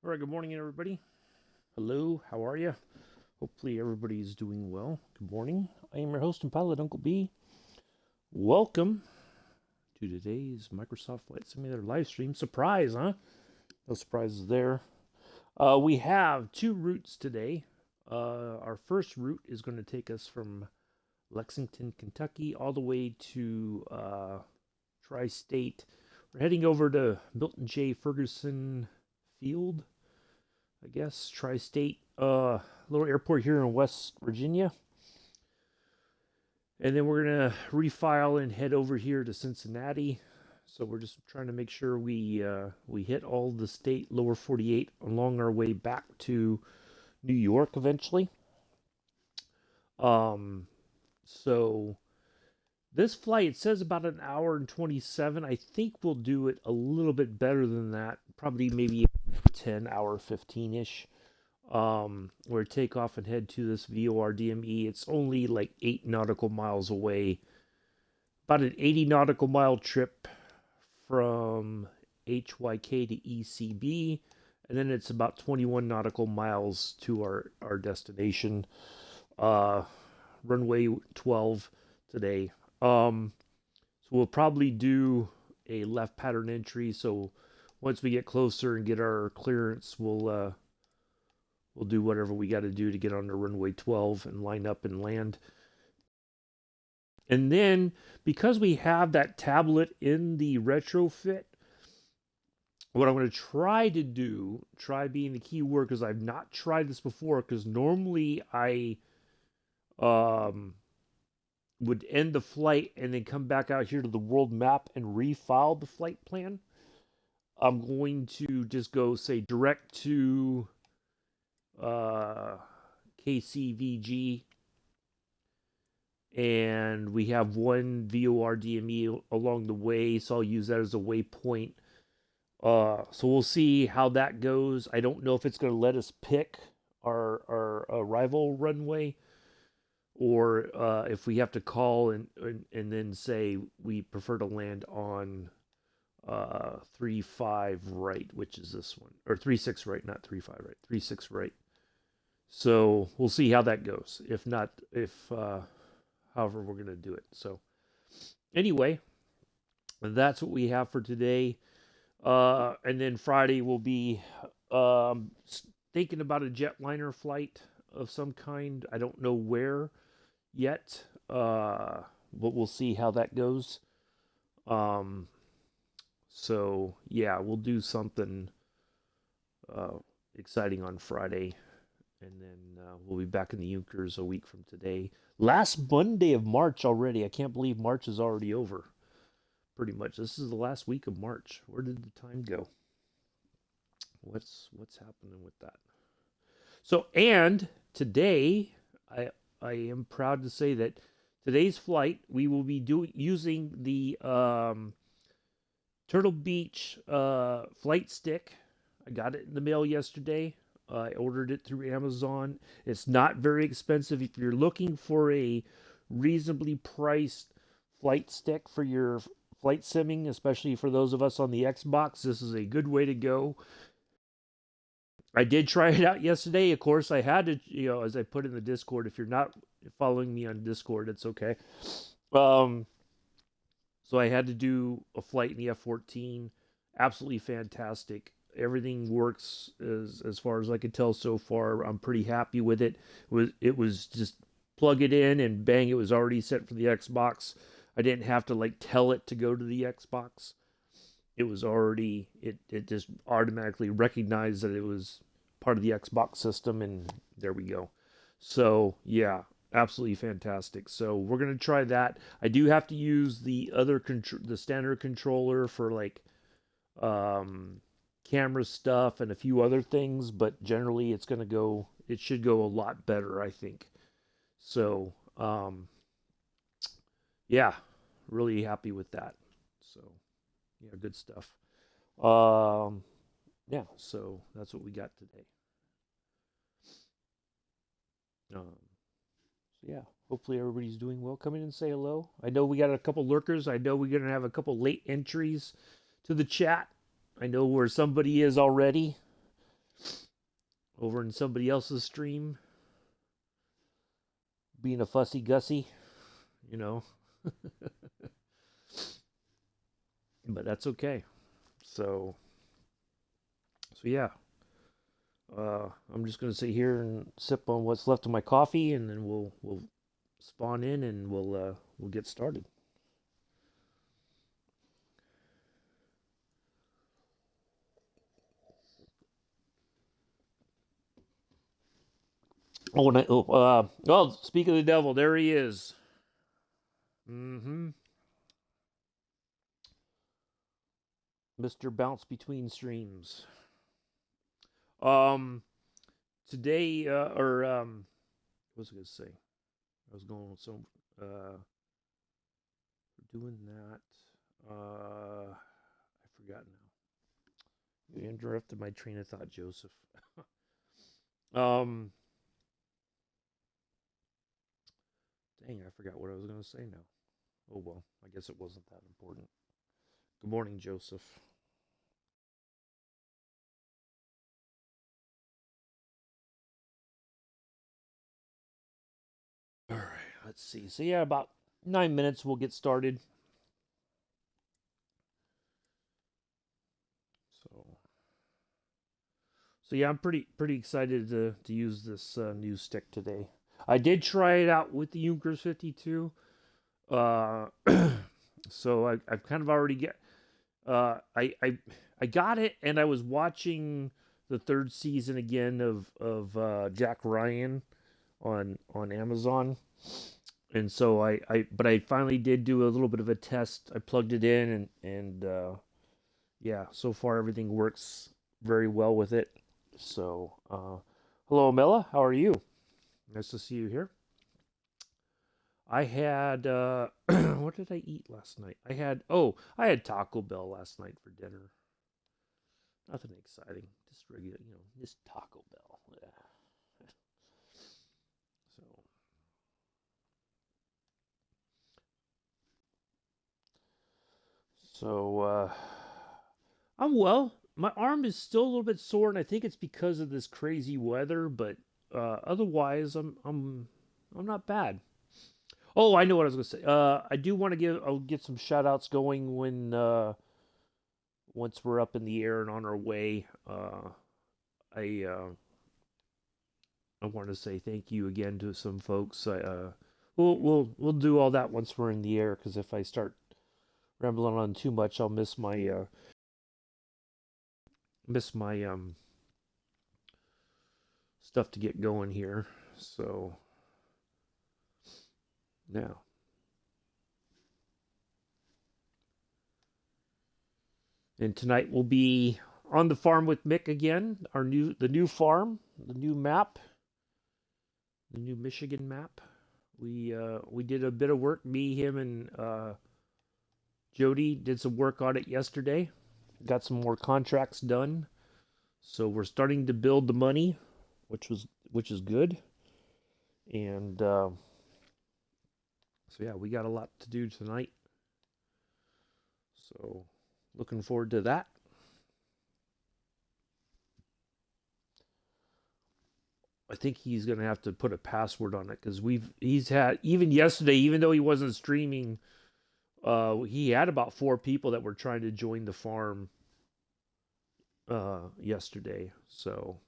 All right, good morning, everybody. Hello, how are you? Hopefully, everybody's doing well. Good morning. I am your host and pilot, Uncle B. Welcome to today's Microsoft Flight Simulator live stream. Surprise, huh? No surprises there. We have two routes today. Our first route is going to take us from Lexington, Kentucky, all the way to Tri State. We're heading over to Milton J. Ferguson Field, I guess, Tri-State little airport here in West Virginia. And then we're going to refile and head over here to Cincinnati. So we're just trying to make sure we hit all the state lower 48 along our way back to New York eventually. So this flight, it says about an hour and 27. I think we'll do it a little bit better than that. Probably maybe 10 hour 15-ish. Where take off and head to this VOR DME. It's only like 8 nautical miles away. About an 80 nautical mile trip from HYK to ECB. And then it's about 21 nautical miles to our destination. Runway 12 today. So we'll probably do a left pattern entry. So once we get closer and get our clearance, we'll do whatever we got to do to get on the runway 12 and line up and land. And then, because we have that tablet in the retrofit, what I'm going to try to do, try being the key word, because I've not tried this before, because normally I would end the flight and then come back out here to the world map and refile the flight plan. I'm going to just go, say, direct to KCVG, and we have one VOR DME along the way, so I'll use that as a waypoint. So we'll see how that goes. I don't know if it's going to let us pick our arrival runway, or if we have to call and then say we prefer to land on 3-5 right, which is this one, or 3-6 right, not 3-5 right, 3-6 right. So we'll see how that goes. If not, however we're going to do it. So anyway, that's what we have for today. And then Friday we'll be thinking about a jetliner flight of some kind. I don't know where yet, but we'll see how that goes. So yeah, we'll do something exciting on Friday. And then we'll be back in the Junkers a week from today. Last Monday of March already. I can't believe March is already over. Pretty much. This is the last week of March. Where did the time go? What's happening with that? So, and today, I am proud to say that today's flight we will be using the Turtle Beach flight stick. I got it in the mail yesterday. I ordered it through Amazon. It's not very expensive. If you're looking for a reasonably priced flight stick for your flight simming, especially for those of us on the Xbox, this is a good way to go. I did try it out yesterday. Of course, I had to, as I put in the Discord, if you're not following me on Discord, it's okay. So I had to do a flight in the F-14. Absolutely fantastic. Everything works as far as I can tell so far. I'm pretty happy with it. It was just plug it in and bang, it was already set for the Xbox. I didn't have to like tell it to go to the Xbox. It was already it just automatically recognized that it was part of the Xbox system, and there we go. So yeah, absolutely fantastic. So we're gonna try that. I do have to use the the standard controller for like camera stuff and a few other things, but generally it should go a lot better, I think. So, yeah, really happy with that. So, yeah, good stuff. Yeah, so that's what we got today. So yeah, hopefully everybody's doing well. Come in and say hello. I know we got a couple lurkers. I know we're gonna have a couple late entries to the chat. I know where somebody is already. over in somebody else's stream, being a fussy Gussie, you know. But that's okay. So, so yeah. I'm just gonna sit here and sip on what's left of my coffee, and then we'll spawn in and we'll get started. Oh, and well, speak of the devil, there he is. Mm-hmm. Mr. Bounce Between Streams. Um, today, what was I gonna say? I was going with some, doing that. I forgot now. You interrupted my train of thought, Joseph. um, Dang, I forgot what I was gonna say now. Oh well, I guess it wasn't that important. Good morning, Joseph. All right, let's see. So yeah, about 9 minutes we'll get started. So so yeah, I'm pretty excited to use this new stick today. I did try it out with the Junkers 52. Uh, so I've kind of already get. I got it, and I was watching the third season again of Jack Ryan on Amazon, and so but I finally did do a little bit of a test. I plugged it in, and yeah, so far everything works very well with it. So hello, Mela, how are you? Nice to see you here. I had what did I eat last night? I had Taco Bell last night for dinner. Nothing exciting, just regular, just Taco Bell. Yeah. So so I'm well. My arm is still a little bit sore, and I think it's because of this crazy weather. But otherwise, I'm not bad. Oh, I know what I was gonna say. I do want to I'll get some shout outs going when once we're up in the air and on our way. I I want to say thank you again to some folks. We'll do all that once we're in the air, because if I start rambling on too much, I'll miss my stuff to get going here. So now, and tonight we'll be on the farm with Mick again. The new farm, the new map, the new Michigan map. We did a bit of work. Me, him, and Jody did some work on it yesterday. Got some more contracts done. So we're starting to build the money, which is good. And so yeah, we got a lot to do tonight. So looking forward to that. I think he's gonna have to put a password on it, because he's had, even yesterday, even though he wasn't streaming, he had about 4 people that were trying to join the farm yesterday. So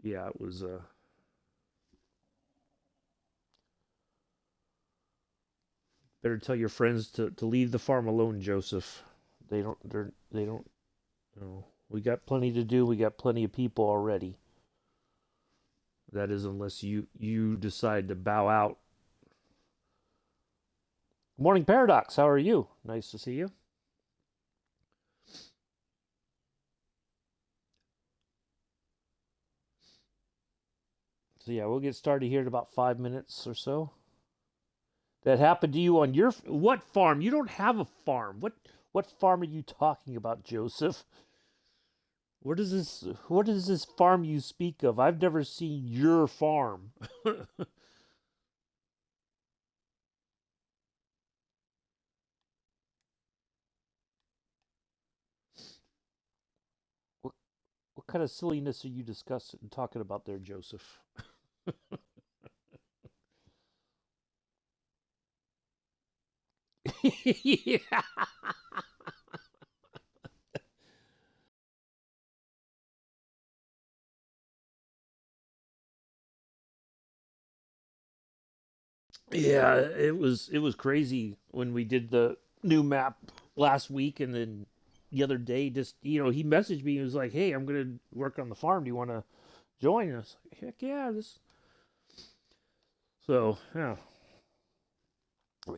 yeah, it was better tell your friends to leave the farm alone, Joseph. They don't, we got plenty to do. We got plenty of people already. That is, unless you decide to bow out. Morning Paradox, how are you? Nice to see you. So yeah, we'll get started here in about 5 minutes or so. That happened to you on your what farm? You don't have a farm. What farm are you talking about, Joseph? What is this farm you speak of? I've never seen your farm. what, kind of silliness are you discussing, talking about there, Joseph? Yeah. Yeah, it was crazy when we did the new map last week, and then the other day, just he messaged me. He was like, "Hey, I'm gonna work on the farm. Do you want to join us?" Heck yeah! Yeah,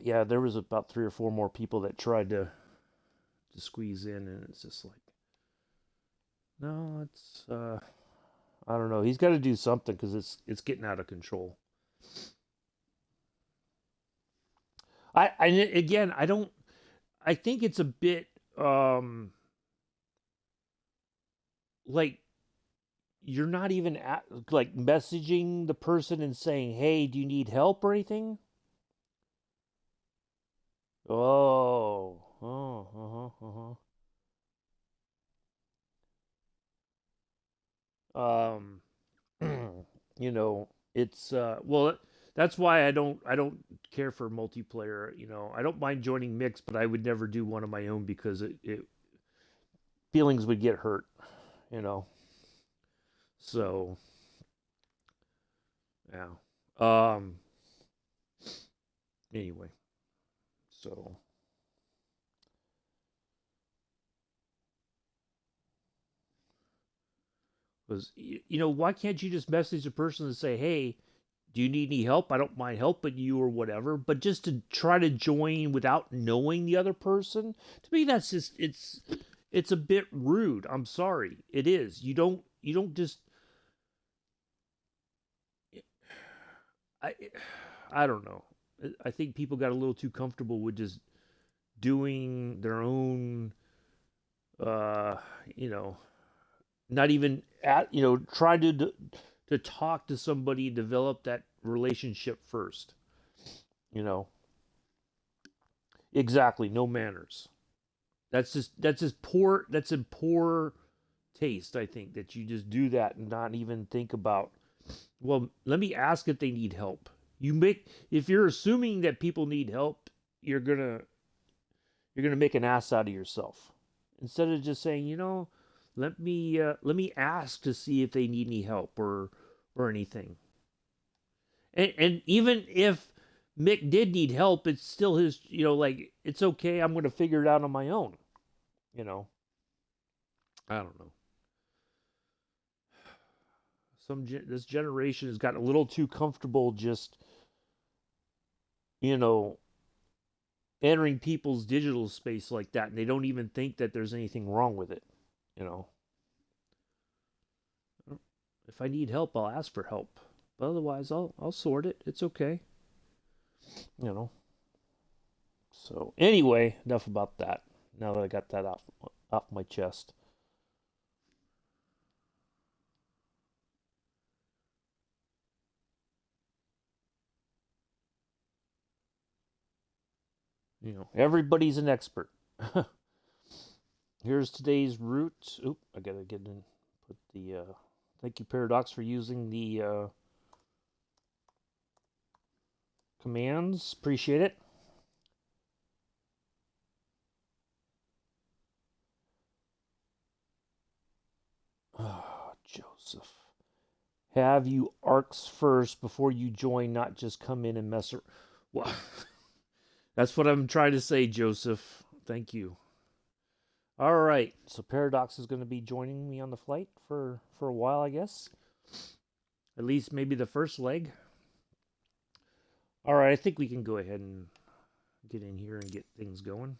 yeah. There was about 3 or 4 more people that tried to squeeze in, and it's just like, no, it's I don't know. He's got to do something because it's getting out of control. Again, I don't. I think it's a bit like you're not even like messaging the person and saying, "Hey, do you need help or anything?" Um, it's well, that's why I don't care for multiplayer. I don't mind joining mix, but I would never do one of my own because it feelings would get hurt. You know, so yeah. Um. Anyway, so was why can't you just message a person and say, "Hey, do you need any help? I don't mind helping you or whatever." But just to try to join without knowing the other person, to me that's just it's a bit rude. I'm sorry. It is. You don't just I I don't know. I think people got a little too comfortable with just doing their own uh you know not even try to talk to somebody, develop that relationship first. You know, exactly. No manners. That's just poor. That's in poor taste. I think that you just do that and not even think about. Well, let me ask if they need help. If you're assuming that people need help, you're gonna you're gonna make an ass out of yourself. Instead of just saying, let me ask to see if they need any help or anything. And even if Mick did need help, it's still his. Like it's okay. I'm gonna figure it out on my own. You know. I don't know. This generation has gotten a little too comfortable just you know entering people's digital space like that, and they don't even think that there's anything wrong with it. You know. If I need help, I'll ask for help. But otherwise, I'll sort it. It's okay. You know. So anyway, enough about that. Now that I got that off my chest. Everybody's an expert. Here's today's route. Oop, I gotta get in. Put the. Thank you, Paradox, for using the commands. Appreciate it. Oh, Joseph. Have you arcs first before you join, not just come in and mess around. Well, that's what I'm trying to say, Joseph. Thank you. All right. So Paradox is going to be joining me on the flight for a while, I guess. At least maybe the first leg. All right. I think we can go ahead and get in here and get things going.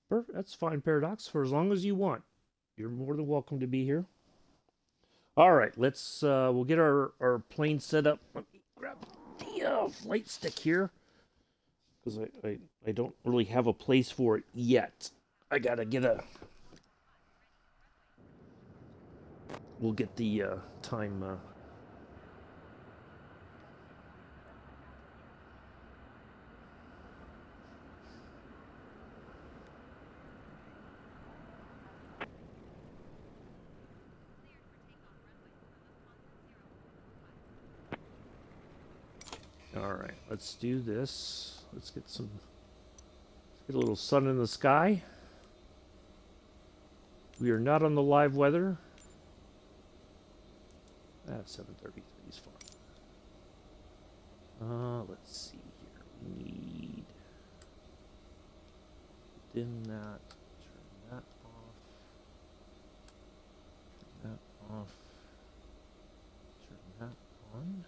Perfect. That's fine, Paradox. For as long as you want, you're more than welcome to be here. All right, we'll get our plane set up. Let me grab the flight stick here because I don't really have a place for it yet. I gotta get a we'll get the time. All right, let's do this. Let's get a little sun in the sky. We are not on the live weather. 7:33 is fine. Let's see here. We need dim that, turn that off, turn that on.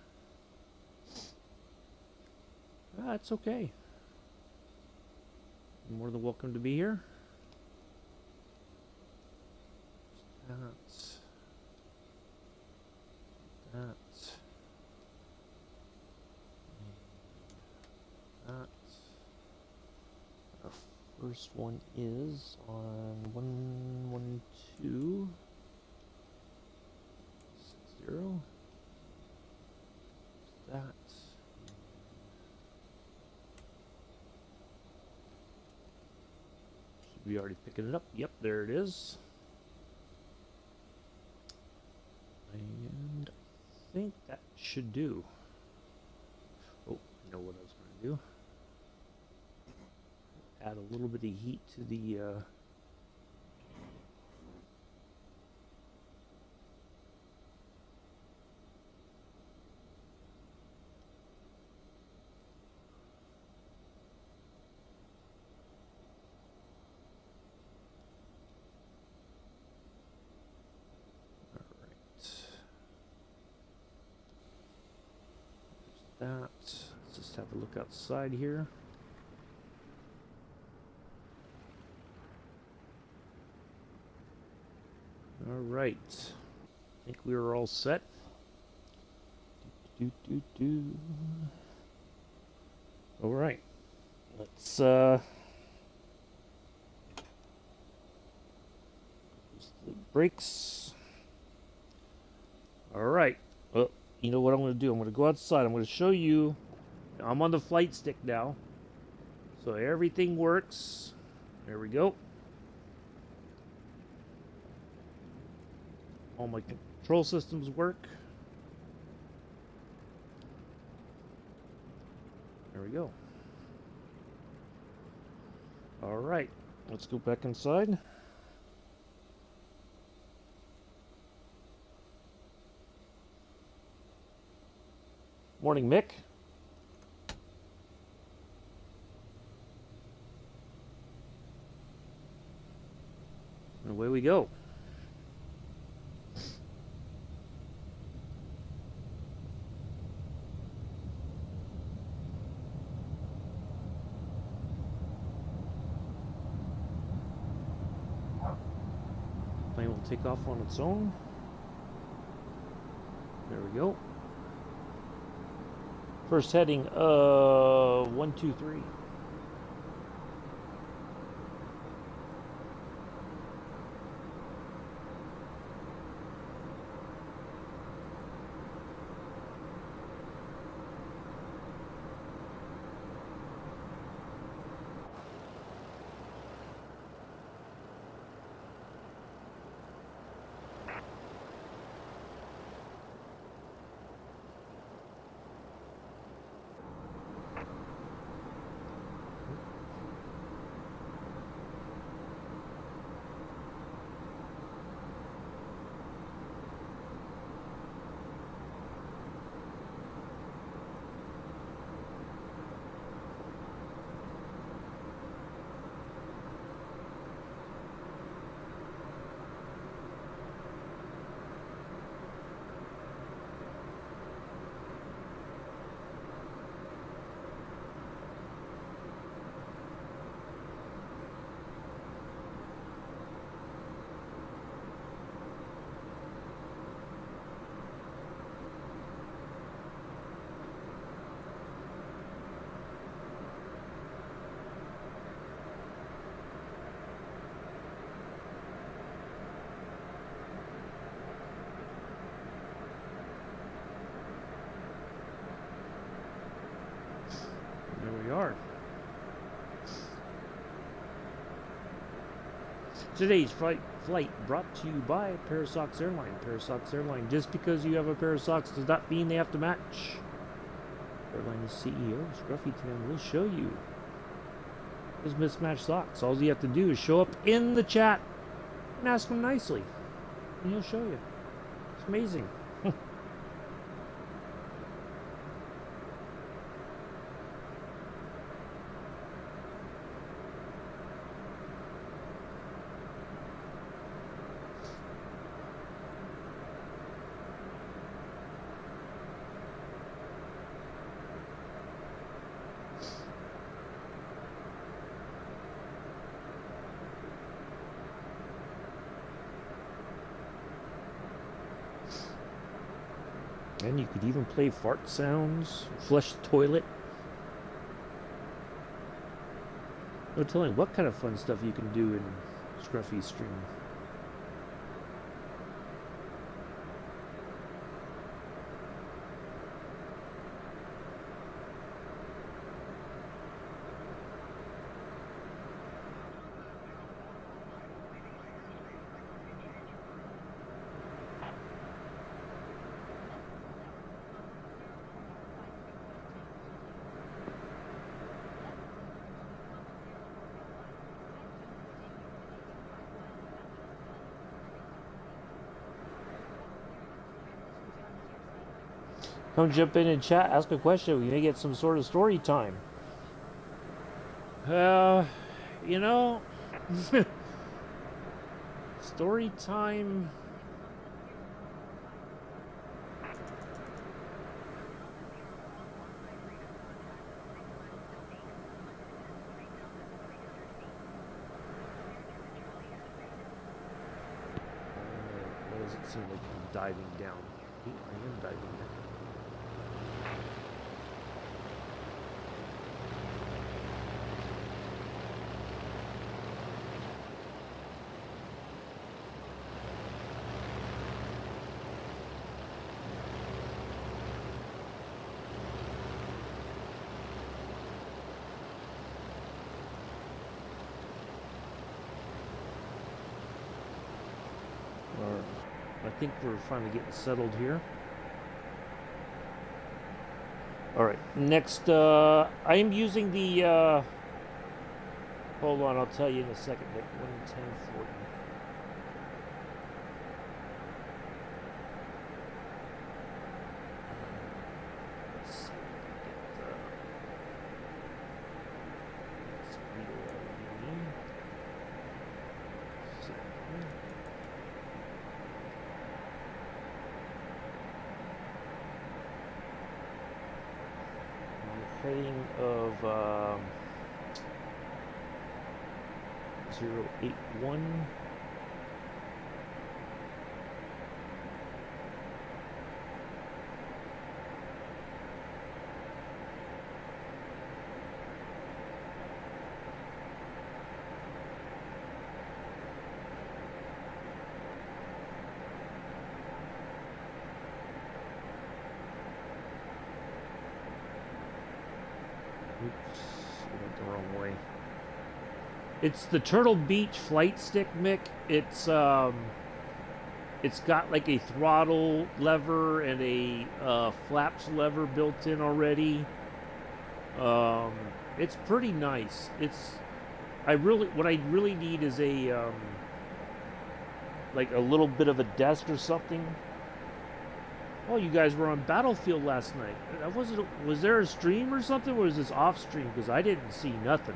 It's okay. You're more than welcome to be here. That. Our first one is on 11260. That. Should be already picking it up. Yep, there it is. And I think that should do. Oh, I know what I was going to do. Add a little bit of heat to the that. Let's just have a look outside here. All right. I think we are all set. All right. Let's use the brakes. All right. Well, you know what I'm going to do? I'm going to go outside. I'm going to show you. I'm on the flight stick now. So everything works. There we go. All my control systems work. There we go. All right. Let's go back inside. Morning, Mick. And away we go. Plane will take off on its own. There we go. First heading, 123. Today's flight brought to you by Parasox Airline. Parasox Airline. Just because you have a pair of socks does not mean they have to match. Airline CEO Scruffy Tan will show you his mismatched socks. All you have to do is show up in the chat and ask him nicely, and he'll show you. It's amazing. And you could even play fart sounds, flush the toilet. No telling what kind of fun stuff you can do in Scruffy's stream. Come jump in and chat, ask a question. We may get some sort of story time. You know, story time. What does it seem like I'm diving down? I am diving down. I think we're finally getting settled here. Alright, next, I am using the, hold on, I'll tell you in a second, Nick, 11040. Let's see, heading of 081. Oops, I went the wrong way. It's the Turtle Beach flight stick, Mick. It's got like a throttle lever and a flaps lever built in already. It's pretty nice. What I really need is a like a little bit of a desk or something. Oh, you guys were on Battlefield last night. Was there a stream or something, or was this off stream? Because I didn't see nothing.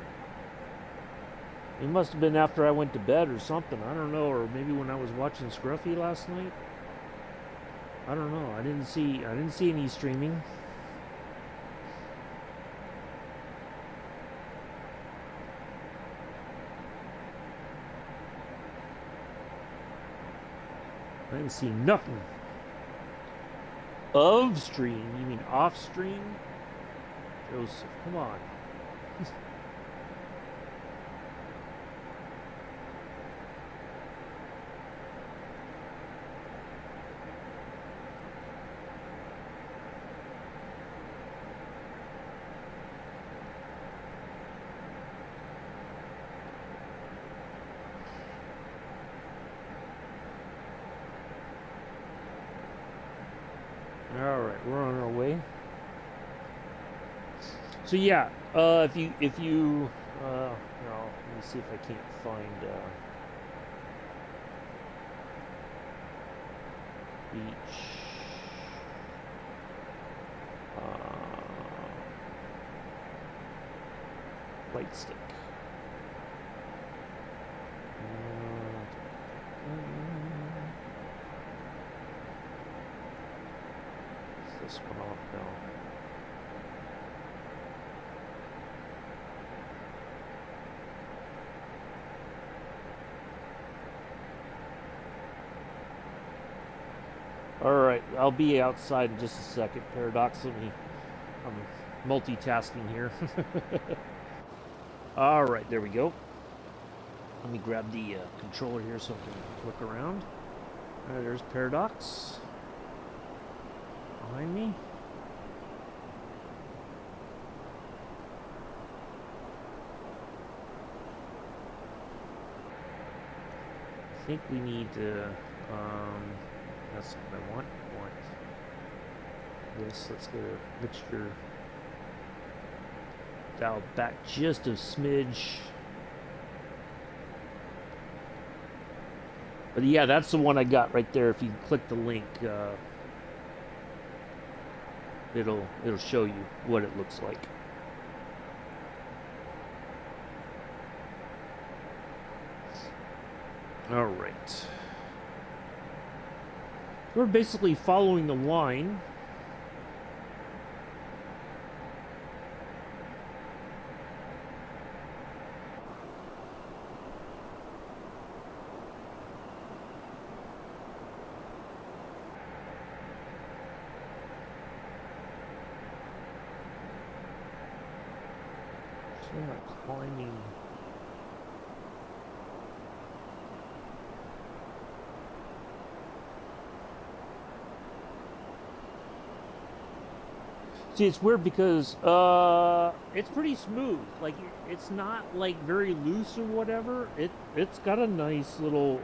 It must have been after I went to bed or something. I don't know, or maybe when I was watching Scruffy last night. I don't know. I didn't see any streaming. I didn't see nothing. Of stream? You mean off stream? Joseph, come on. All right, we're on our way. So yeah, if you no, let me see if I can't find each light stick. Is this one off now? Alright, I'll be outside in just a second. Paradoxically, I'm multitasking here. Alright, there we go. Let me grab the controller here so I can look around. There's Paradox behind me. I think we need to, that's what I want. This, let's get a mixture dialed back just a smidge. But yeah, that's the one I got right there. If you click the link, it'll show you what it looks like. All right. We're basically following the line. Climbing. See, it's weird because it's pretty smooth. Like it's not like very loose or whatever. It's got a nice little.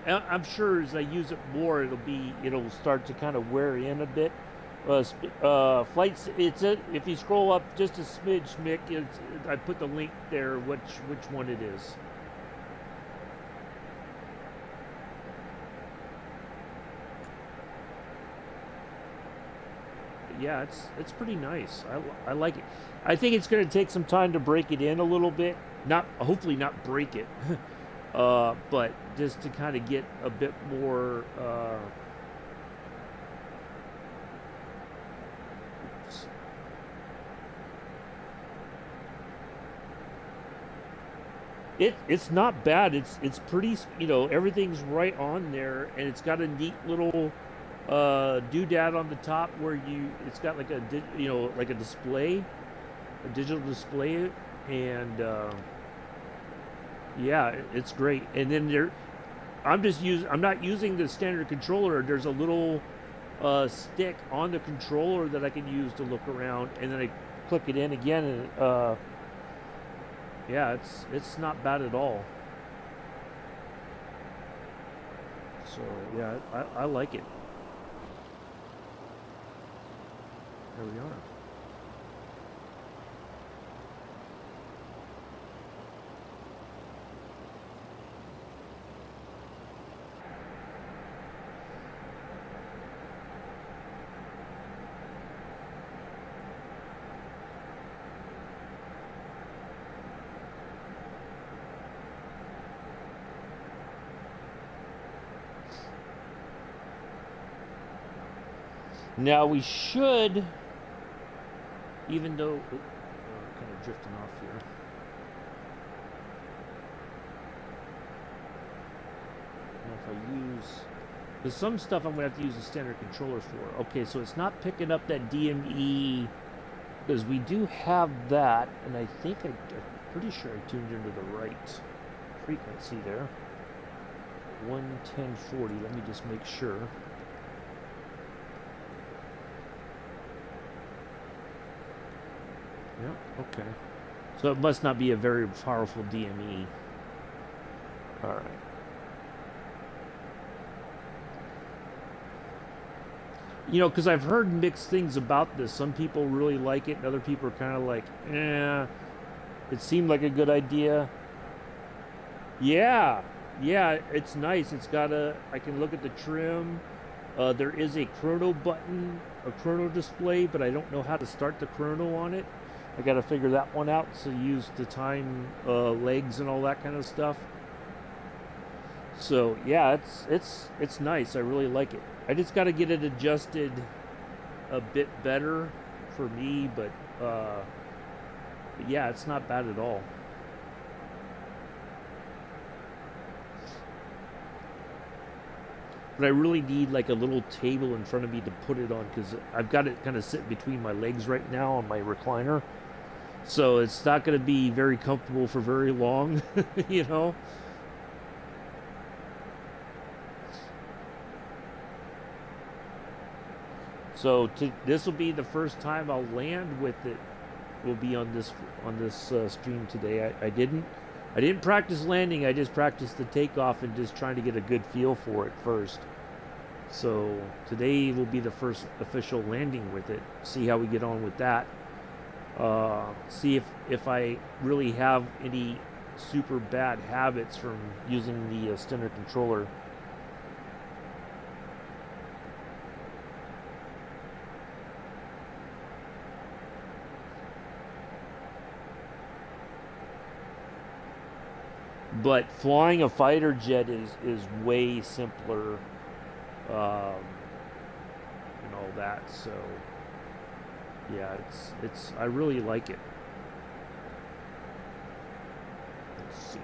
I'm sure as I use it more, it'll start to kind of wear in a bit. Flights. If you scroll up just a smidge, Mick, I put the link there. Which one it is. Yeah, it's pretty nice. I like it. I think it's going to take some time to break it in a little bit. Hopefully not break it, but just to kind of get a bit more. It's not bad. It's pretty. Everything's right on there, and it's got a neat little doodad on the top where it's got like like a display, a digital display, and yeah, it's great. And then I'm not using the standard controller. There's a little stick on the controller that I can use to look around, and then I click it in again, and yeah, it's not bad at all. So yeah, I like it. There we are. Now we should, even though kind of drifting off here. Now if I use, there's some stuff I'm gonna have to use the standard controller for. Okay, so it's not picking up that DME because we do have that, and I think I'm pretty sure I tuned into the right frequency there. 11040. Let me just make sure. Yeah, okay. So it must not be a very powerful DME. Alright. You know, because I've heard mixed things about this. Some people really like it, and other people are kind of like, eh. It seemed like a good idea. Yeah, yeah, it's nice. It's got a. I can look at the trim. There is a chrono button, a chrono display, but I don't know how to start the chrono on it. I got to figure that one out. So use the time legs and all that kind of stuff. So yeah, it's nice. I really like it. I just got to get it adjusted a bit better for me, but yeah, it's not bad at all. But I really need like a little table in front of me to put it on because I've got it kind of sitting between my legs right now on my recliner. So it's not going to be very comfortable for very long, you know. So this will be the first time I'll land with it. Will be on this stream today. I didn't practice landing. I just practiced the takeoff and just trying to get a good feel for it first. So today will be the first official landing with it. See how we get on with that. See if I really have any super bad habits from using the Stender controller. But flying a fighter jet is way simpler, um, and all that. So yeah, it's I really like it. Let's see.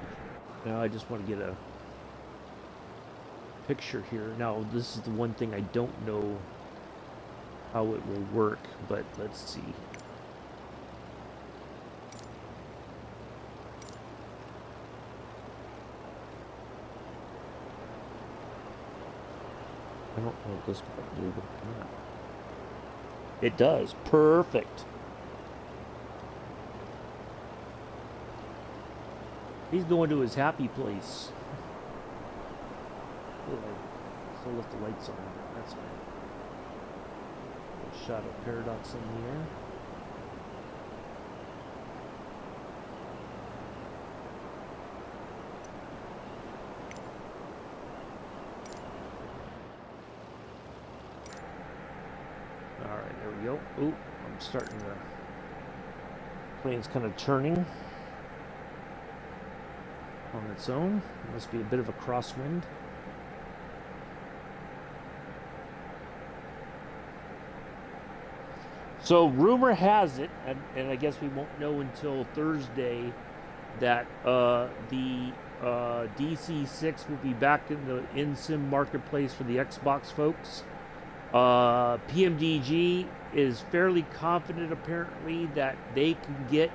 Now I just want to get a picture here. Now this is the one thing I don't know how it will work, but let's see. I don't know if this might do, but yeah. It does. Perfect. He's going to his happy place. Still left the lights on. That's fine. A shot of paradox in the air. Alright, there we go. Oop, I'm starting to... Plane's kind of turning on its own. It must be a bit of a crosswind. So rumor has it, and I guess we won't know until Thursday, that the DC6 will be back in the in-sim marketplace for the Xbox folks. PMDG is fairly confident, apparently, that they can get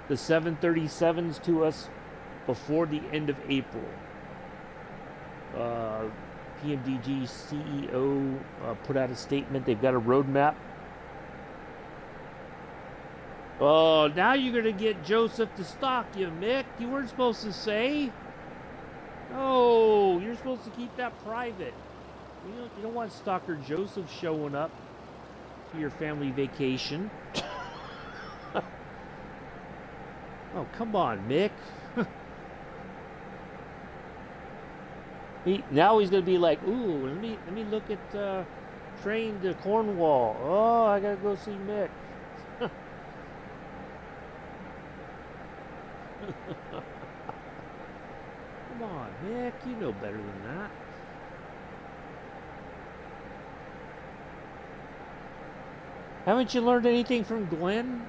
the 737s to us before the end of April. PMDG CEO put out a statement. They've got a roadmap. Oh, now you're going to get Joseph to stalk you, Mick. You weren't supposed to say. Oh, you're supposed to keep that private. You don't want Stalker Joseph showing up to your family vacation. Oh, come on, Mick. Now he's gonna be like, ooh, let me look at train to Cornwall. Oh, I gotta go see Mick. Come on, Mick, you know better than that. Haven't you learned anything from Glenn?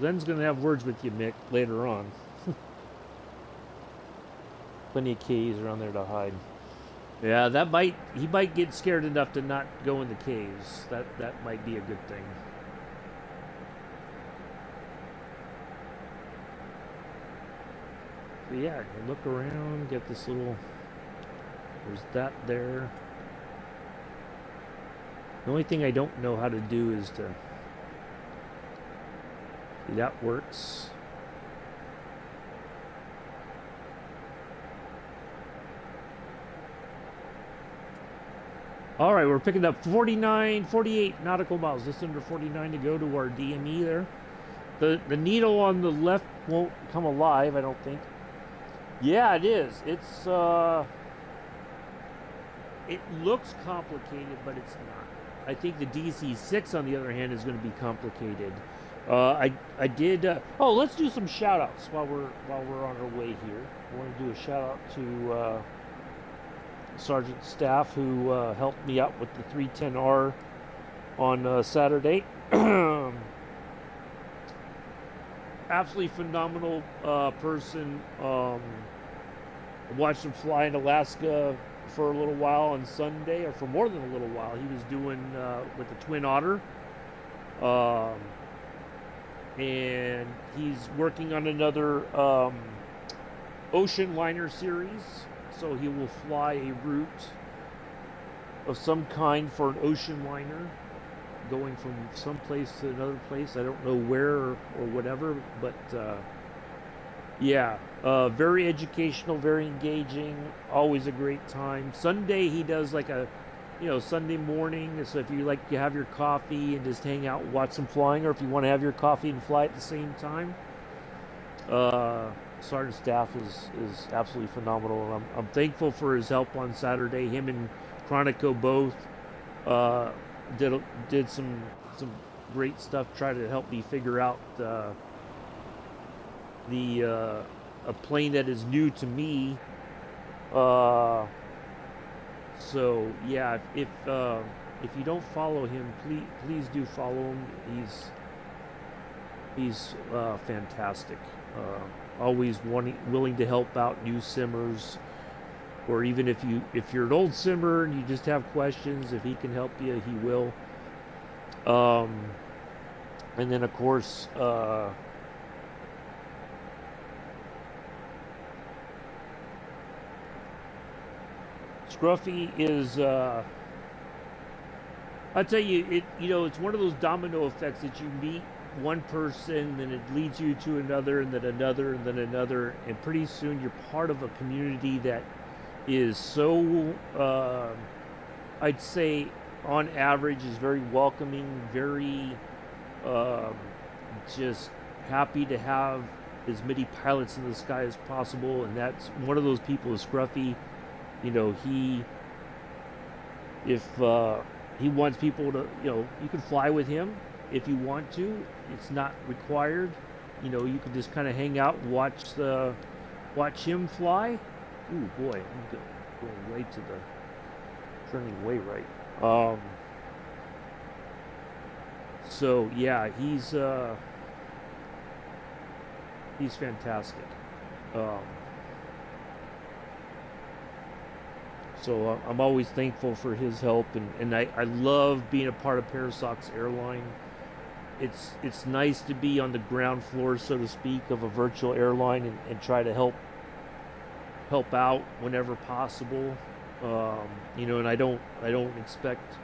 Glenn's gonna have words with you, Mick, later on. Plenty of caves around there to hide. Yeah, he might get scared enough to not go in the caves. That might be a good thing. But yeah, look around, get this little. There's that there. The only thing I don't know how to do is to... See, that works. All right, we're picking up 48 nautical miles, just under 49 to go to our DME there. The needle on the left won't come alive, I don't think. Yeah, it is. It looks complicated, but it's not. I think the DC6, on the other hand, is going to be complicated. I did. Let's do some shout outs while we're on our way here. I want to do a shout out to Sergeant Staff who helped me out with the 310R on Saturday. Absolutely phenomenal person. Watched him fly in Alaska for a little while on Sunday, or for more than a little while. He was doing with the Twin Otter. And he's working on another ocean liner series, so he will fly a route of some kind for an ocean liner, going from some place to another place. I don't know where or whatever, but very educational, very engaging, always a great time. Sunday he does like a Sunday morning, so if you like to have your coffee and just hang out and watch some flying, or if you want to have your coffee and fly at the same time, Sergeant Staff is absolutely phenomenal, and I'm thankful for his help on Saturday. Him and Chronico both did some great stuff, try to help me figure out a plane that is new to me. So yeah, if you don't follow him, please do follow him. He's fantastic. Always willing to help out new simmers, or even if you're an old simmer and you just have questions, if he can help you, he will. And then of course, Scruffy is, I tell you, it's one of those domino effects that you meet one person, then it leads you to another, and then another, and then another, and pretty soon you're part of a community that is so, I'd say, on average, is very welcoming, very just happy to have as many pilots in the sky as possible, and that's one of those people is Scruffy. If he wants people to, you can fly with him if you want to. It's not required. You can just kind of hang out and watch him fly. Ooh boy, I'm going right to the turning way right. So yeah, he's fantastic. So I'm always thankful for his help, and I love being a part of Parasox Airline. It's nice to be on the ground floor, so to speak, of a virtual airline and try to help out whenever possible. And I don't expect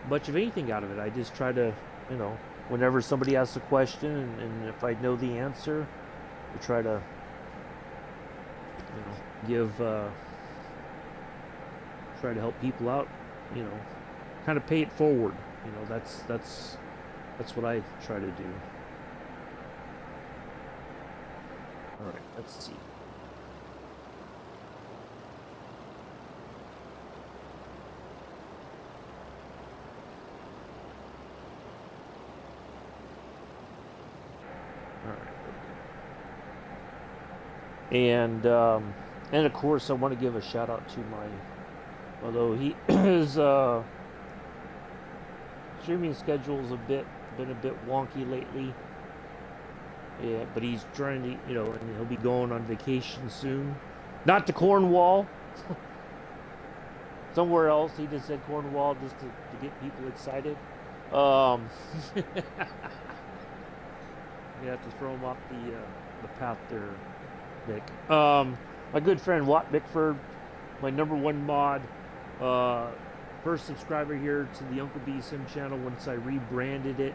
much of anything out of it. I just try to, whenever somebody asks a question, and if I know the answer, I try to, give. Try to help people out, kind of pay it forward. That's what I try to do. All right, let's see. All right. And of course, I want to give a shout out to although his streaming schedule's been a bit wonky lately. Yeah, but he's trying to, and he'll be going on vacation soon. Not to Cornwall. Somewhere else. He just said Cornwall just to get people excited. You have to throw him off the path there, Nick. My good friend Watt Bickford, my number one mod, first subscriber here to the Uncle B Sim channel once I rebranded it.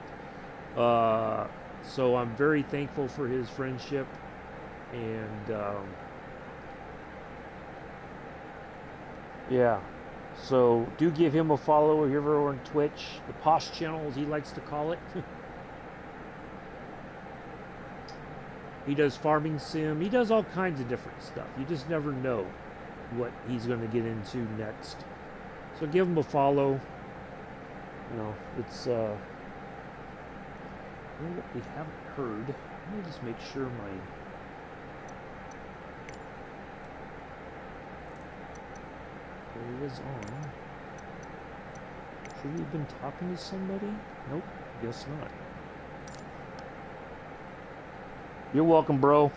So I'm very thankful for his friendship, and yeah. So do give him a follow over on Twitch, the Posh channel as he likes to call it. He does farming sim. He does all kinds of different stuff. You just never know what he's going to get into next. So give him a follow. You know, it's what we haven't heard. Let me just make sure my it is on. Should we have been talking to somebody? Nope, guess not. You're welcome, bro.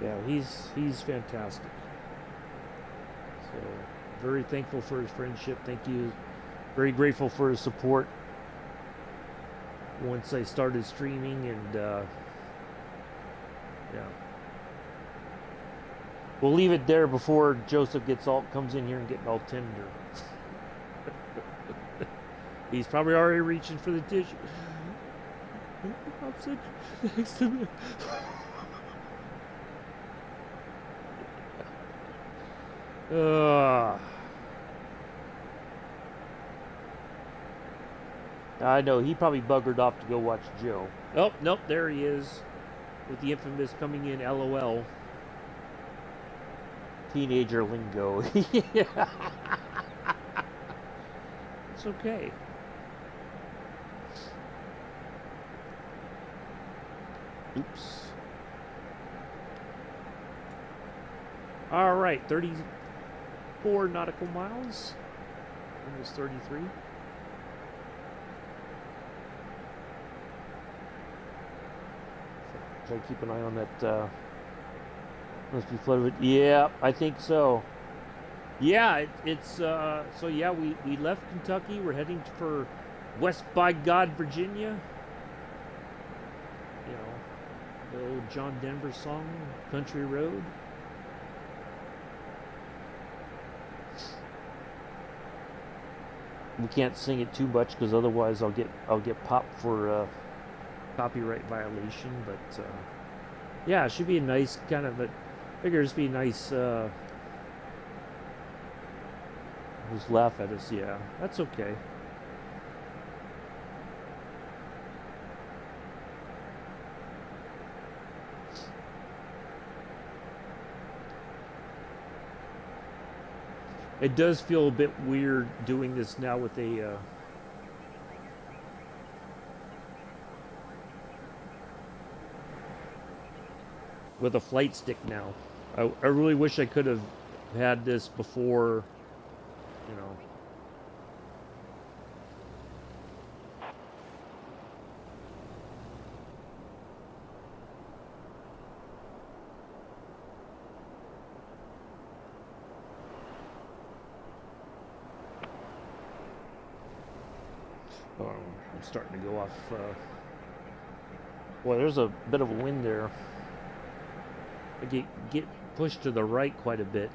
Yeah, he's fantastic. So very thankful for his friendship. Thank you. Very grateful for his support. Once I started streaming, and yeah, we'll leave it there before Joseph comes in here and getting all tender. He's probably already reaching for the tissue. I'm sitting next to me. I know, he probably buggered off to go watch Joe. Oh, nope, there he is. With the infamous coming in LOL. Teenager lingo. Yeah. It's okay. Oops. Alright, 34 nautical miles. Almost 33. Try to keep an eye on that. Must be flooded. Yeah, I think so. Yeah, it's so yeah, we left Kentucky. We're heading for West by God, Virginia. You know, the old John Denver song, Country Road. We can't sing it too much because otherwise I'll get popped for copyright violation. But yeah, it should be a nice kind of a. Figures be nice. Just laugh at us. Yeah, that's okay. It does feel a bit weird doing this now with a flight stick now. I really wish I could have had this before, you know. Oh, I'm starting to go off. Boy, there's a bit of a wind there. I get pushed to the right quite a bit.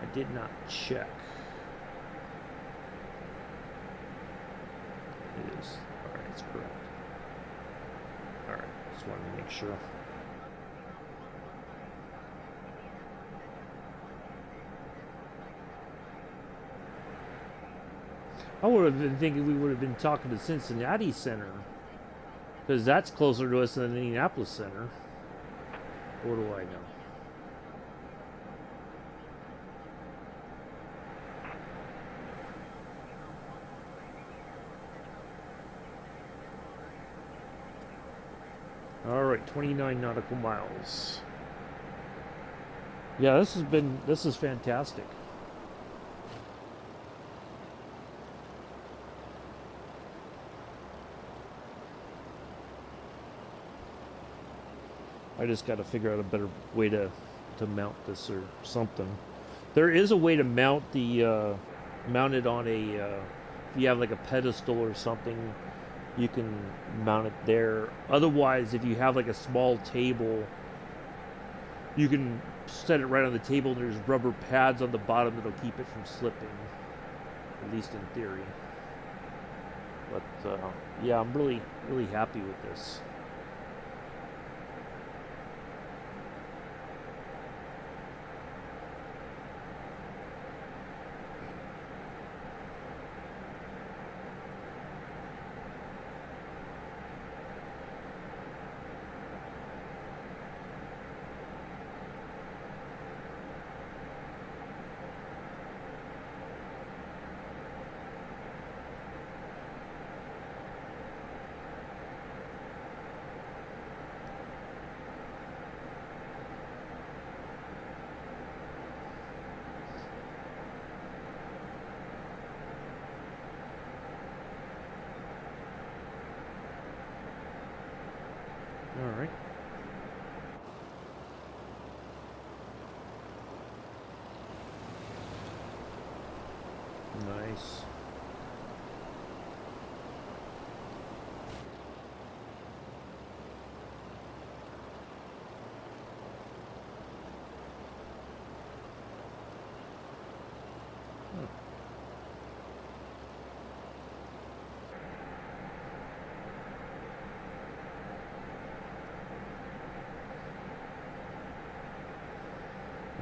I did not check. It is. Alright, it's correct. Alright, just wanted to make sure. I would have been thinking we would have been talking to Cincinnati Center, because that's closer to us than Indianapolis Center. What do I know? Alright, 29 nautical miles. Yeah, this is fantastic. I just got to figure out a better way to to mount this or something. There is a way to mount the mount it on a if you have like a pedestal or something, you can mount it there. Otherwise, if you have like a small table, you can set it right on the table and there's rubber pads on the bottom that'll keep it from slipping, at least in theory. But yeah, I'm really happy with this. All right. Nice.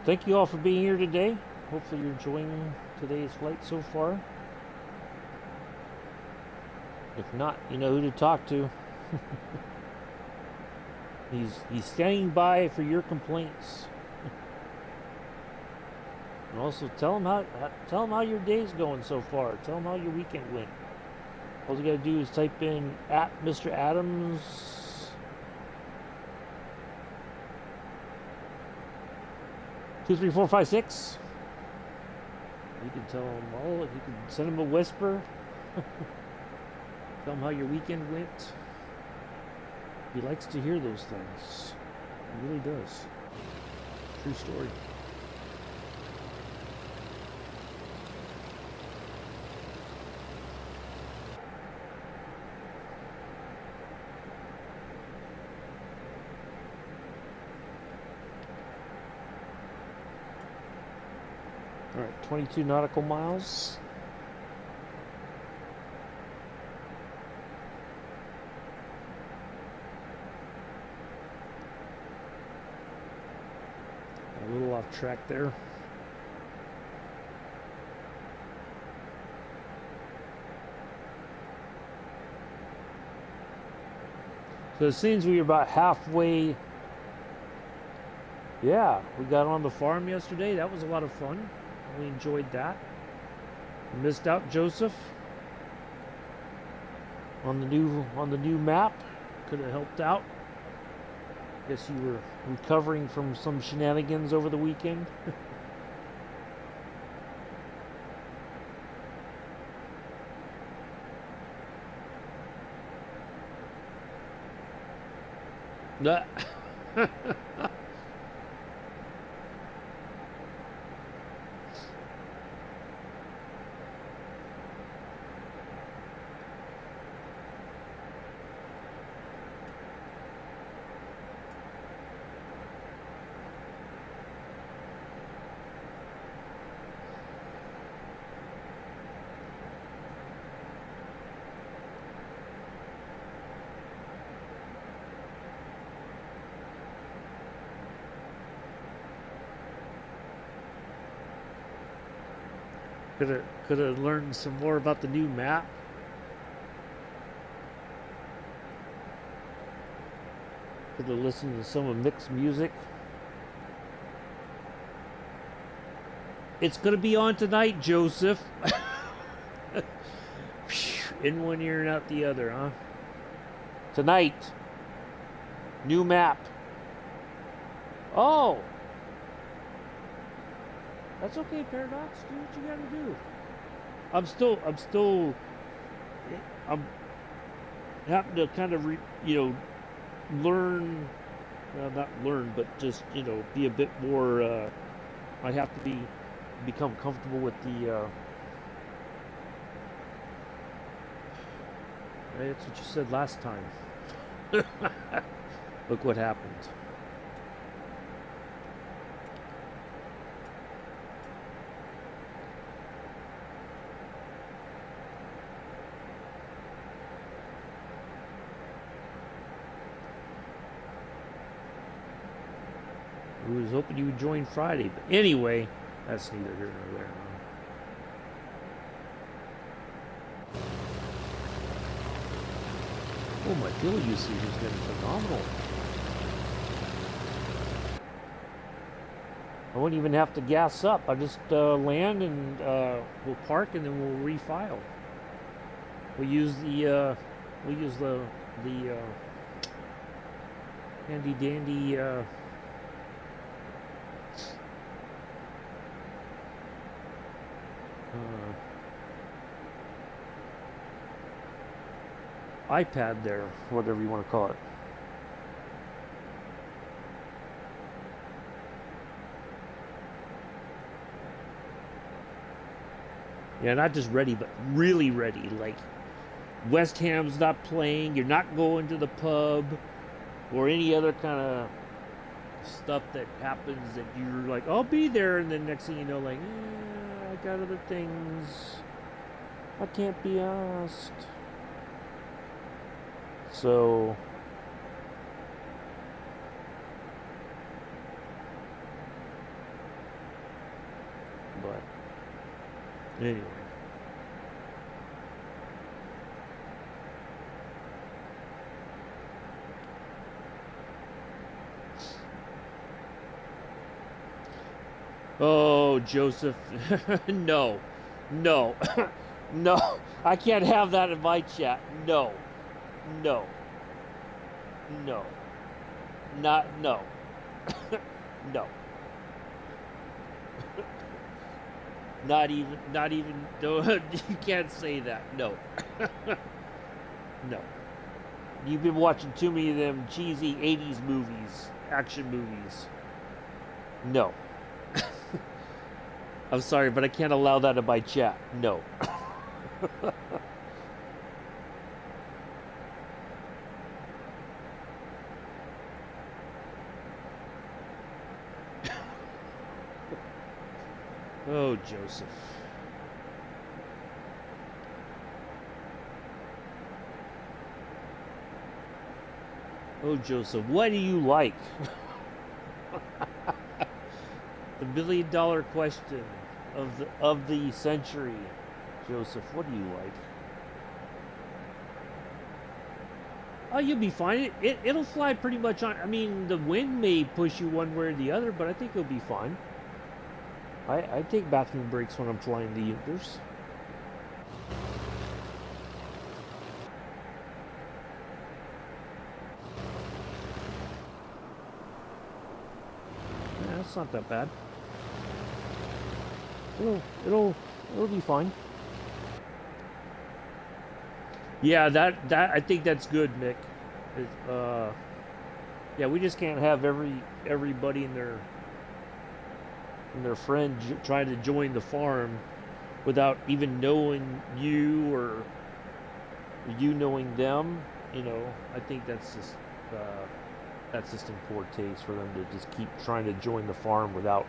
Thank you all for being here today. Hopefully you're enjoying today's flight so far. If not, you know who to talk to. He's standing by for your complaints. And also tell him how your day's going so far. Tell him how your weekend went. All you gotta do is type in at Mr. Adams 23456. You can tell him all. You can send him a whisper. Tell him how your weekend went. He likes to hear those things. He really does. True story. All right, 22 nautical miles. A little off track there. So it seems we were about halfway. Yeah, we got on the farm yesterday. That was a lot of fun. We enjoyed that. Missed out Joseph on the new map. Could have helped out. Guess you were recovering from some shenanigans over the weekend. Nah. Could have learned some more about the new map. Could have listened to some of Mick's music. It's gonna be on tonight, Joseph. In one ear and out the other, huh? Tonight. New map. Oh! That's okay, Paradox. Do what you gotta do. I'm having to kind of, learn not learn, but just be a bit more. I have to become comfortable with the. That's what you said last time. Look what happened. I was hoping you would join Friday, but anyway, that's neither here nor there. Oh, my fuel usage has been phenomenal. I wouldn't even have to gas up. I just land and we'll park and then we'll refile. We use the handy dandy iPad there, whatever you want to call it. Yeah, not just ready, but really ready. Like, West Ham's not playing, you're not going to the pub, or any other kind of stuff that happens that you're like, I'll be there, and then next thing you know, like, I got other things. I can't be asked. So, but anyway. Oh, Joseph. No. No. No. I can't have that in my chat. No. No. No. No. No. Not even, no, you can't say that. No. No. You've been watching too many of them cheesy 80s movies, action movies. No. I'm sorry, but I can't allow that in my chat. No. Oh, Joseph. Oh, Joseph, what do you like? The $1 million question of the century. Joseph, what do you like? Oh, you'll be fine. It'll fly pretty much on. I mean, the wind may push you one way or the other, but I think you'll be fine. I take bathroom breaks when I'm flying the Yinters. Yeah, that's not that bad. It'll be fine. Yeah, that I think that's good, Mick. Yeah, we just can't have everybody and their friend trying to join the farm without even knowing you or you knowing them. I think that's just in poor taste for them to just keep trying to join the farm without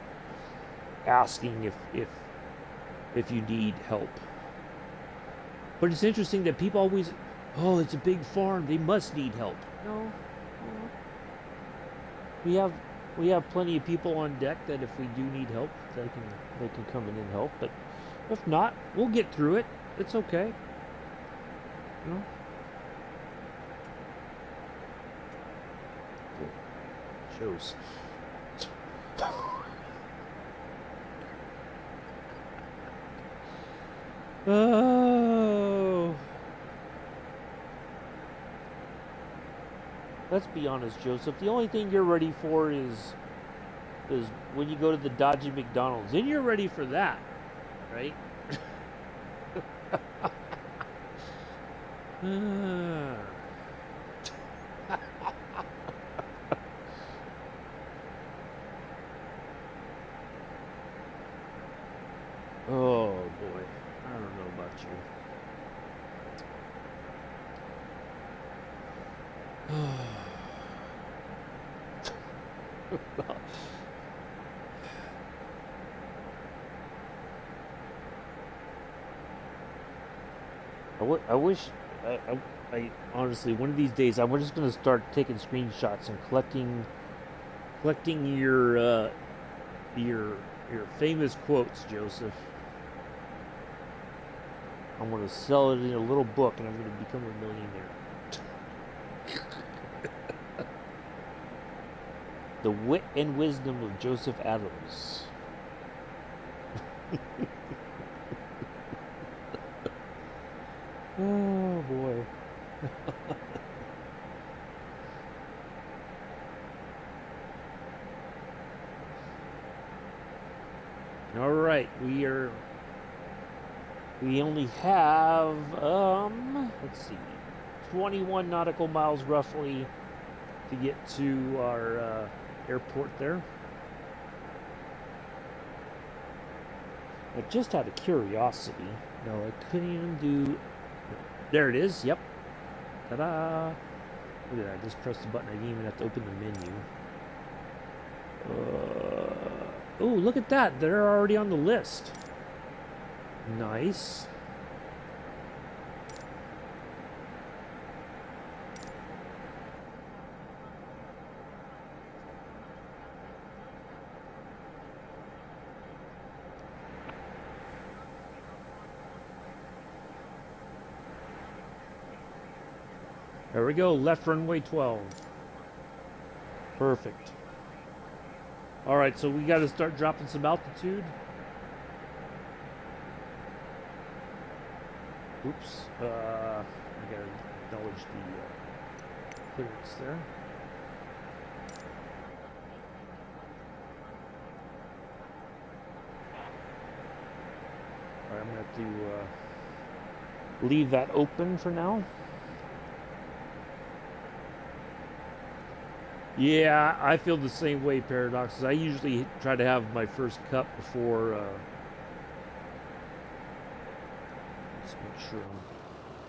asking if you need help. But it's interesting that people always, oh, it's a big farm, they must need help. No. We have plenty of people on deck that if we do need help, they can come in and help. But if not, we'll get through it. It's okay. Shows. Oh. Let's be honest, Joseph. The only thing you're ready for is when you go to the dodgy McDonald's. Then you're ready for that, right? I wish, I honestly, one of these days, I'm just gonna start taking screenshots and collecting your your famous quotes, Joseph. I'm gonna sell it in a little book, and I'm gonna become a millionaire. The wit and wisdom of Joseph Adams. Oh boy. All right, we only have let's see, 21 nautical miles roughly to get to our airport there. But just out of curiosity, no, I couldn't even do. There it is. Yep. Ta-da! Look at that. I just pressed the button. I didn't even have to open the menu. Oh, look at that. They're already on the list. Nice. There we go, left runway 12. Perfect. All right, so we got to start dropping some altitude. Oops. I got to acknowledge the clearance there. All right, I'm going to have to leave that open for now. Yeah, I feel the same way, Paradoxes. I usually try to have my first cup before. Let's make sure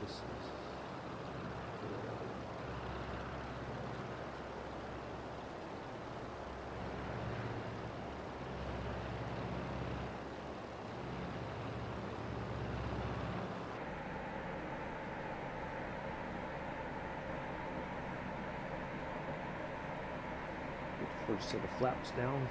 this is. First set of flaps down.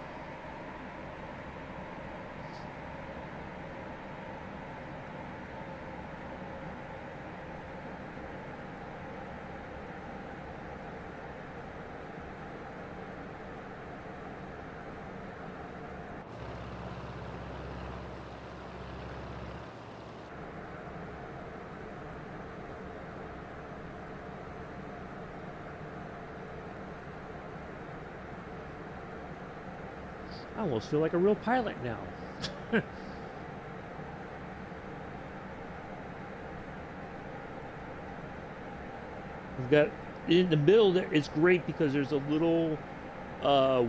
I almost feel like a real pilot now. We've got in the middle there. It's great because there's a little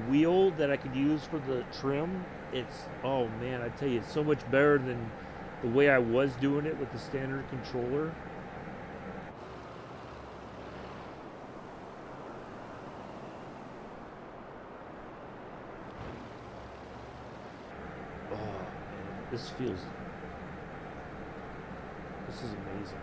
wheel that I could use for the trim. It's, oh man, I tell you, it's so much better than the way I was doing it with the standard controller. Oh man, this is amazing.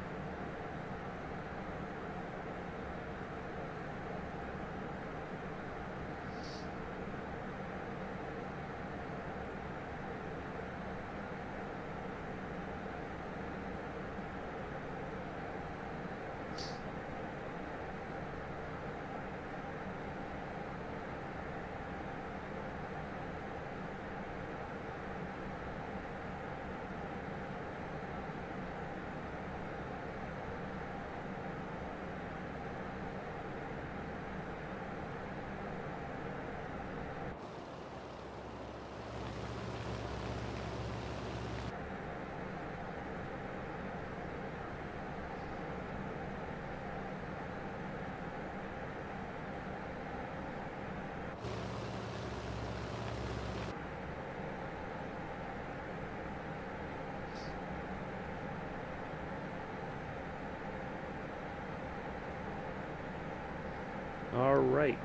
right.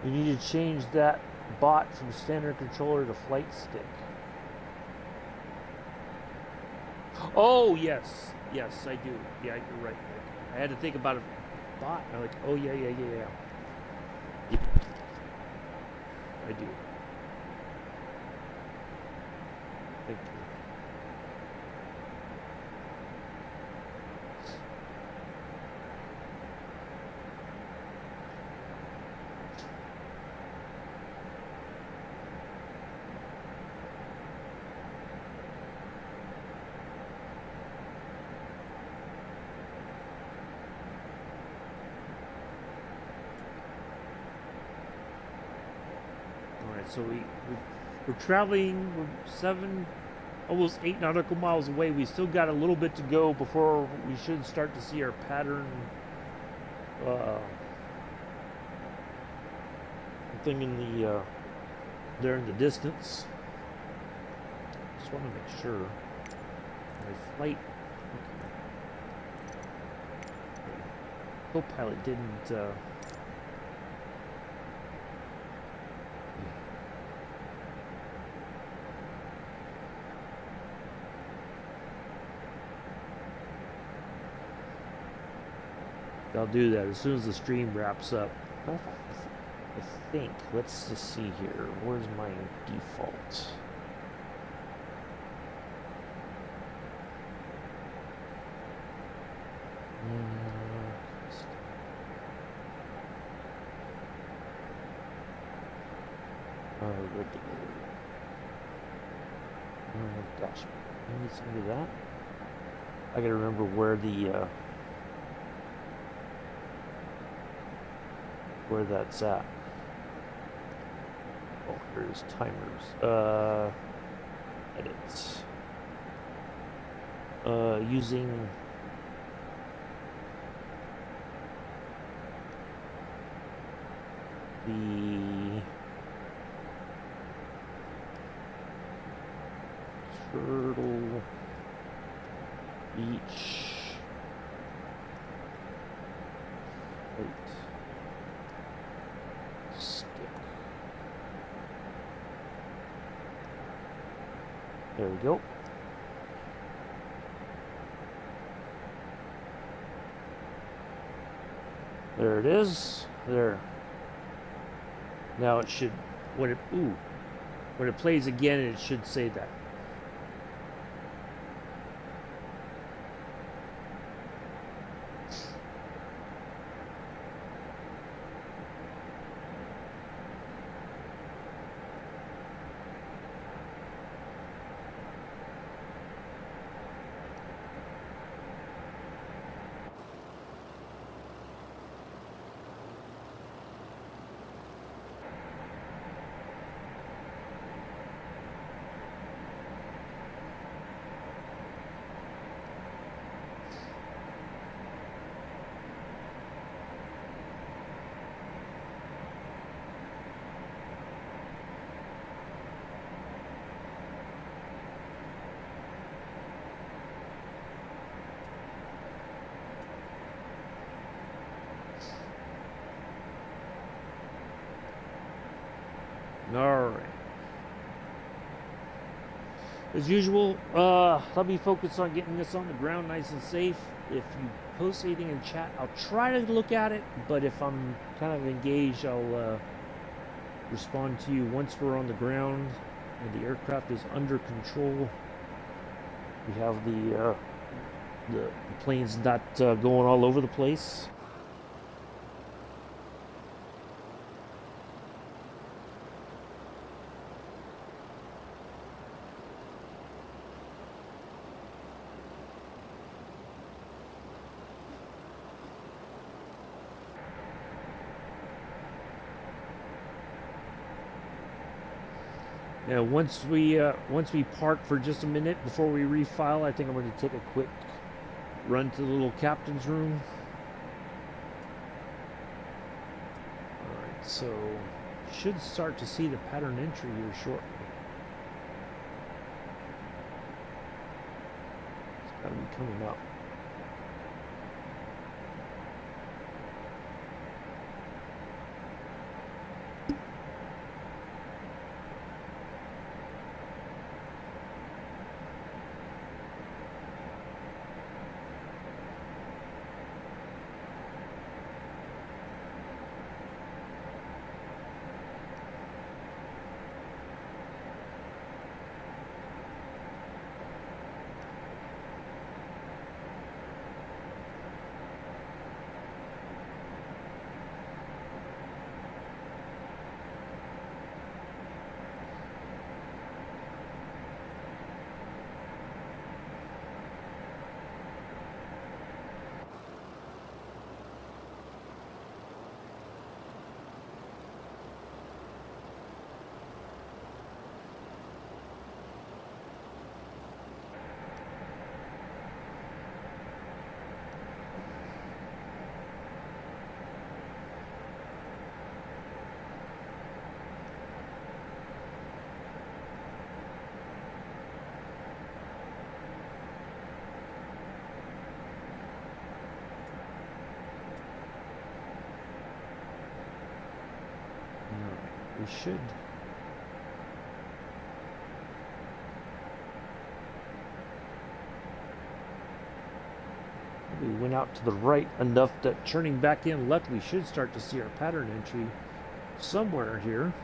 You need to change that bot from standard controller to flight stick. Oh, yes. Yes, I do. Yeah, you're right. I had to think about a bot. I'm like, oh, yeah. I do. Thank you. So we're traveling. We're almost 8 nautical miles away. We still got a little bit to go before we should start to see our pattern thing in the there in the distance. Just want to make sure my flight co-pilot didn't. I'll do that as soon as the stream wraps up. I think. Let's just see here. Where's my default? Gosh, I need some of that. I gotta remember where the where that's at. Oh, here's timers. Edits. Using the Turtle Beach. Wait. There we go. There it is. There. Now it should, when it plays again, it should say that. Alright. As usual, let me focus on getting this on the ground nice and safe. If you post anything in chat, I'll try to look at it, but if I'm kind of engaged, I'll respond to you once we're on the ground and the aircraft is under control. We have the plane's not going all over the place. Now, once we park for just a minute before we refile, I think I'm going to take a quick run to the little captain's room. All right, so should start to see the pattern entry here shortly. It's got to be coming up. We should. We went out to the right enough that turning back in left, we should start to see our pattern entry somewhere here.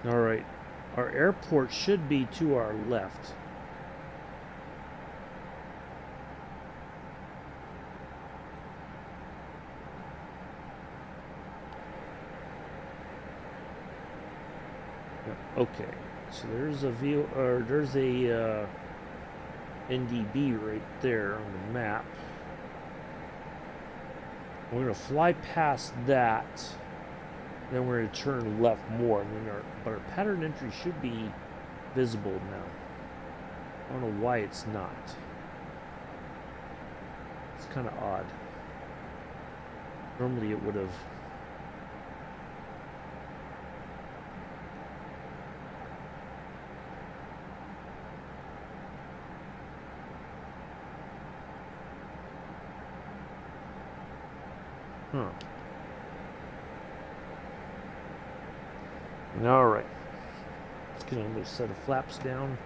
All right, our airport should be to our left. Okay, so there's a view, or there's a NDB right there on the map. We're gonna fly past that. Then we're going to turn left more, and then but our pattern entry should be visible now. I don't know why it's not. It's kind of odd. Normally it would have. Huh. All right, let's get another set of flaps down.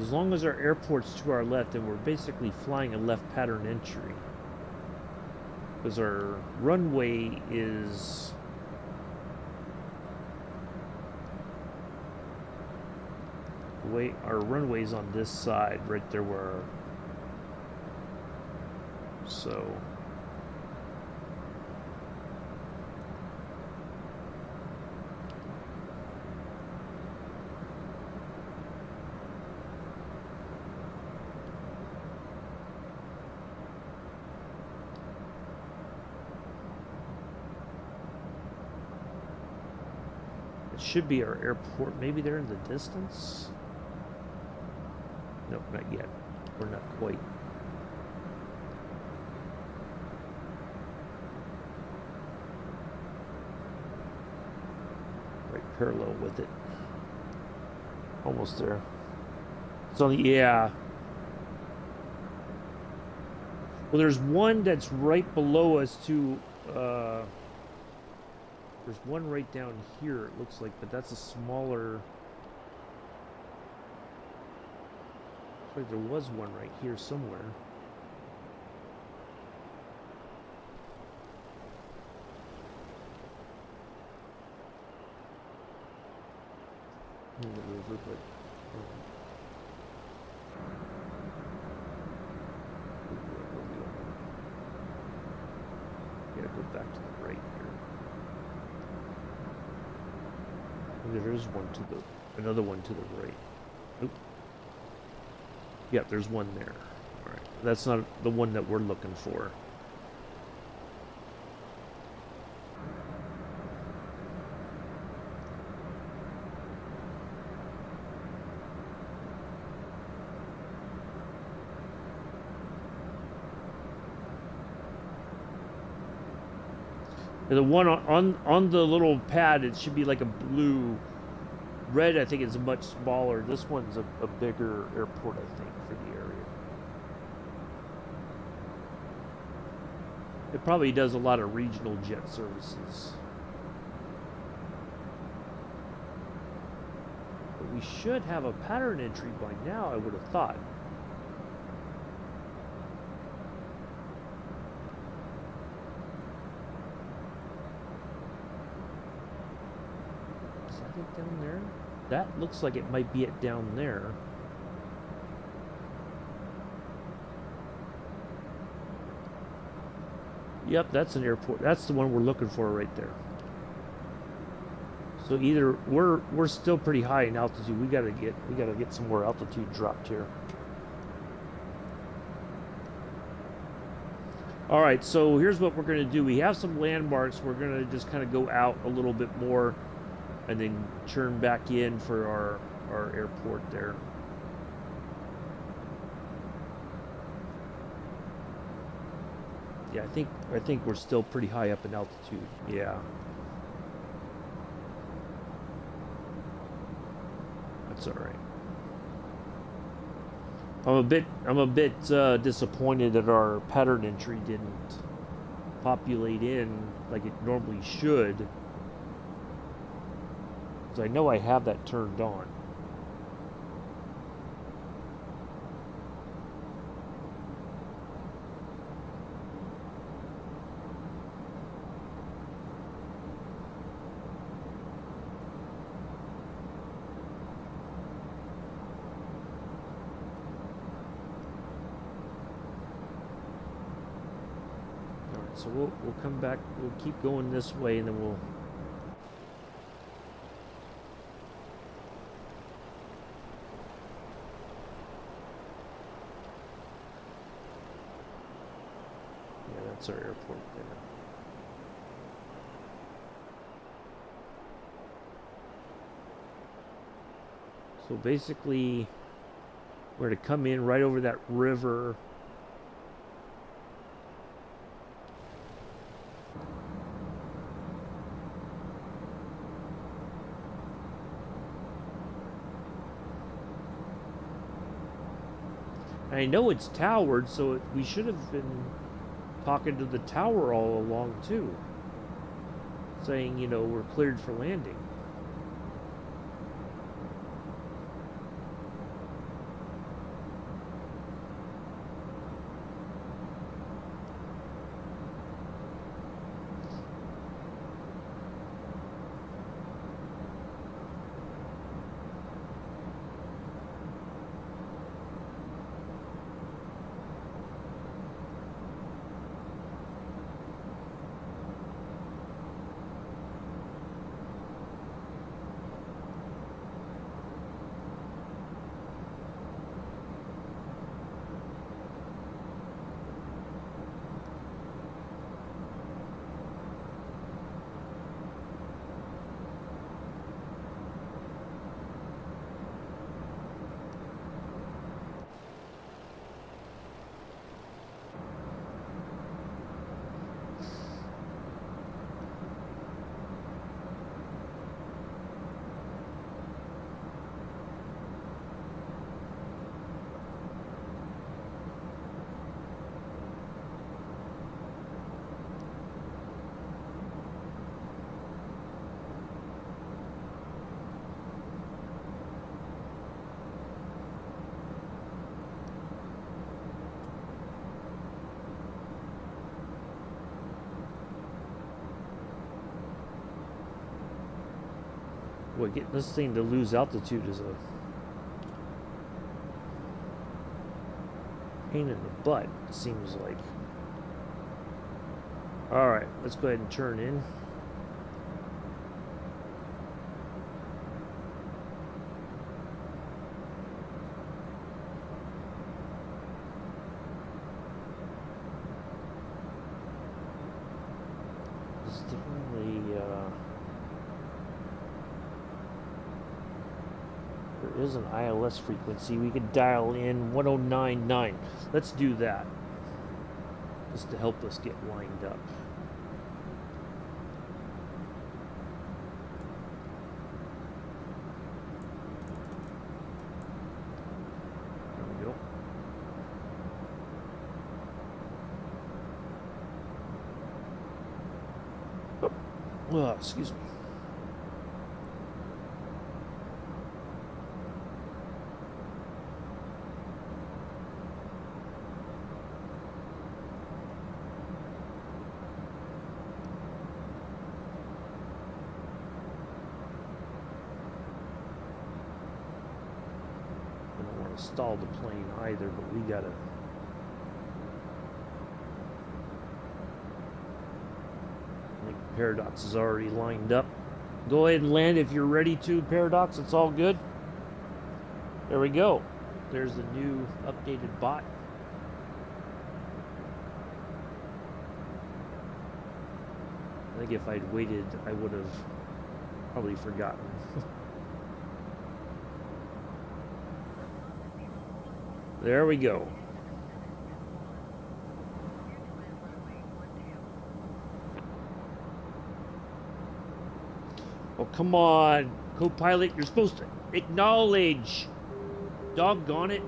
as long as our airport's to our left, then we're basically flying a left pattern entry. Because our runway is... our runway's on this side, right there where... So... It should be our airport. Maybe they're in the distance? Nope, not yet. We're not quite. Right parallel with it. Almost there. So, yeah. Well, there's one that's right below us too. There's one right down here, it looks like, but that's a smaller... Looks like there was one right here somewhere. In the river, but... Gotta go back to the right here. There is one to the, another one to the right. Oop. Yep, there's one there. Alright, that's not the one that we're looking for. The one on the little pad, it should be like a blue. Red, I think, is much smaller. This one's a bigger airport, I think, for the area. It probably does a lot of regional jet services. But we should have a pattern entry by now, I would have thought. Down there? That looks like it might be it down there. Yep, that's an airport. That's the one we're looking for right there. So either we're still pretty high in altitude. We gotta get some more altitude dropped here. All right, so here's what we're gonna do. We have some landmarks. We're gonna just kind of go out a little bit more and then turn back in for our airport there. Yeah, I think we're still pretty high up in altitude. Yeah. That's all right. I'm a bit disappointed that our pattern entry didn't populate in like it normally should. I know I have that turned on. All right, so we'll come back. We'll keep going this way, and then we'll. That's our airport there. So basically, we're to come in right over that river. I know it's towered, so we should have been talking to the tower all along too, saying, you know, we're cleared for landing. Boy, getting this thing to lose altitude is a pain in the butt, it seems like. Alright, let's go ahead and turn in. It's definitely, there is an ILS frequency. We could dial in 1099. Let's do that. Just to help us get lined up. There we go. Oh, excuse me. Stall the plane either, but we gotta. I think Paradox is already lined up. Go ahead and land if you're ready to, Paradox. It's all good. There we go. There's the new updated bot. I think if I'd waited, I would have probably forgotten. There we go. Oh, come on, co-pilot. You're supposed to acknowledge. Doggone it.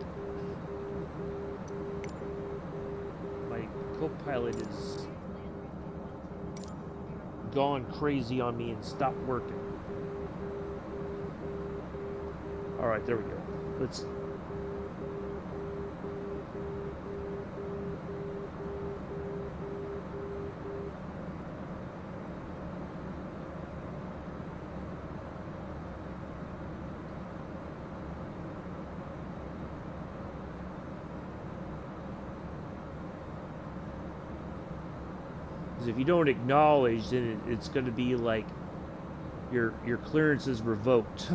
My co-pilot is gone crazy on me and stopped working. All right, there we go. Let's. If you don't acknowledge, then it's going to be like your clearance is revoked.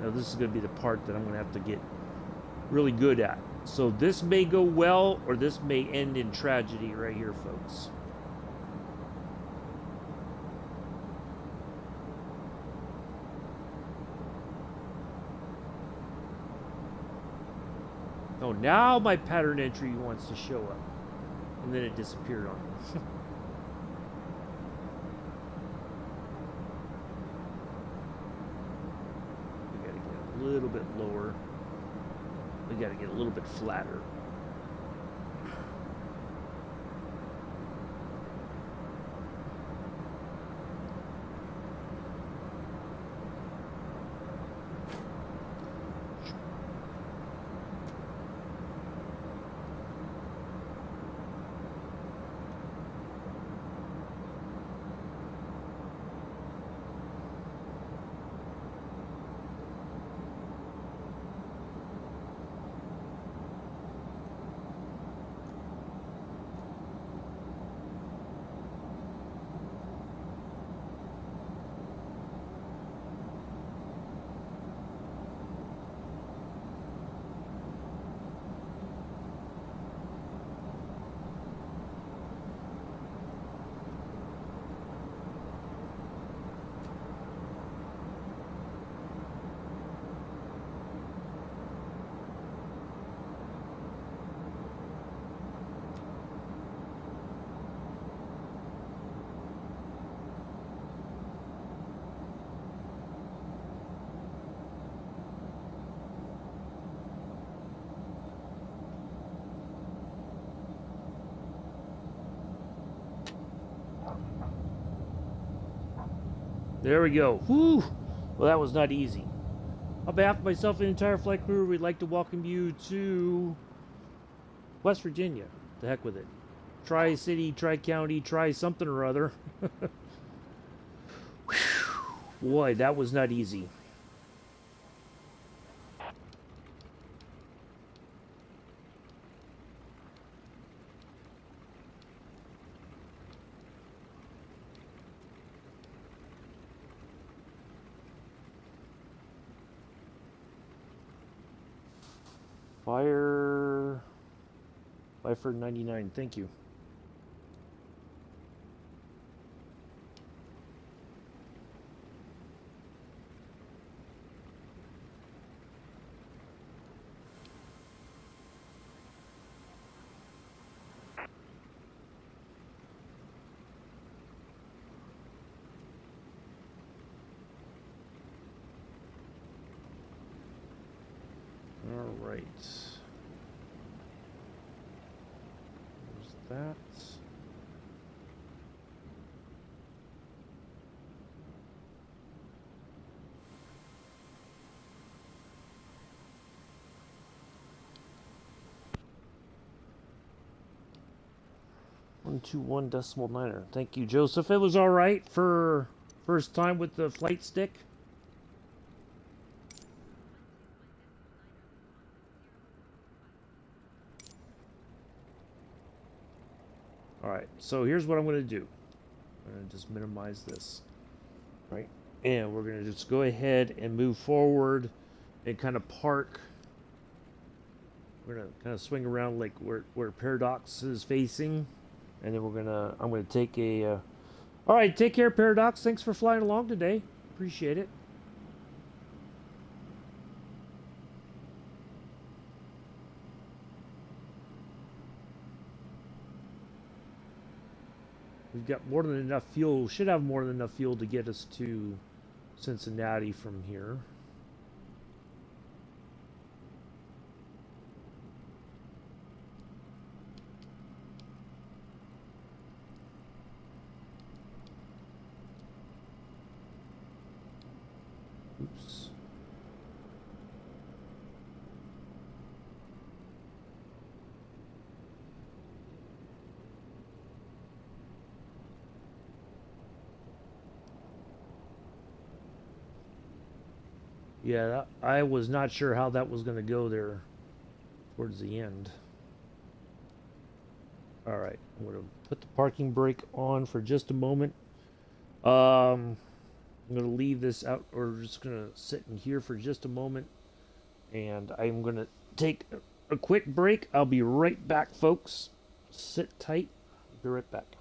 Now this is going to be the part that I'm going to have to get really good at. So this may go well, or this may end in tragedy right here, folks. Oh, now my pattern entry wants to show up. And then it disappeared on me. A little bit lower. We got to get a little bit flatter. There we go. Whew. Well, that was not easy. On behalf of myself and the entire flight crew, we'd like to welcome you to West Virginia. The heck with it. Tri-City, Tri-County, try something or other. Boy, that was not easy. Fire for 99. Thank you. All right. There's that. .121.9. Thank you, Joseph. It was all right for first time with the flight stick. All right, so here's what I'm going to do. I'm going to just minimize this. All right, and we're going to just go ahead and move forward and kind of park. We're going to kind of swing around like where Paradox is facing, and then I'm going to take a. All right, take care, Paradox. Thanks for flying along today. Appreciate it. We've got more than enough fuel. Should have more than enough fuel to get us to Cincinnati from here. Oops. Yeah, I was not sure how that was going to go there towards the end. All right, I'm going to put the parking brake on for just a moment. I'm going to leave this out, or just going to sit in here for just a moment, and I'm going to take a quick break. I'll be right back, folks. Sit tight. I'll be right back.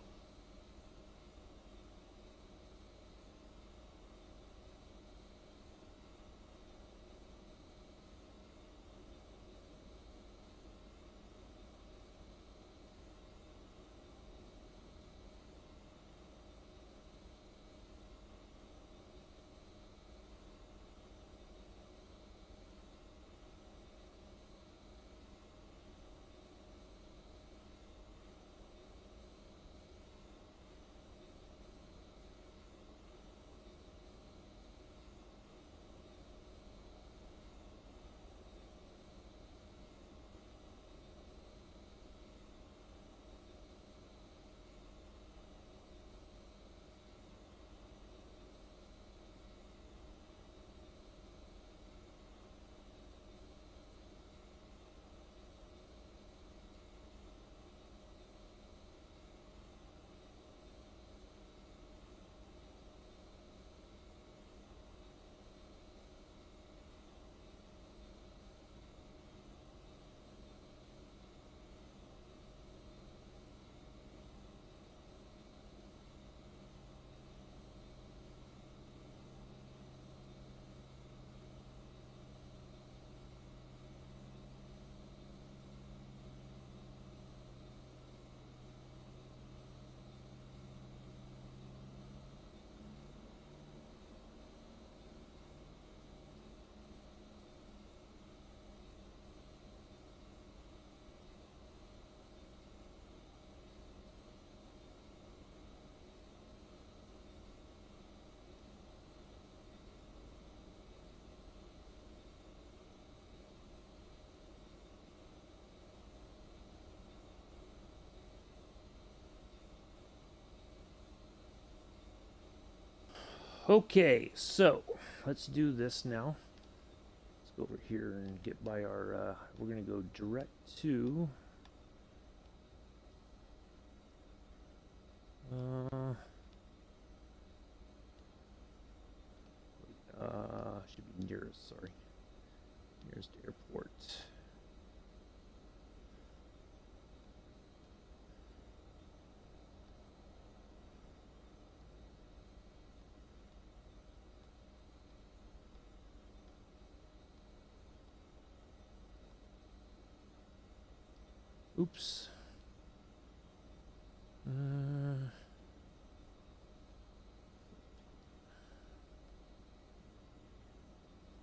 Okay, so let's do this now. Let's go over here and get by our, we're going to go direct to, uh, should be nearest, sorry, nearest airport. Oops.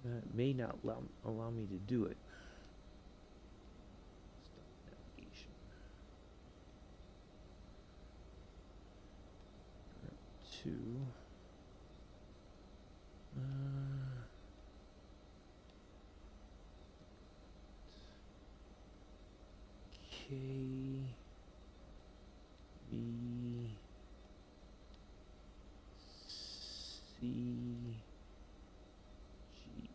That may not allow me to do it. Stop navigation. Two. K B C G.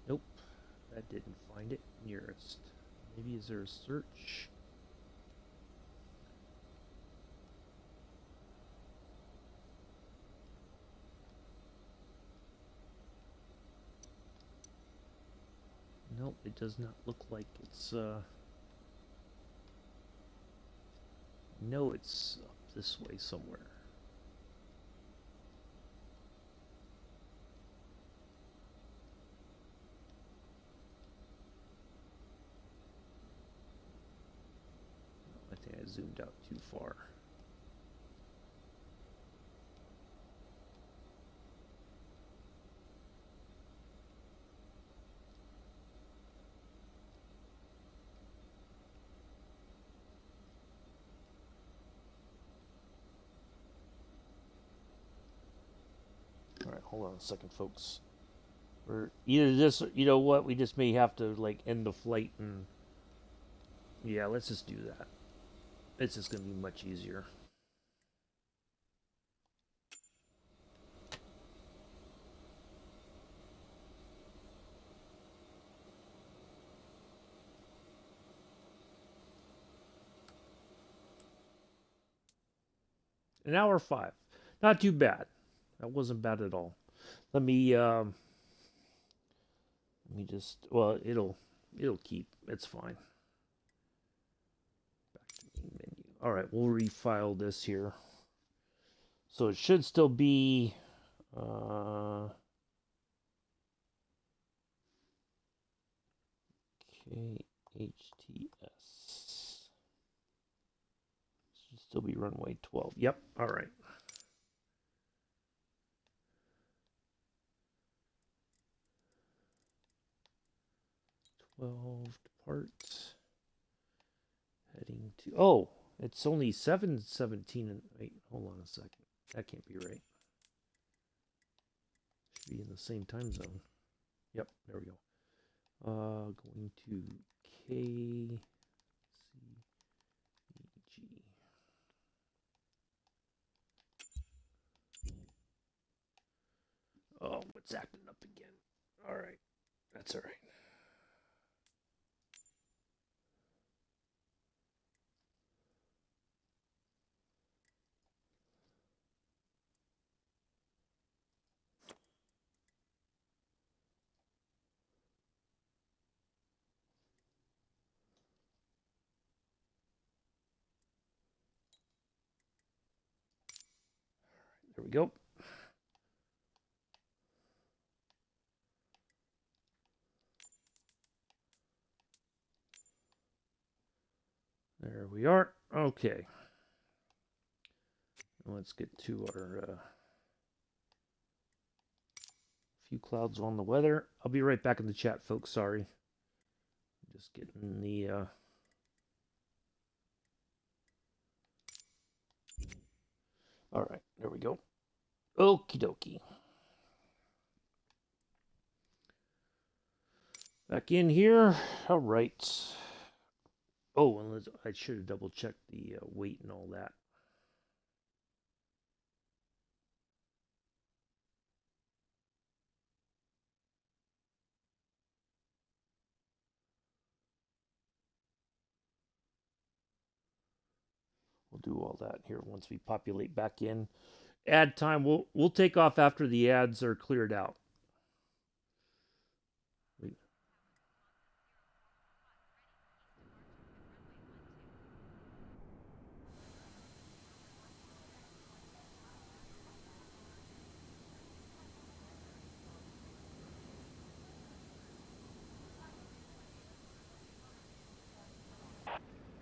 Nope, that didn't find it. Nearest. Maybe is there a search? Nope, it does not look like it's no, it's up this way somewhere. I think I zoomed out too far. Alright, hold on a second, folks. Or either this, you know what, we just may have to like end the flight and yeah, let's just do that. It's just gonna be much easier. An hour 5. Not too bad. That wasn't bad at all. Let me just, well, it'll keep. It's fine. Back to main menu. All right, we'll refile this here. So it should still be KHTS. Should still be runway 12. Yep. All right. Depart. Heading to. Oh, it's only 7:17. And wait, hold on a second. That can't be right. Should be in the same time zone. Yep, there we go. Going to KCEG. Oh, what's acting up again? All right, that's all right. There we go. There we are. Okay. Let's get to our few clouds on the weather. I'll be right back in the chat, folks. Sorry. Just getting the all right, there we go. Okie dokie. Back in here. All right. Oh, and I should have double checked the weight and all that. do all that here once we populate back in. Ad time. We'll take off after the ads are cleared out.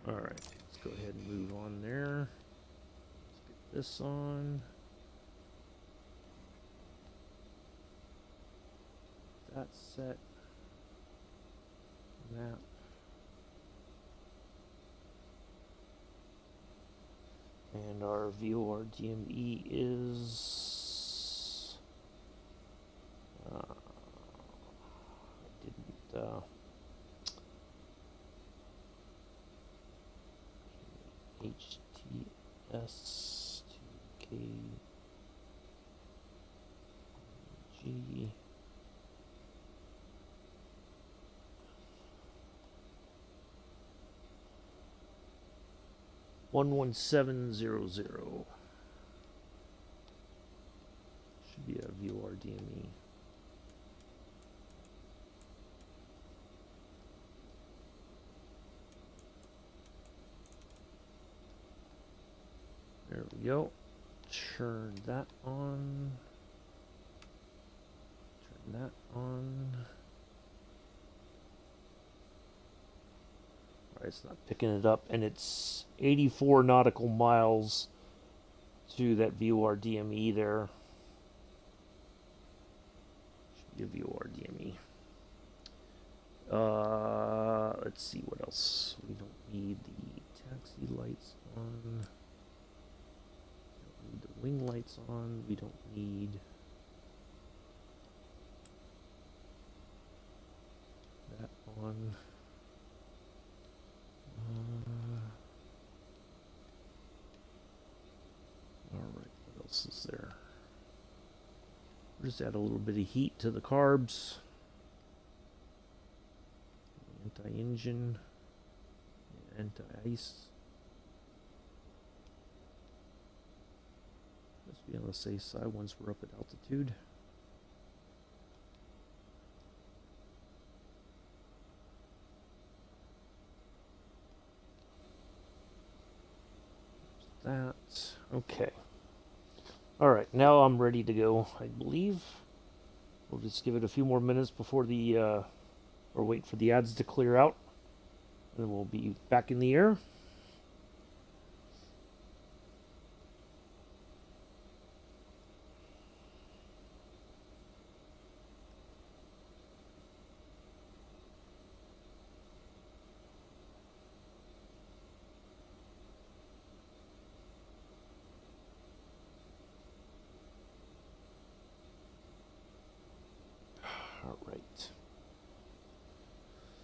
All right, let's go ahead and move on there. Let's get this on. That's set. That. And our VOR DME is. I didn't. HTS to KG. 11700. Should be a VOR DME. There we go. Turn that on. Turn that on. Alright, it's not picking it up, and it's 84 nautical miles to that VOR DME there. Should be a VOR DME. Let's see what else. We don't need the taxi lights on. The wing lights on. We don't need that on. Alright, what else is there? We'll just add a little bit of heat to the carbs. Anti-engine. Anti-ice. Let's be on the safe side once we're up at altitude. That. Okay. Alright, now I'm ready to go, I believe. We'll just give it a few more minutes before the, or wait for the ads to clear out. And then we'll be back in the air.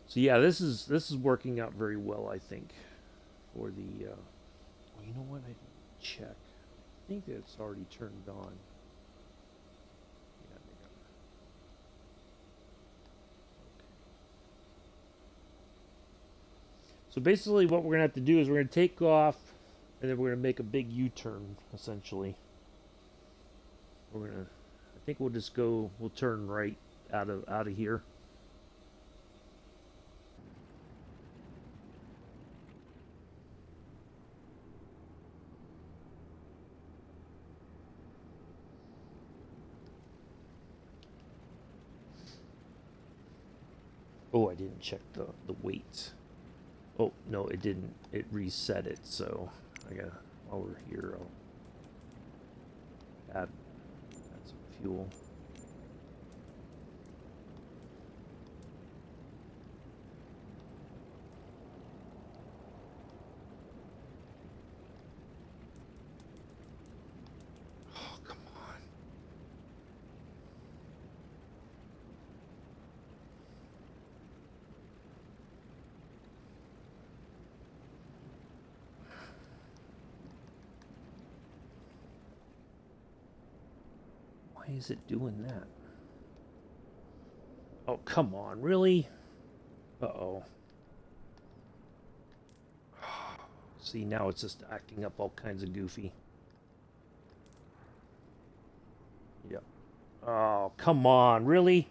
So yeah, this is working out very well, I think, for the. Well, you know what? I didn't check. I think that it's already turned on. Yeah, they got it. Okay. So basically, what we're gonna have to do is we're gonna take off, and then we're gonna make a big U-turn, essentially. We're gonna. I think we'll just go. We'll turn right out of here. Oh, I didn't check the weight. Oh, no, it didn't. It reset it, so I gotta, while we're here, I'll add some fuel. Oh, come on. Why is it doing that? Oh, come on, really? Uh-oh. See, now it's just acting up all kinds of goofy. Yep. Oh, come on, really?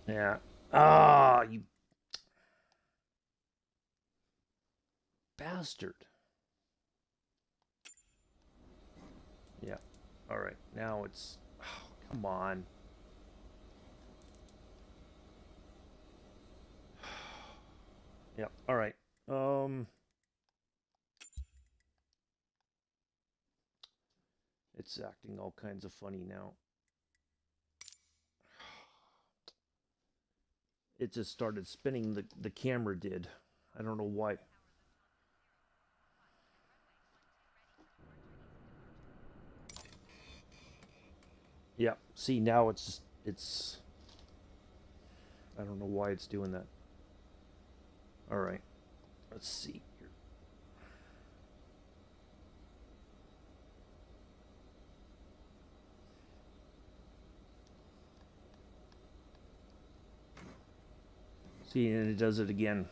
Yeah. Ah, you bastard. Yeah. All right. Now it's. Oh, come on. Yep. All right. Um. It's acting all kinds of funny now. It just started spinning. The camera did. I don't know why. Yeah. See, now it's. I don't know why it's doing that. All right. Let's see. See, and it does it again.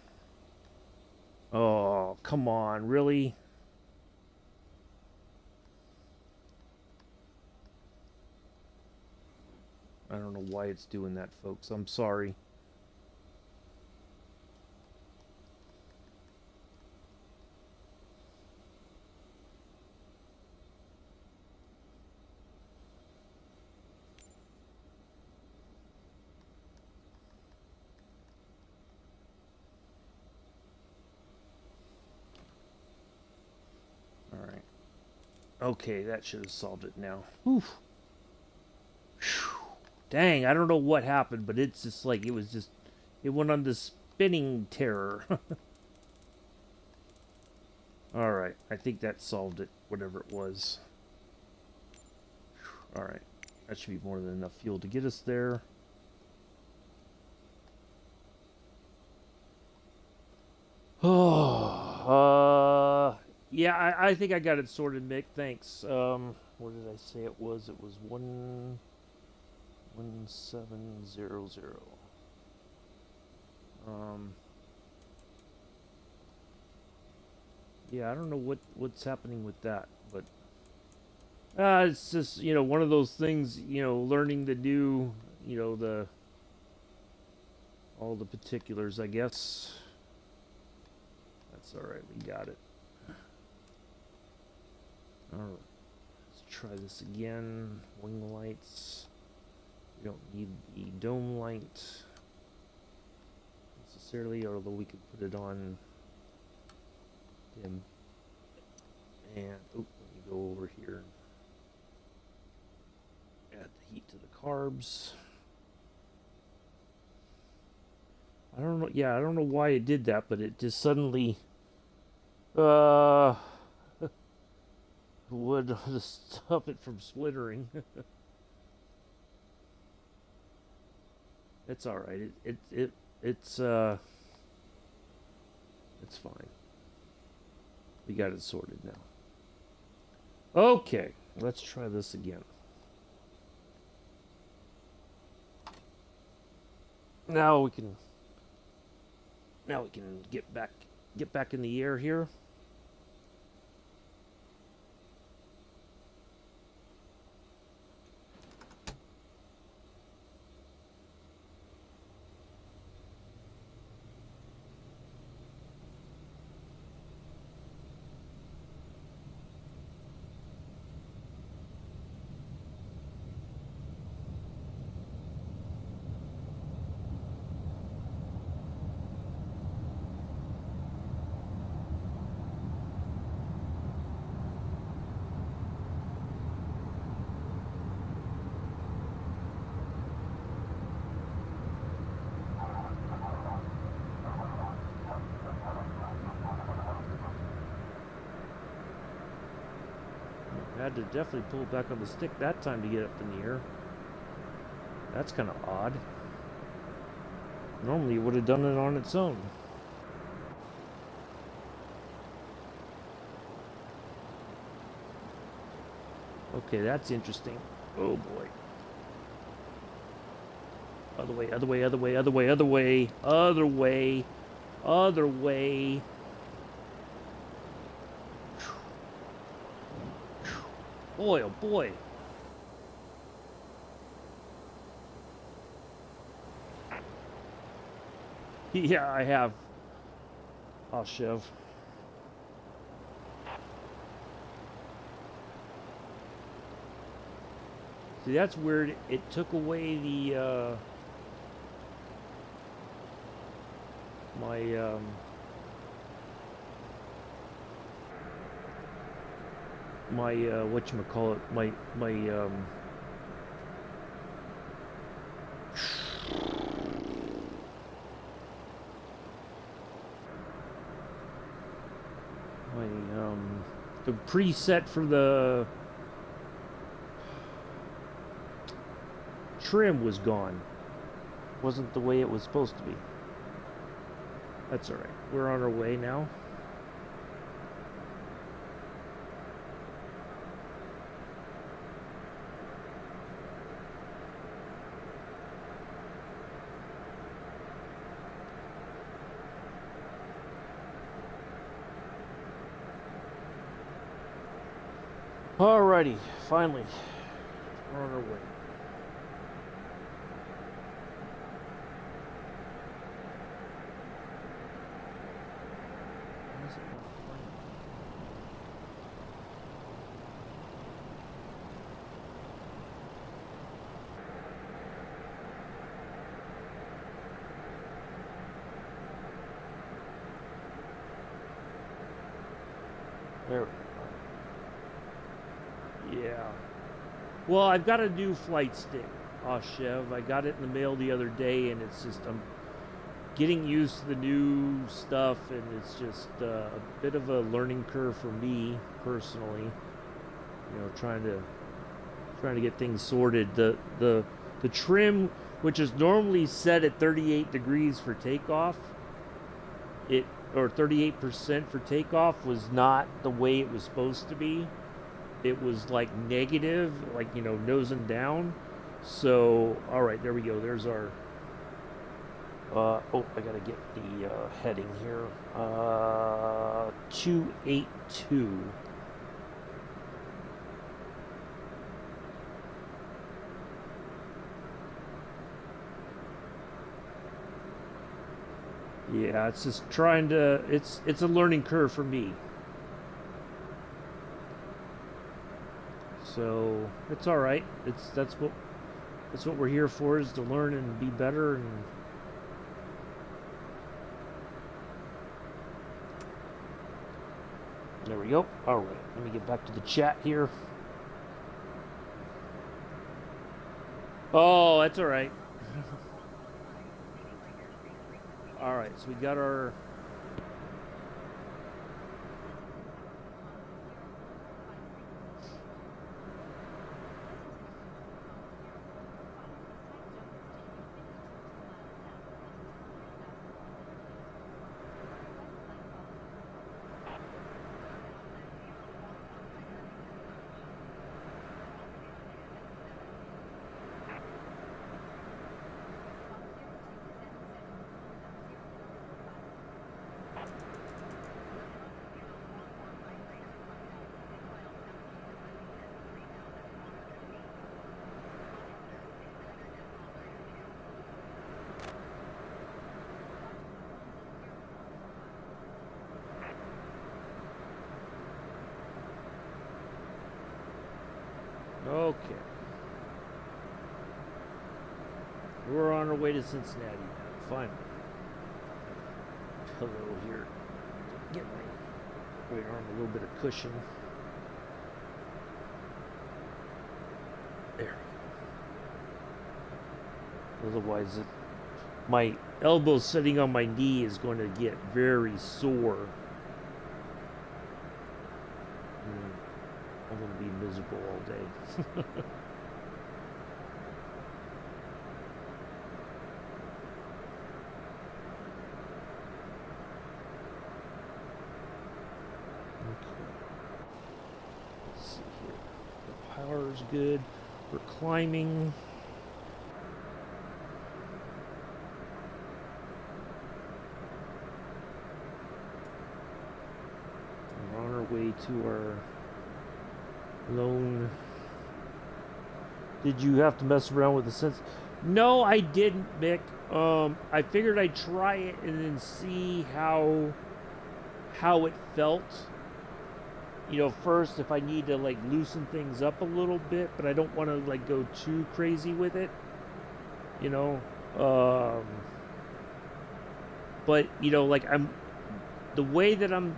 Oh, come on, really? I don't know why it's doing that, folks. I'm sorry. All right. Okay, that should have solved it now. Oof. Dang, I don't know what happened, but it's just like it went on this spinning terror. All right, I think that solved it, whatever it was. All right, that should be more than enough fuel to get us there. Oh, yeah, I think I got it sorted, Mick. Thanks. What did I say it was? It was 1700. Um, yeah, I don't know what's happening with that, but it's just one of those things. Learning the new, the all the particulars. I guess that's all right. We got it. All right, let's try this again. Wing lights. We don't need the dome light necessarily, although we could put it on dim. And let me go over here and add the heat to the carbs. I don't know. Yeah, I don't know why it did that, but it just suddenly uh would stop it from splittering. It's all right. It's fine. We got it sorted now. Okay, let's try this again. Now we can get back in the air here. I had to definitely pull it back on the stick that time to get up in the air. That's kind of odd. Normally it would have done it on its own. Okay, that's interesting. Oh boy. Other way, other way, other way, other way, other way, other way, other way. Boy, oh boy. Yeah, I have. I'll shove. See, that's weird. It took away the my my whatchamacallit, my my the preset for the trim was gone. Wasn't the way it was supposed to be. That's alright. We're on our way now. Alrighty, finally. We're on our way. There. Yeah. Well, I've got a new flight stick, Chev. I got it in the mail the other day, and it's just I'm getting used to the new stuff, and it's just a bit of a learning curve for me personally. You know, trying to get things sorted. The trim, which is normally set at 38 degrees for takeoff, it or 38% for takeoff was not the way it was supposed to be. It was like negative, like, you know, nosing down. So, all right, there we go. There's our. Oh, I gotta get the heading here. 282. Yeah, it's just trying to. It's a learning curve for me. So it's all right. That's what we're here for, is to learn and be better. And there we go. All right, let me get back to the chat here. Oh, that's all right. All right, so we got our. Okay. We're on our way to Cincinnati now, finally. Pillow here. Get my right arm a little bit of cushion. There. Otherwise, my elbow sitting on my knee is going to get very sore. I'm going to be miserable all day. Okay. Let's see here. The power's good. for climbing. We're on our way to our lone. Did you have to mess around with the sense? No, I didn't, Mick. I figured I'd try it and then see how it felt. First if I need to like loosen things up a little bit, but I don't want to like go too crazy with it. You know, um, but like the way that I'm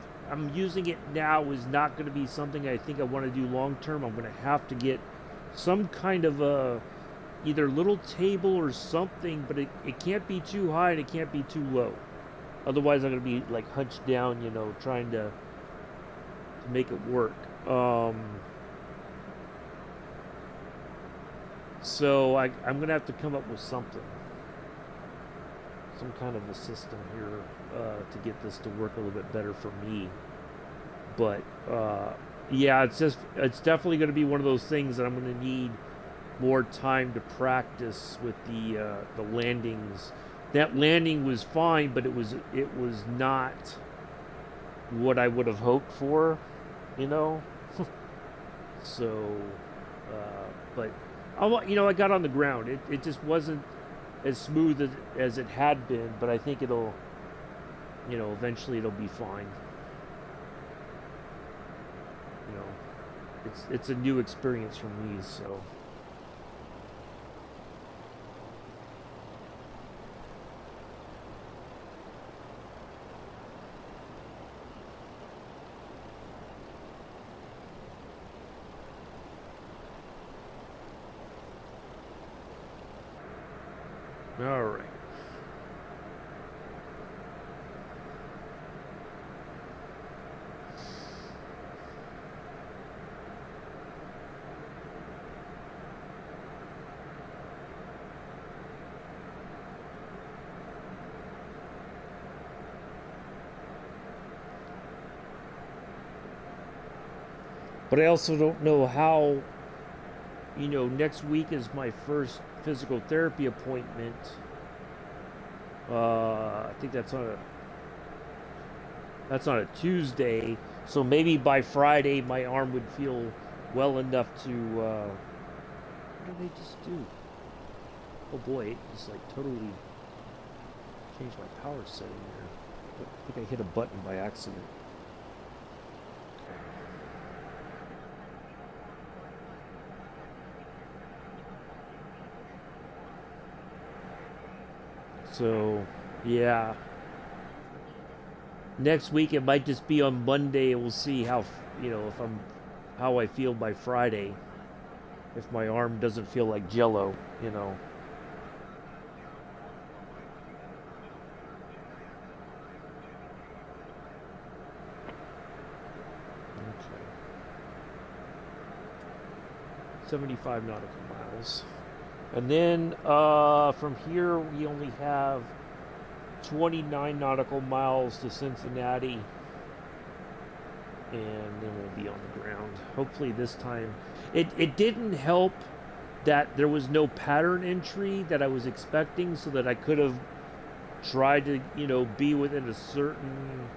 using it now is not going to be something I think I want to do long term. I'm going to have to get some kind of a either little table or something, but it can't be too high and it can't be too low. Otherwise, I'm going to be like hunched down, trying to make it work. So I'm going to have to come up with something, some kind of a system here to get this to work a little bit better for me. But yeah, it's definitely going to be one of those things that I'm going to need more time to practice with the landings. That landing was fine, but it was not what I would have hoped for, you know. So, but I got on the ground. It just wasn't as smooth as it had been, but I think it'll, eventually it'll be fine. You know, it's a new experience for me, so. All right. But I also don't know how, next week is my first physical therapy appointment. I think that's on a Tuesday, so maybe by Friday my arm would feel well enough to. What did I just do? Oh boy, it just like totally changed my power setting there. I think I hit a button by accident. So, yeah. Next week it might just be on Monday, and we'll see how I feel by Friday. If my arm doesn't feel like jello, you know. Okay. 75 nautical miles. And then from here we only have 29 nautical miles to Cincinnati, and then we'll be on the ground. Hopefully this time. It didn't help that there was no pattern entry that I was expecting, so that I could have tried to, be within a certain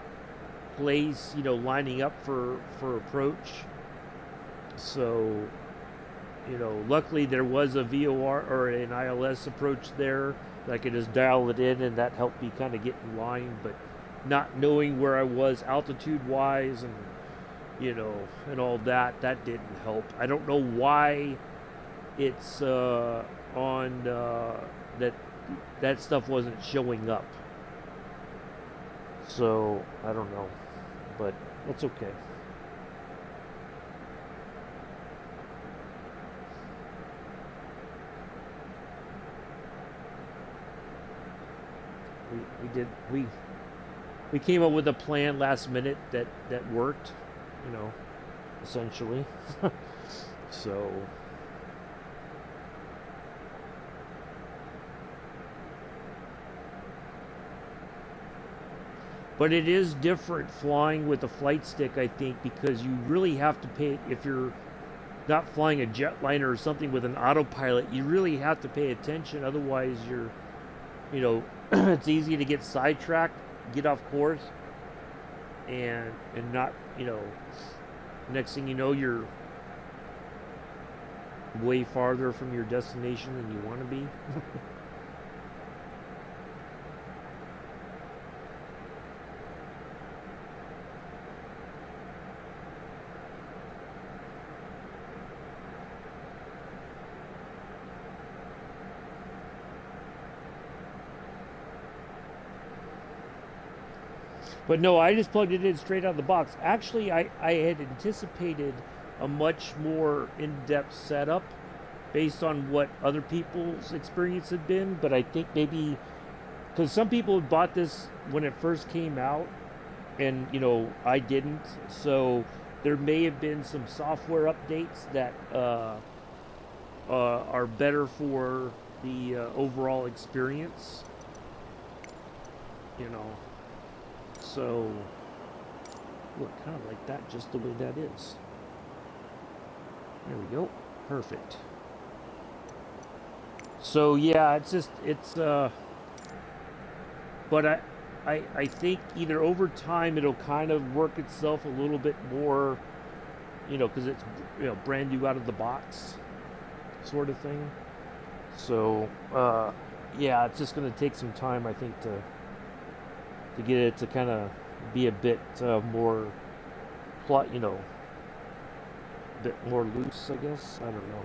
place, lining up for approach. So, luckily there was a VOR or an ILS approach there that I could just dial it in, and that helped me kind of get in line. But not knowing where I was altitude wise and and all that didn't help. I don't know why it's on that stuff wasn't showing up. So I don't know, but that's okay. We did we came up with a plan last minute that worked, essentially. So, but it is different flying with a flight stick, I think, because you really have to pay if you're not flying a jetliner or something with an autopilot, you really have to pay attention. Otherwise, you know, it's easy to get sidetracked, get off course, and not, next thing you know, you're way farther from your destination than you want to be. But no, I just plugged it in straight out of the box. Actually, I had anticipated a much more in-depth setup based on what other people's experience had been. But I think maybe because some people had bought this when it first came out, and I didn't. So there may have been some software updates that are better for the overall experience. You know. So, look, kind of like that, just the way that is. There we go. Perfect. So, yeah, but I think either over time it'll kind of work itself a little bit more, because it's, brand new out of the box sort of thing. So, yeah, it's just going to take some time, I think, to get it to kind of be a bit more plot, a bit more loose, I guess. I don't know.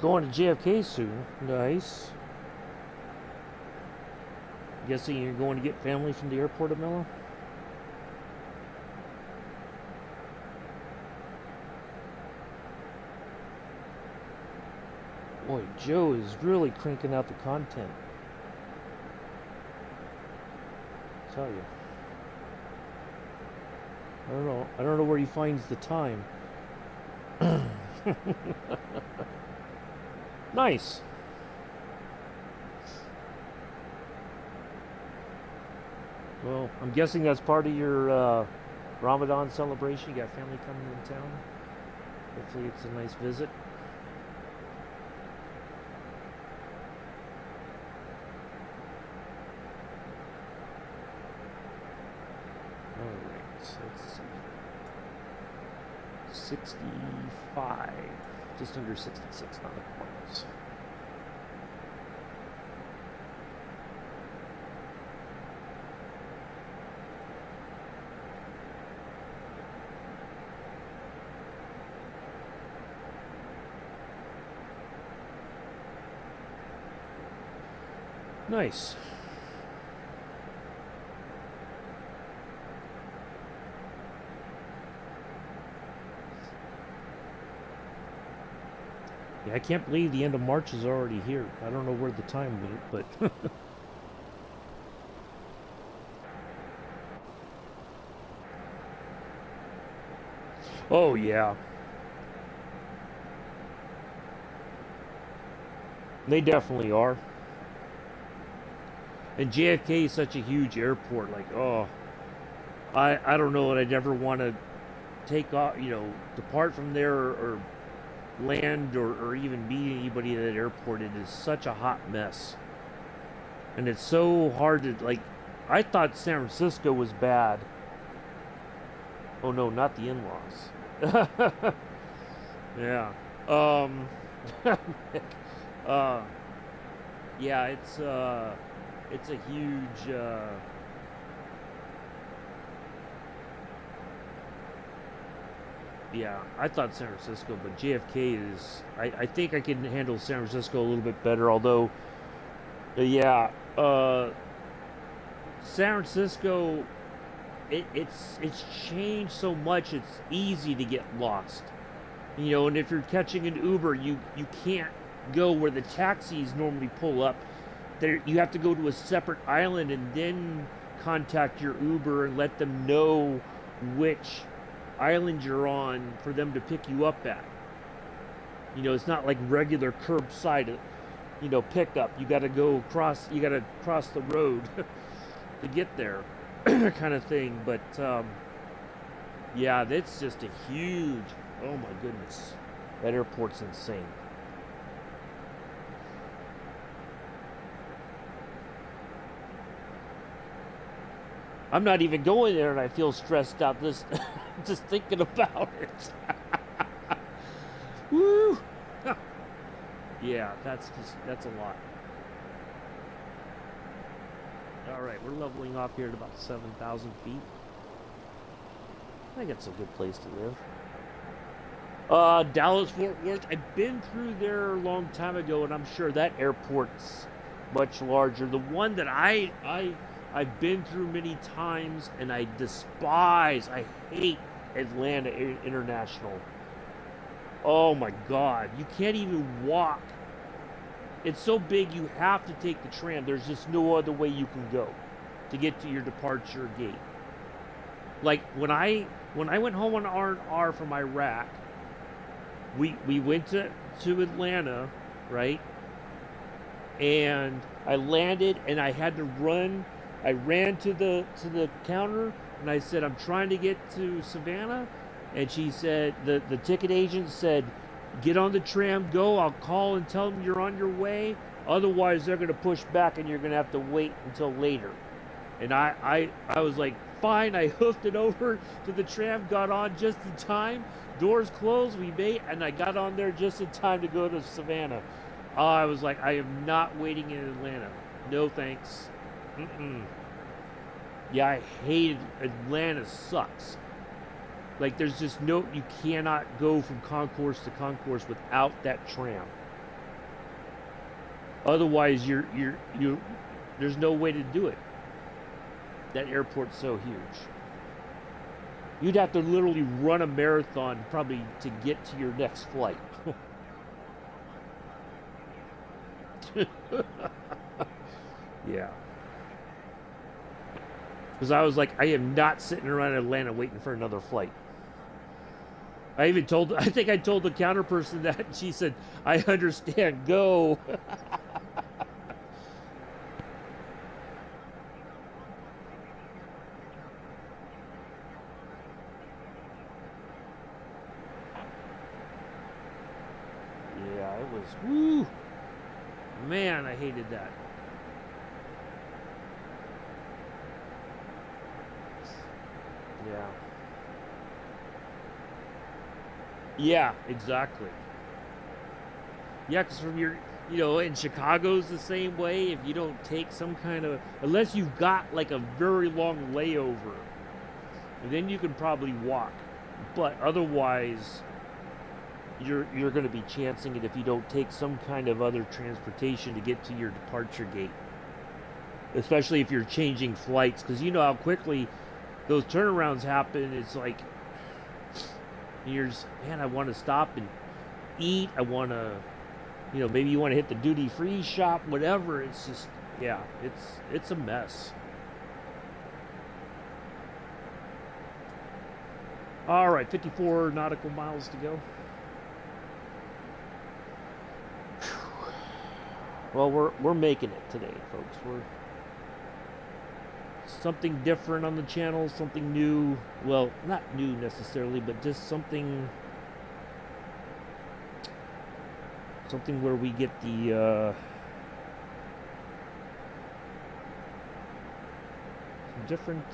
Going to JFK soon. Nice. Guessing you're going to get family from the airport at Miller? Boy, Joe is really cranking out the content. I tell you. I don't know. I don't know where he finds the time. Nice. Well, I'm guessing that's part of your Ramadan celebration. You got family coming in town. Hopefully, it's a nice visit. All right, so let's see. 65, just under 66 on the corners. Nice. Yeah, I can't believe the end of March is already here. I don't know where the time went, but oh yeah, they definitely are. And JFK is such a huge airport. Like, oh, I don't know, and I never want to take off, depart from there or land or even meet anybody at that airport. It is such a hot mess, and it's so hard to like. I thought San Francisco was bad. Oh no, not the in-laws. Yeah. Um. uh. Yeah, it's a huge. Yeah, I thought San Francisco, but JFK is. I think I can handle San Francisco a little bit better. Although, yeah, San Francisco, it's changed so much. It's easy to get lost. And if you're catching an Uber, you can't go where the taxis normally pull up. There, you have to go to a separate island and then contact your Uber and let them know which island you're on for them to pick you up at. It's not like regular curbside, pickup. You got to cross the road to get there, kind of thing. But yeah, that's just a huge. Oh my goodness, that airport's insane. I'm not even going there, and I feel stressed out just thinking about it. Woo! Yeah, that's a lot. All right, we're leveling off here at about 7,000 feet. I think it's a good place to live. Dallas Fort Worth. I've been through there a long time ago, and I'm sure that airport's much larger. The one that I've been through many times, and I hate Atlanta International. Oh my God, you can't even walk. It's so big you have to take the tram. There's just no other way you can go to get to your departure gate. Like when I went home on R&R from Iraq, we went to Atlanta, right? And I landed and I had to run. I ran to the counter and I said, I'm trying to get to Savannah. And she said, the ticket agent said, get on the tram, go. I'll call and tell them you're on your way. Otherwise, they're going to push back and you're going to have to wait until later. And I was like, fine. I hoofed it over to the tram, got on just in time. Doors closed, we made, and I got on there just in time to go to Savannah. I was like, I am not waiting in Atlanta. No thanks. Yeah, I hated Atlanta. Sucks. Like, there's just you cannot go from concourse to concourse without that tram. Otherwise, there's no way to do it. That airport's so huge. You'd have to literally run a marathon probably to get to your next flight. Yeah. Because I was like, I am not sitting around Atlanta waiting for another flight. I think I told the counter person that, and she said, I understand, go. Yeah, it was, woo. Man, I hated that. Yeah. Yeah, exactly. Yeah, because in Chicago's the same way. If you don't take some kind of, unless you've got like a very long layover, then you can probably walk. But otherwise, you're going to be chancing it if you don't take some kind of other transportation to get to your departure gate. Especially if you're changing flights, because you know how quickly those turnarounds happen. It's like, man, I want to stop and eat. I want to, maybe you want to hit the duty free shop, whatever. It's just, yeah, it's a mess. All right, 54 nautical miles to go. Well, we're making it today, folks. We're something different on the channel, something new. Well, not new necessarily, but just something where we get the different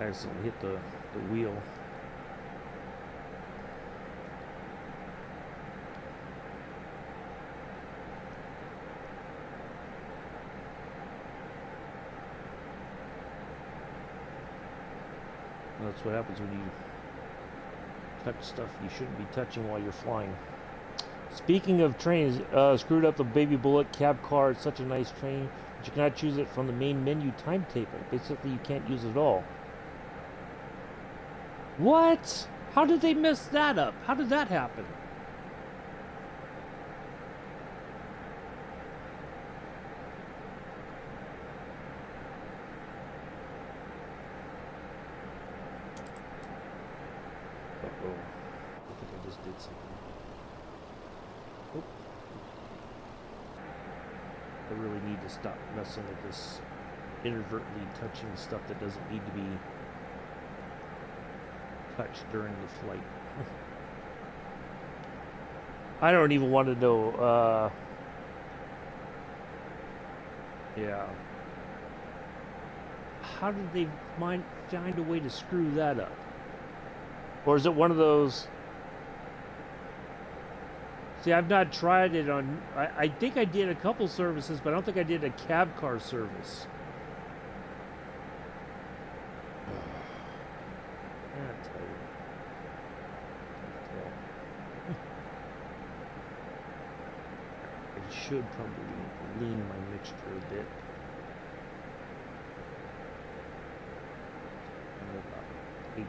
accidentally hit the wheel. That's what happens when you touch stuff you shouldn't be touching while you're flying. Speaking of trains, screwed up the Baby Bullet cab car. It's such a nice train, but you cannot choose it from the main menu timetable. Basically, you can't use it at all. What? How did they mess that up? How did that happen? Uh-oh. I think I just did something. Oop. I really need to stop messing with this inadvertently touching stuff that doesn't need to be touched during the flight. I don't even want to know. Yeah. How did they find a way to screw that up? Or is it one of those? See, I've not tried it on. I think I did a couple services, but I don't think I did a cab car service. I should probably lean my mixture a bit. About 82.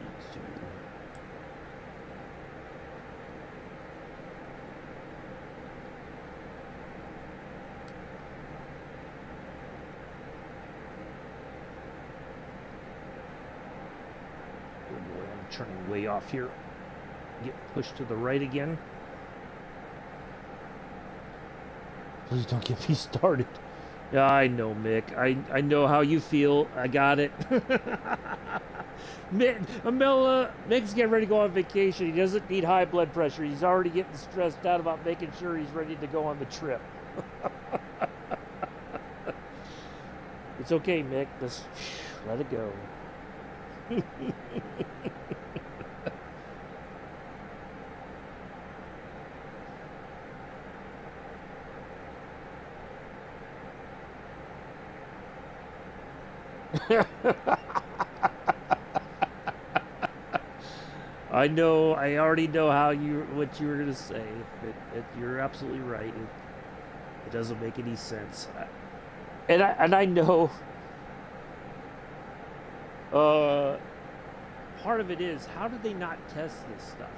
Oh boy, I'm turning way off here. Get pushed to the right again. Please don't get me started. Yeah, I know, Mick. I know how you feel. I got it. Mick's getting ready to go on vacation. He doesn't need high blood pressure. He's already getting stressed out about making sure he's ready to go on the trip. It's okay, Mick. Just let it go. I know. I already know what you were gonna say. You're absolutely right. It doesn't make any sense. And I know. Part of it is, how did they not test this stuff?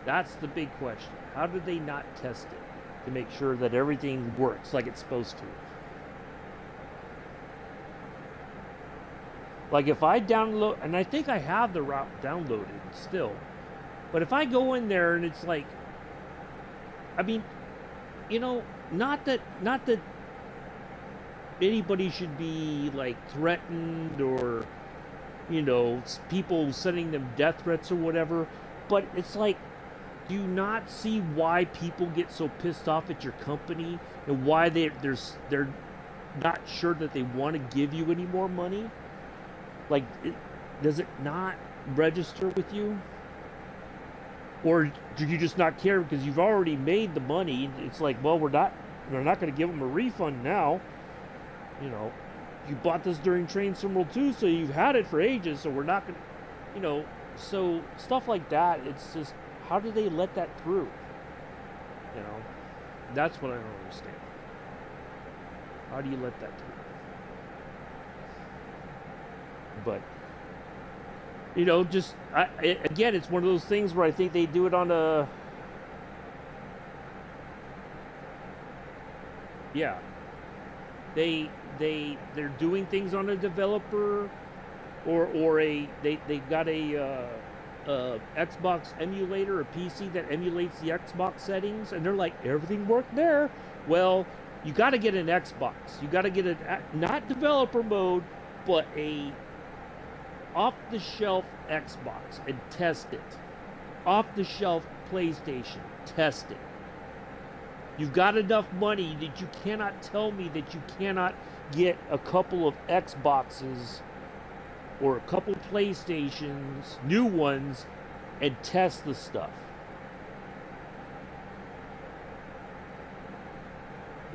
That's the big question. How did they not test it to make sure that everything works like it's supposed to? Like if I download, and I think I have the route downloaded still, but if I go in there and it's like, I mean, you know, not that anybody should be like threatened or, you know, people sending them death threats or whatever, but it's like, do you not see why people get so pissed off at your company and why they're not sure that they want to give you any more money? Like, does it not register with you? Or do you just not care because you've already made the money? It's like, well, we're not going to give them a refund now. You know, you bought this during Train Sim World 2, so you've had it for ages, so we're not going to, you know, so stuff like that, it's just, how do they let that through? You know, that's what I don't understand. How do you let that through? But, you know, just, again, it's one of those things where I think they do it on a, yeah, they're doing things on a developer or they got a Xbox emulator, a PC that emulates the Xbox settings, and they're like, everything worked there. Well, you got to get an Xbox. You got to get not developer mode, but a off-the-shelf Xbox and test it. Off-the-shelf PlayStation, test it. You've got enough money that you cannot tell me that you cannot get a couple of Xboxes or a couple PlayStations, new ones, and test the stuff.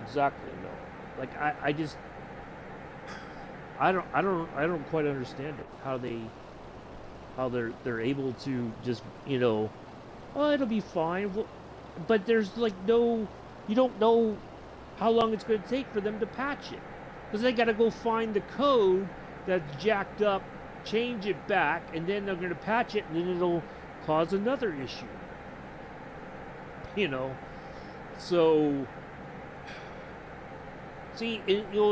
Exactly, no. Like I just I don't quite understand it. How they're able to just, oh, it'll be fine. Well, but there's like no, you don't know how long it's going to take for them to patch it, because they got to go find the code that's jacked up, change it back, and then they're going to patch it, and then it'll cause another issue. You know, so see,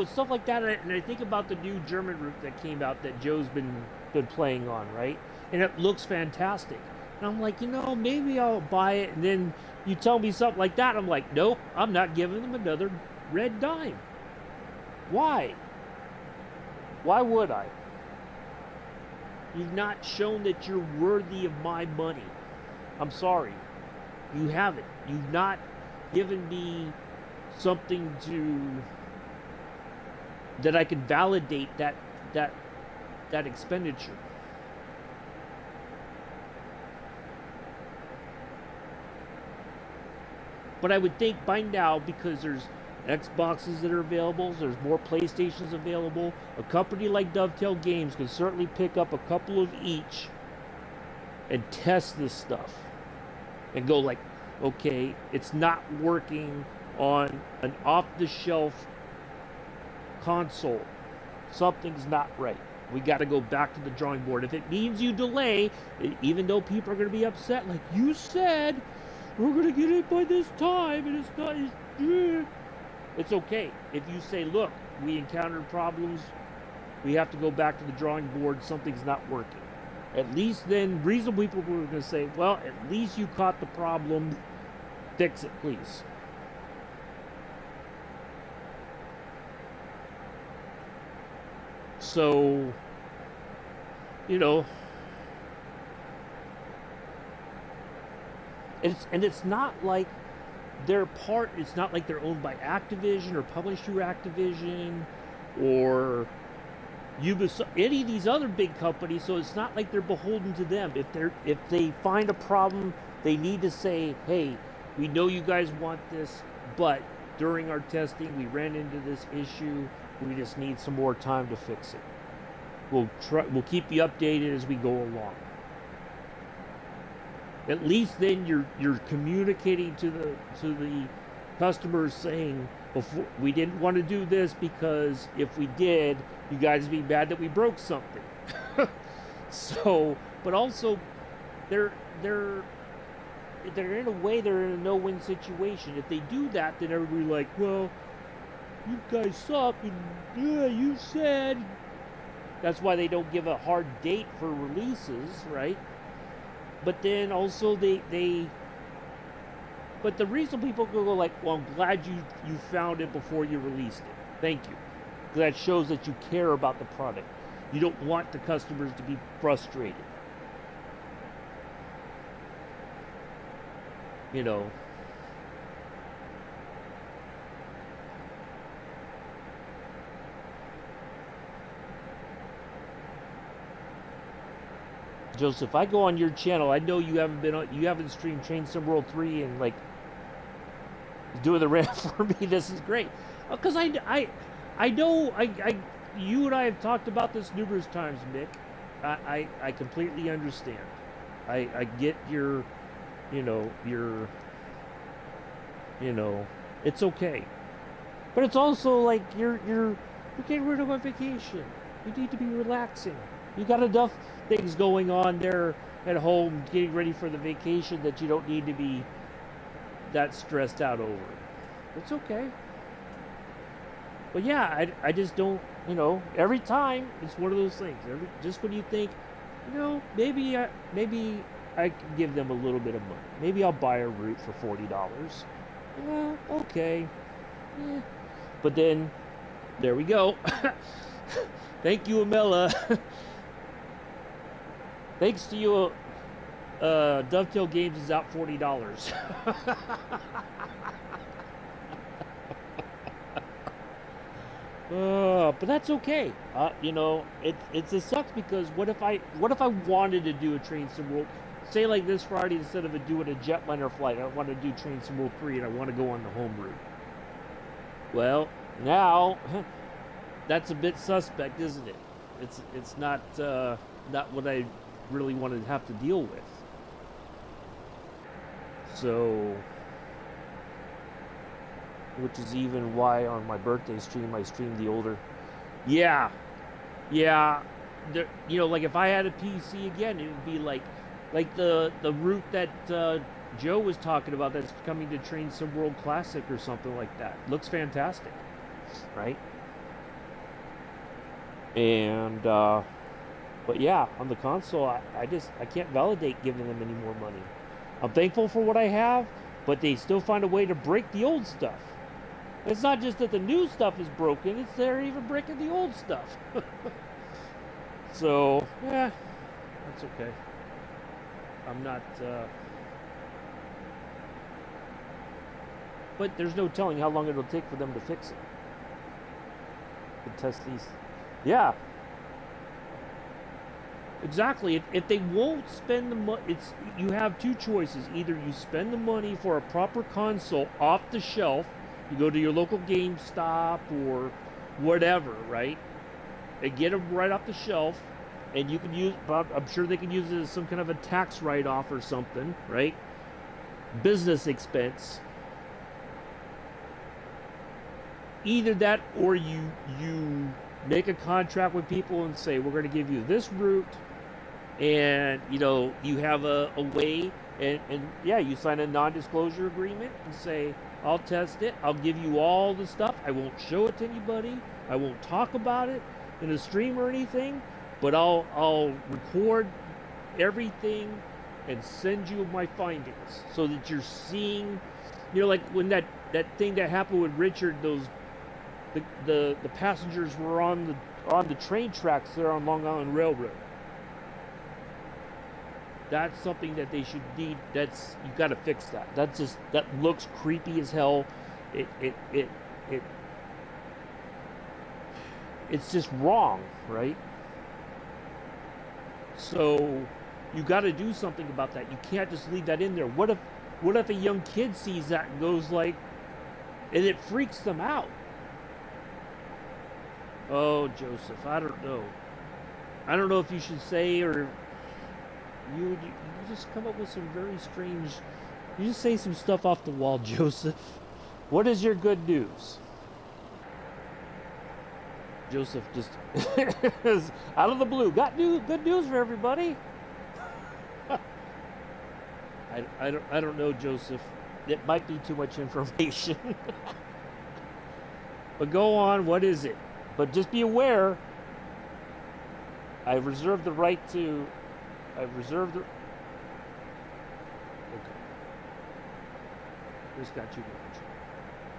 stuff like that, and I think about the new German route that came out that Joe's been playing on, right? And it looks fantastic. And I'm like, maybe I'll buy it. And then you tell me something like that, I'm like, nope, I'm not giving them another red dime. Why? Why would I? You've not shown that you're worthy of my money. I'm sorry. You haven't. You've not given me something that I can validate that expenditure. But I would think by now, because there's Xboxes that are available, there's more PlayStations available, a company like Dovetail Games can certainly pick up a couple of each and test this stuff and go like, okay, it's not working on an off-the-shelf console. Something's not right. We got to go back to the drawing board. If it means you delay, even though people are going to be upset, like you said, we're going to get it by this time, and it's not. It's okay. If you say, look, we encountered problems, we have to go back to the drawing board, something's not working. At least then, reasonable people are going to say, well, at least you caught the problem, fix it, please. So, it's not like it's not like they're owned by Activision or published through Activision or Ubisoft, any of these other big companies, so it's not like they're beholden to them. If they find a problem, they need to say, hey, we know you guys want this, but during our testing we ran into this issue, we just need some more time to fix it. We'll keep you updated as we go along. At least then you're communicating to the customers, saying, before, we didn't want to do this because if we did, you guys would be mad that we broke something. So, but also they're in a way, they're in a no-win situation. If they do that, then everybody's like, well, you guys suck, and yeah, you said. That's why they don't give a hard date for releases, right? But then also but the reason people go like, well, I'm glad you found it before you released it. Thank you. That shows that you care about the product. You don't want the customers to be frustrated. Joseph, I go on your channel. I know you haven't streamed Train Sim World 3 and like doing the ramp for me. This is great. Because I know you and I have talked about this numerous times, Mick. I completely understand. I get your it's okay. But it's also like you're getting rid of a vacation. You need to be relaxing. You got enough things going on there at home, getting ready for the vacation, that you don't need to be that stressed out over. It's okay. But yeah, I just don't, every time it's one of those things. Just when you think, maybe I can give them a little bit of money. Maybe I'll buy a route for $40. Yeah, okay. Yeah. But then, there we go. Thank you, Amela. Thanks to you, Dovetail Games is out $40. But that's okay. It sucks because what if I wanted to do a Train Sim World, say like this Friday, instead of doing a jetliner flight, I want to do Train Sim World 3 and I want to go on the home route. Well, now that's a bit suspect, isn't it? It's not what I really want to have to deal with. So, which is even why on my birthday stream I streamed the older. Yeah, yeah. Like if I had a PC again, it would be like the route that Joe was talking about that's coming to Train Sim World Classic or something like that. Looks fantastic, right? And but yeah, on the console, I can't validate giving them any more money. I'm thankful for what I have, but they still find a way to break the old stuff. It's not just that the new stuff is broken; it's they're even breaking the old stuff. So yeah, that's okay. I'm not. But there's no telling how long it'll take for them to fix it. To test these. Yeah, exactly. If they won't spend the money, you have two choices. Either you spend the money for a proper console off the shelf, you go to your local GameStop or whatever, right? And get them right off the shelf, and you can use. I'm sure they can use it as some kind of a tax write-off or something, right? Business expense. Either that, or you make a contract with people and say we're going to give you this route, and you have a way, and yeah, you sign a non-disclosure agreement and say I'll test it, I'll give you all the stuff, I won't show it to anybody, I won't talk about it in a stream or anything, but I'll record everything and send you my findings so that you're seeing, like when that thing that happened with Richard, those the passengers were on the train tracks there on Long Island Railroad. That's something that they should need. That's you got to fix that. That looks creepy as hell. It it's just wrong, right? So you got to do something about that. You can't just leave that in there. What if a young kid sees that and goes like, and it freaks them out? Oh, Joseph, I don't know. I don't know if you should say, or you just come up with some very strange. You just say some stuff off the wall, Joseph. What is your good news? Joseph just out of the blue. Got good news for everybody. I don't know, Joseph. It might be too much information. But go on. What is it? But just be aware. I reserve the right to. I reserve the. Okay. Just got you going.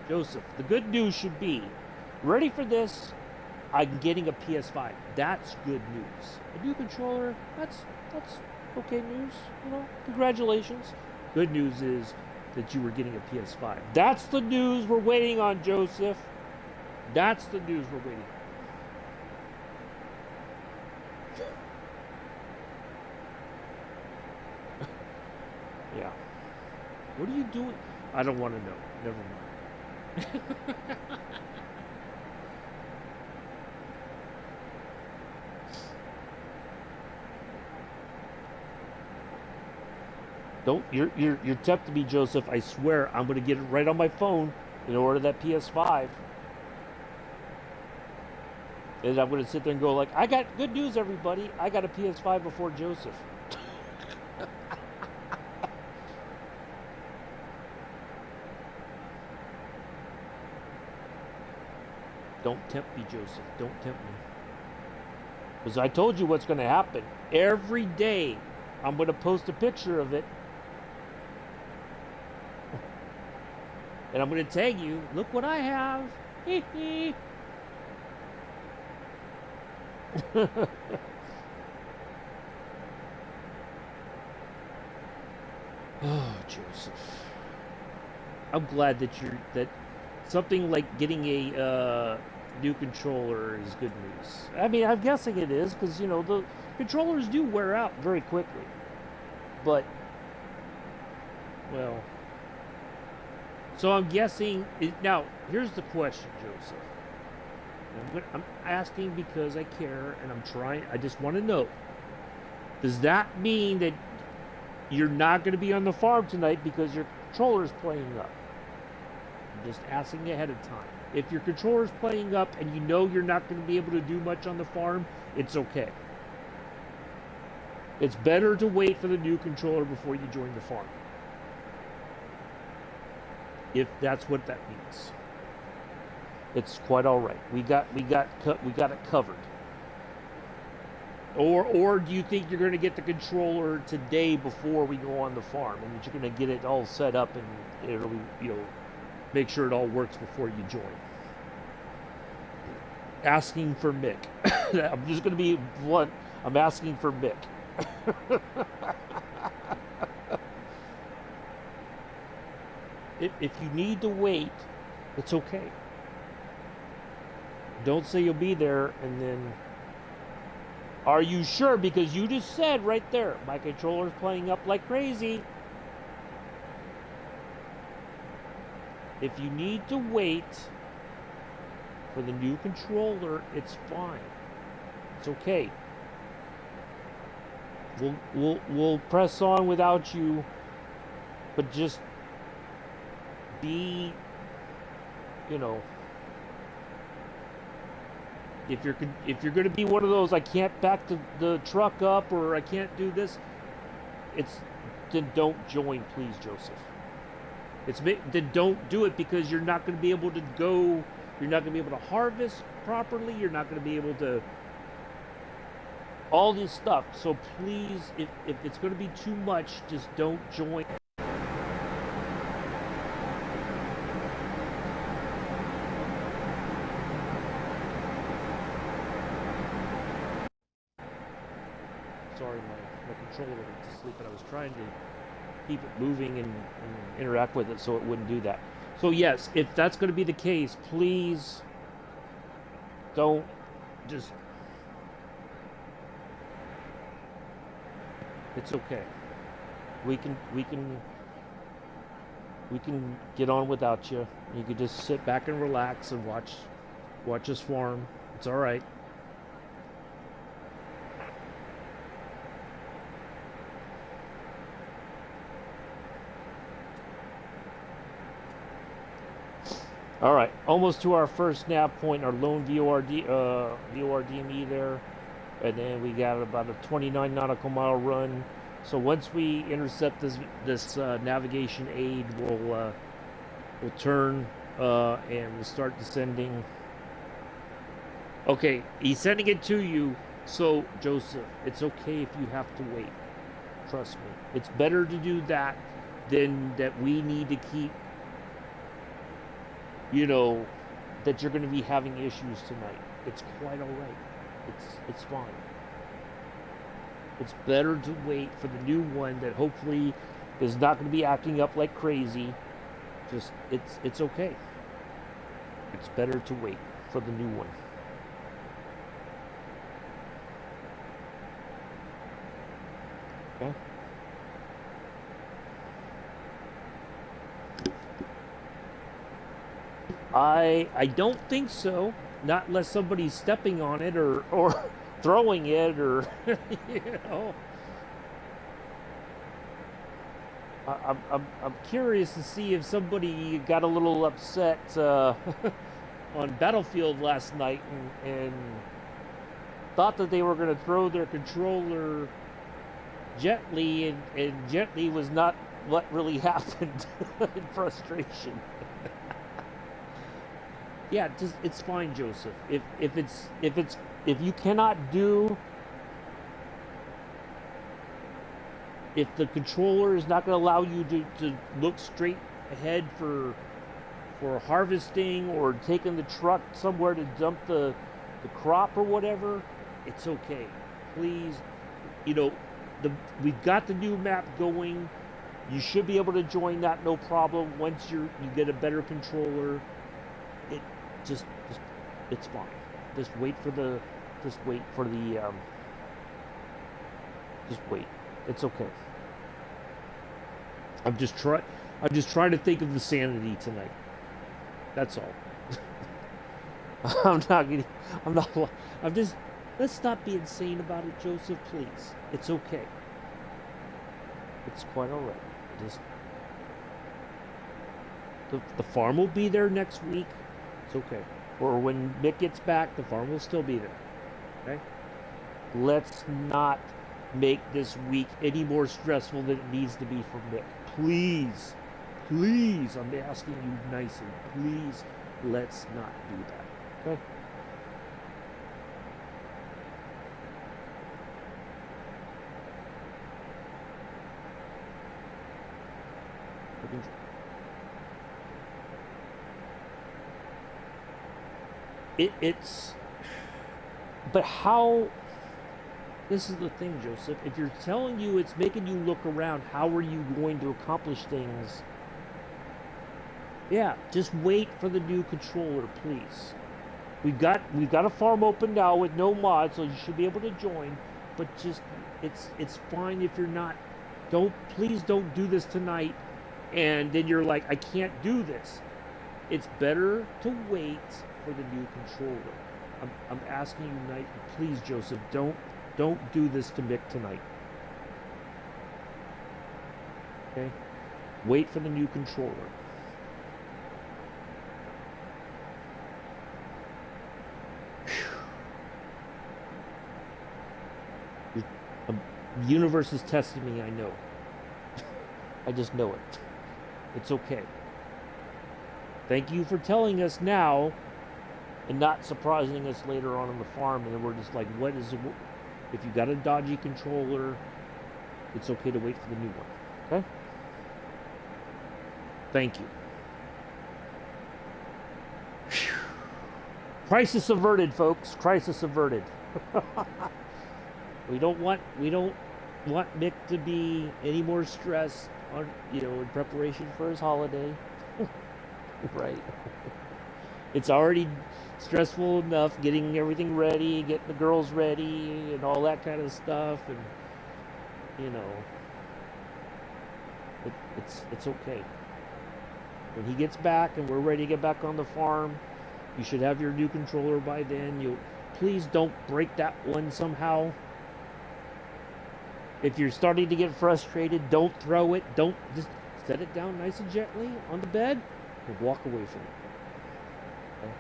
Joseph, the good news should be, ready for this? I'm getting a PS5. That's good news. A new controller. That's okay news. Congratulations. Good news is that you were getting a PS5. That's the news we're waiting on, Joseph. That's the news we're waiting on. Yeah. What are you doing? I don't want to know. Never mind. Don't you're tempting me, Joseph. I swear I'm gonna get it right on my phone and order that PS5. And I'm gonna sit there and go like, I got good news, everybody. I got a PS5 before Joseph. Don't tempt me, Joseph. Don't tempt me. Because I told you what's gonna happen. Every day I'm gonna post a picture of it. And I'm gonna tag you. Look what I have. Oh, Joseph. I'm glad that something like getting a new controller is good news. I mean, I'm guessing it is because the controllers do wear out very quickly. But well, so I'm guessing now. Here's the question, Joseph. I'm asking because I care and I'm trying. I just want to know. Does that mean that you're not going to be on the farm tonight because your controller's playing up? I'm just asking ahead of time. If your controller's playing up and you know you're not going to be able to do much on the farm, it's okay. It's better to wait for the new controller before you join the farm. If that's what that means. It's quite all right. We got it covered. Or do you think you're going to get the controller today before we go on the farm, and that you're going to get it all set up and it'll make sure it all works before you join? Asking for Mick. I'm just going to be blunt. I'm asking for Mick. If you need to wait, it's okay. Don't say you'll be there and then... Are you sure? Because you just said right there, my controller's playing up like crazy. If you need to wait for the new controller, it's fine. It's okay. We'll press on without you, but just be, if you're going to be one of those, I can't back the truck up or I can't do this, then don't join, please, Joseph. Then don't do it because you're not going to be able to go. You're not going to be able to harvest properly. You're not going to be able to all this stuff. So please, if it's going to be too much, just don't join. Sorry, my controller went to sleep, and I was trying to keep it moving and interact with it so it wouldn't do that. So yes, if that's going to be the case, please don't just... It's okay. We can get on without you. You can just sit back and relax and watch us farm. It's all right. All right, almost to our first nav point, our lone VORDME there, and then we got about a 29 nautical mile run. So once we intercept this navigation aid, we'll turn and we'll start descending. Okay, he's sending it to you. So Joseph, it's okay if you have to wait. Trust me, it's better to do that than that we need to keep. That you're going to be having issues tonight. It's quite all right. It's fine. It's better to wait for the new one that hopefully is not going to be acting up like crazy. Just it's okay. It's better to wait for the new one. Okay? I don't think so. Not unless somebody's stepping on it or throwing it or I'm curious to see if somebody got a little upset on Battlefield last night and thought that they were going to throw their controller gently and gently was not what really happened in frustration. Yeah, it's fine, Joseph. If you cannot do, if the controller is not going to allow you to look straight ahead for harvesting or taking the truck somewhere to dump the crop or whatever, it's okay. Please, we've got the new map going. You should be able to join that no problem once you get a better controller. Just It's fine. Just wait for the, just wait for the, just wait. It's okay. I'm just trying to think of the sanity tonight. That's all. I'm not getting, I'm not, I'm just, let's not be insane about it, Joseph, please. It's okay. It's quite all right. Just, the farm will be there next week. It's okay. Or when Mick gets back, the farm will still be there. Okay? Let's not make this week any more stressful than it needs to be for Mick. Please. Please, I'm asking you nicely. Please, let's not do that. Okay? It's, but how, this is the thing, Joseph. If you're telling you it's making you look around, how are you going to accomplish things? Yeah, just wait for the new controller, please. We've got a farm open now with no mods, so you should be able to join. But just, it's fine if you're not. Please don't do this tonight, and then you're like, I can't do this. It's better to wait for the new controller. I'm asking you tonight, please, Joseph, don't do this to Mick tonight. Okay? Wait for the new controller. The universe is testing me, I know. I just know it. It's okay. Thank you for telling us now and not surprising us later on the farm, and then we're just like, what is it? If you got a dodgy controller, it's okay to wait for the new one. Okay? Thank you. Crisis averted, folks. Crisis averted. We don't want Mick to be any more stressed on, in preparation for his holiday. Right. It's already stressful enough getting everything ready, getting the girls ready, and all that kind of stuff, and it's okay. When he gets back and we're ready to get back on the farm, you should have your new controller by then. Please don't break that one somehow. If you're starting to get frustrated, don't throw it. Don't, just set it down nice and gently on the bed and walk away from it. Okay?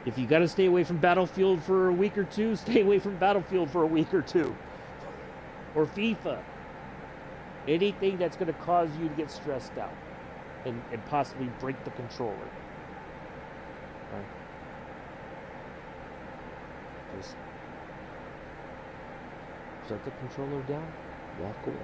If you got to stay away from Battlefield for a week or two, stay away from Battlefield for a week or two. Or FIFA. Anything that's going to cause you to get stressed out and possibly break the controller. Okay? Just set the controller down, walk away.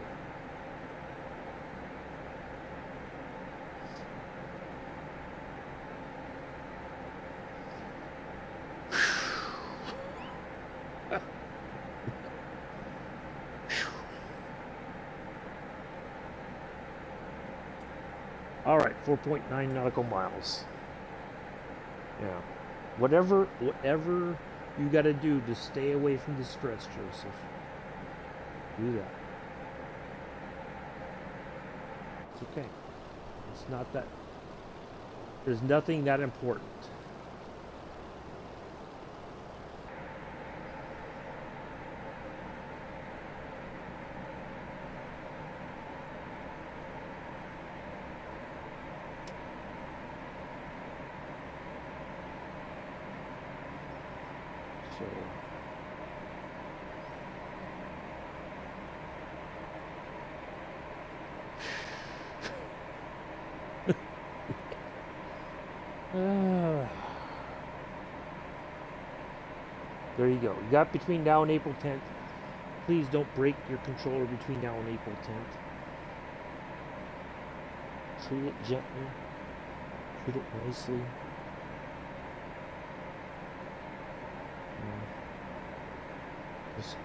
All right, 4.9 nautical miles. Yeah. Whatever you got to do to stay away from the stress, Joseph. Do that. It's okay. It's not that. There's nothing that important. So. There you go. You got between now and April 10th. Please don't break your controller between now and April 10th. Treat it gently. Treat it nicely. It's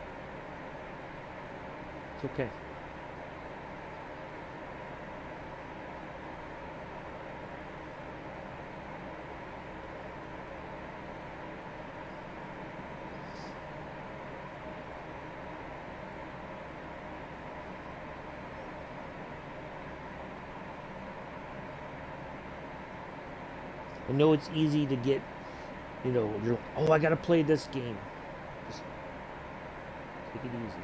okay. I know it's easy to get, you're like, oh, I gotta play this game. Just take it easy.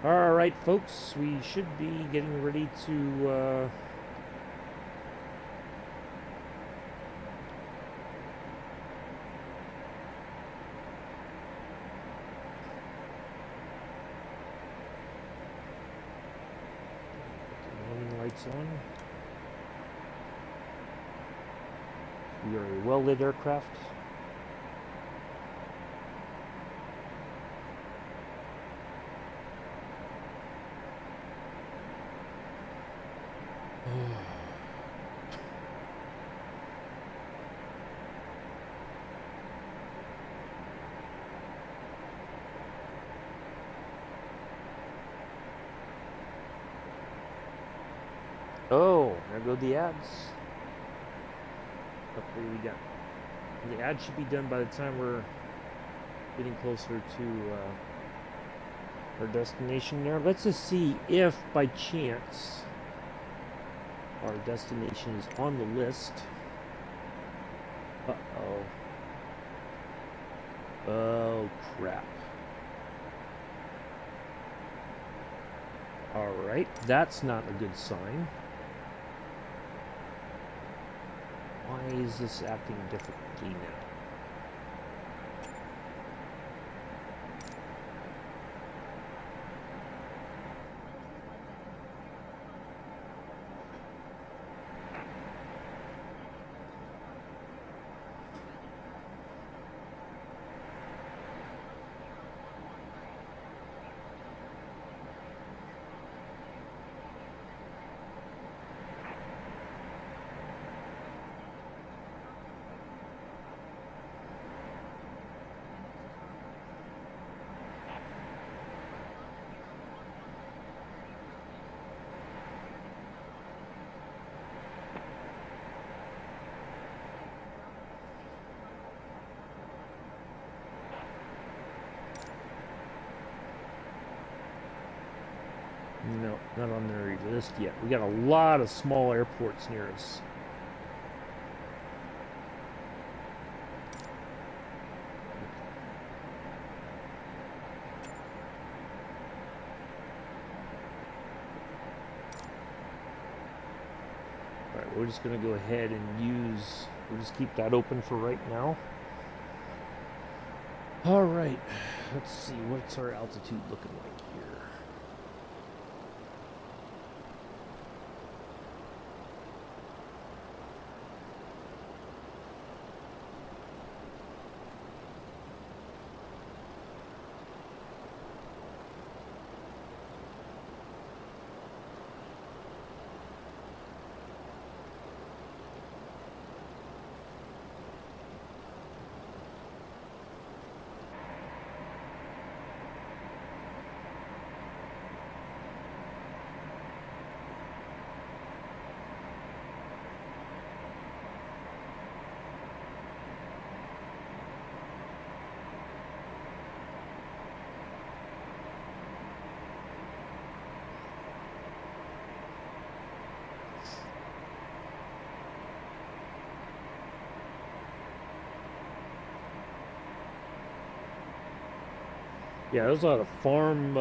All right, folks, we should be getting ready to warning lights on. We are a well-lit aircraft. Oh, there go the ads. Okay, we got. The ad should be done by the time we're getting closer to our destination there. Let's just see if by chance our destination is on the list. Uh-oh. Oh, crap. Alright, that's not a good sign. Why is this acting differently now? No, not on their list yet. We got a lot of small airports near us. Alright, we're just going to go ahead and we'll just keep that open for right now. Alright, let's see, what's our altitude looking like here? Yeah, there's a lot of farm,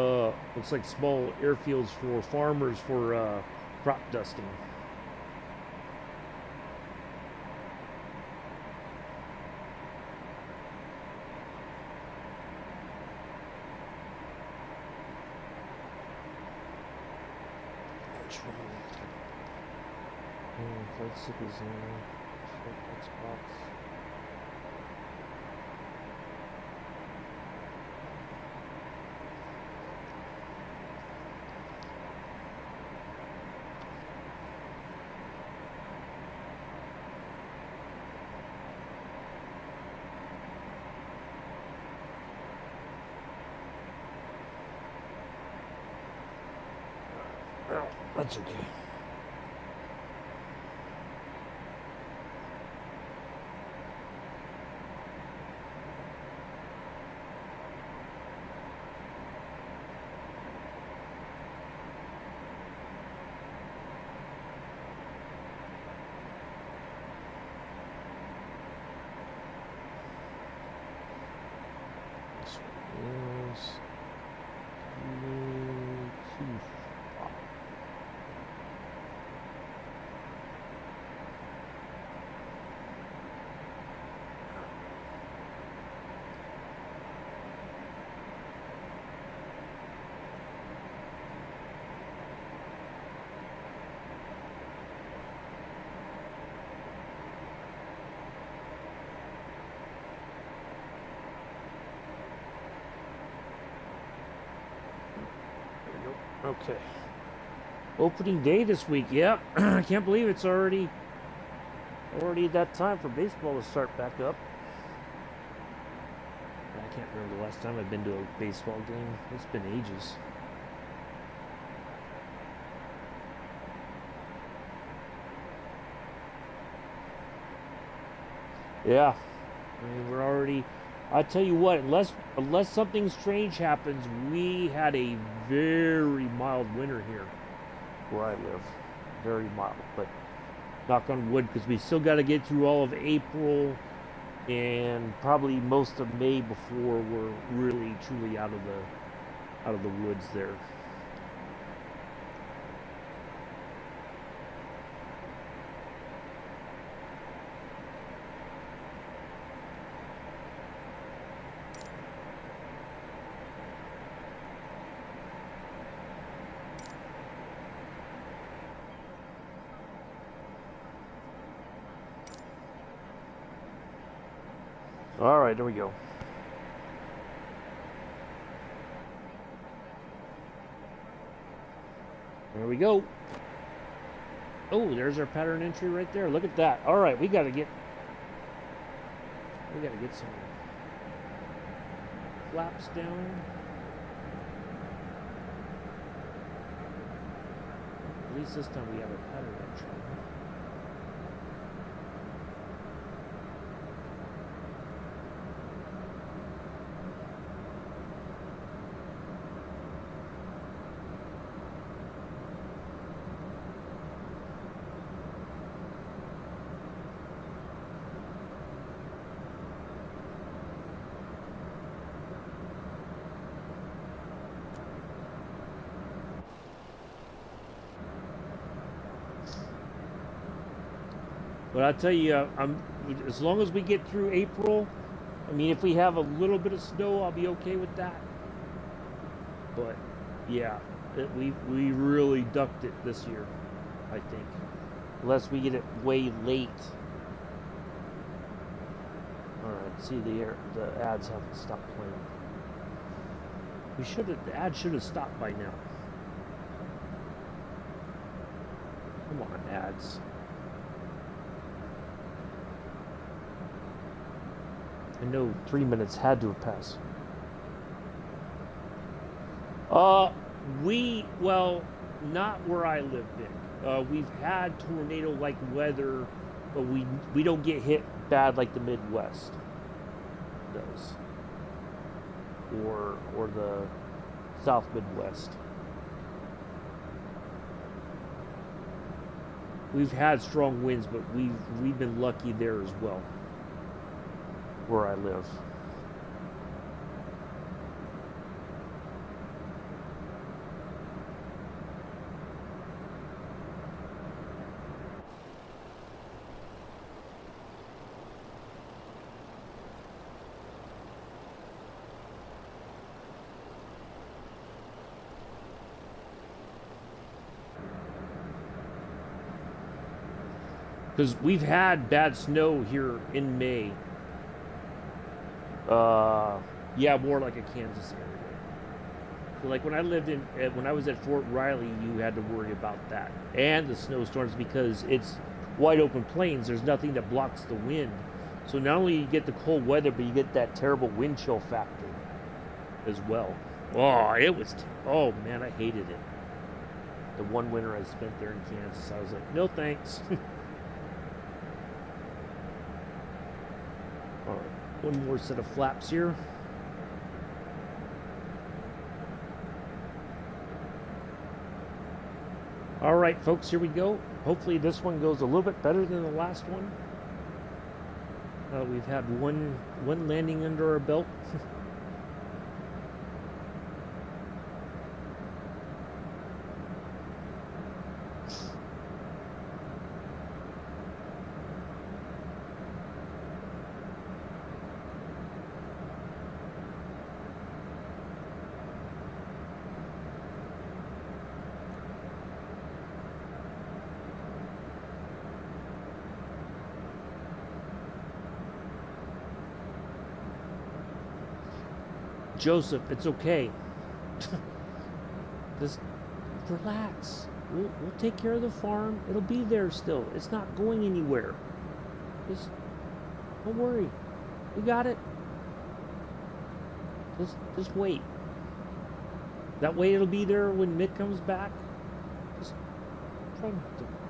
looks like small airfields for farmers for crop dusting. Which one? Flight sick is in Xbox. Well, that's okay. Okay. Opening day this week. Yep. I can't believe it's already that time for baseball to start back up. I can't remember the last time I've been to a baseball game. It's been ages. Yeah. I mean, we're already. I tell you what, unless something strange happens, we had a very mild winter here where I live. Very mild, but knock on wood, because we still got to get through all of April and probably most of May before we're really truly out of the woods there. All right, there we go. There we go. Oh, there's our pattern entry right there. Look at that. All right, we got to get some flaps down. At least this time we have a pattern entry. But I tell you, as long as we get through April, I mean, if we have a little bit of snow, I'll be okay with that. But yeah, we really ducked it this year, I think. Unless we get it way late. All right, see the ads haven't stopped playing. The ads should have stopped by now. Come on, ads. I know 3 minutes had to have passed. Well, not where I lived in. We've had tornado-like weather, but we don't get hit bad like the Midwest does, or the South Midwest. We've had strong winds, but we've been lucky there as well, where I live. Because we've had bad snow here in May. Yeah, more like a Kansas area. So like when I was at Fort Riley, you had to worry about that and the snowstorms because it's wide open plains. There's nothing that blocks the wind. So not only you get the cold weather, but you get that terrible wind chill factor as well. Oh man, I hated it. The one winter I spent there in Kansas, I was like, no thanks. All right, one more set of flaps here. All right, folks, here we go. Hopefully this one goes a little bit better than the last one. We've had one landing under our belt. Joseph, it's okay. This relax. We'll take care of the farm. It'll be there still. It's not going anywhere. Just don't worry. We got it. Just wait. That way it'll be there when Mick comes back. Just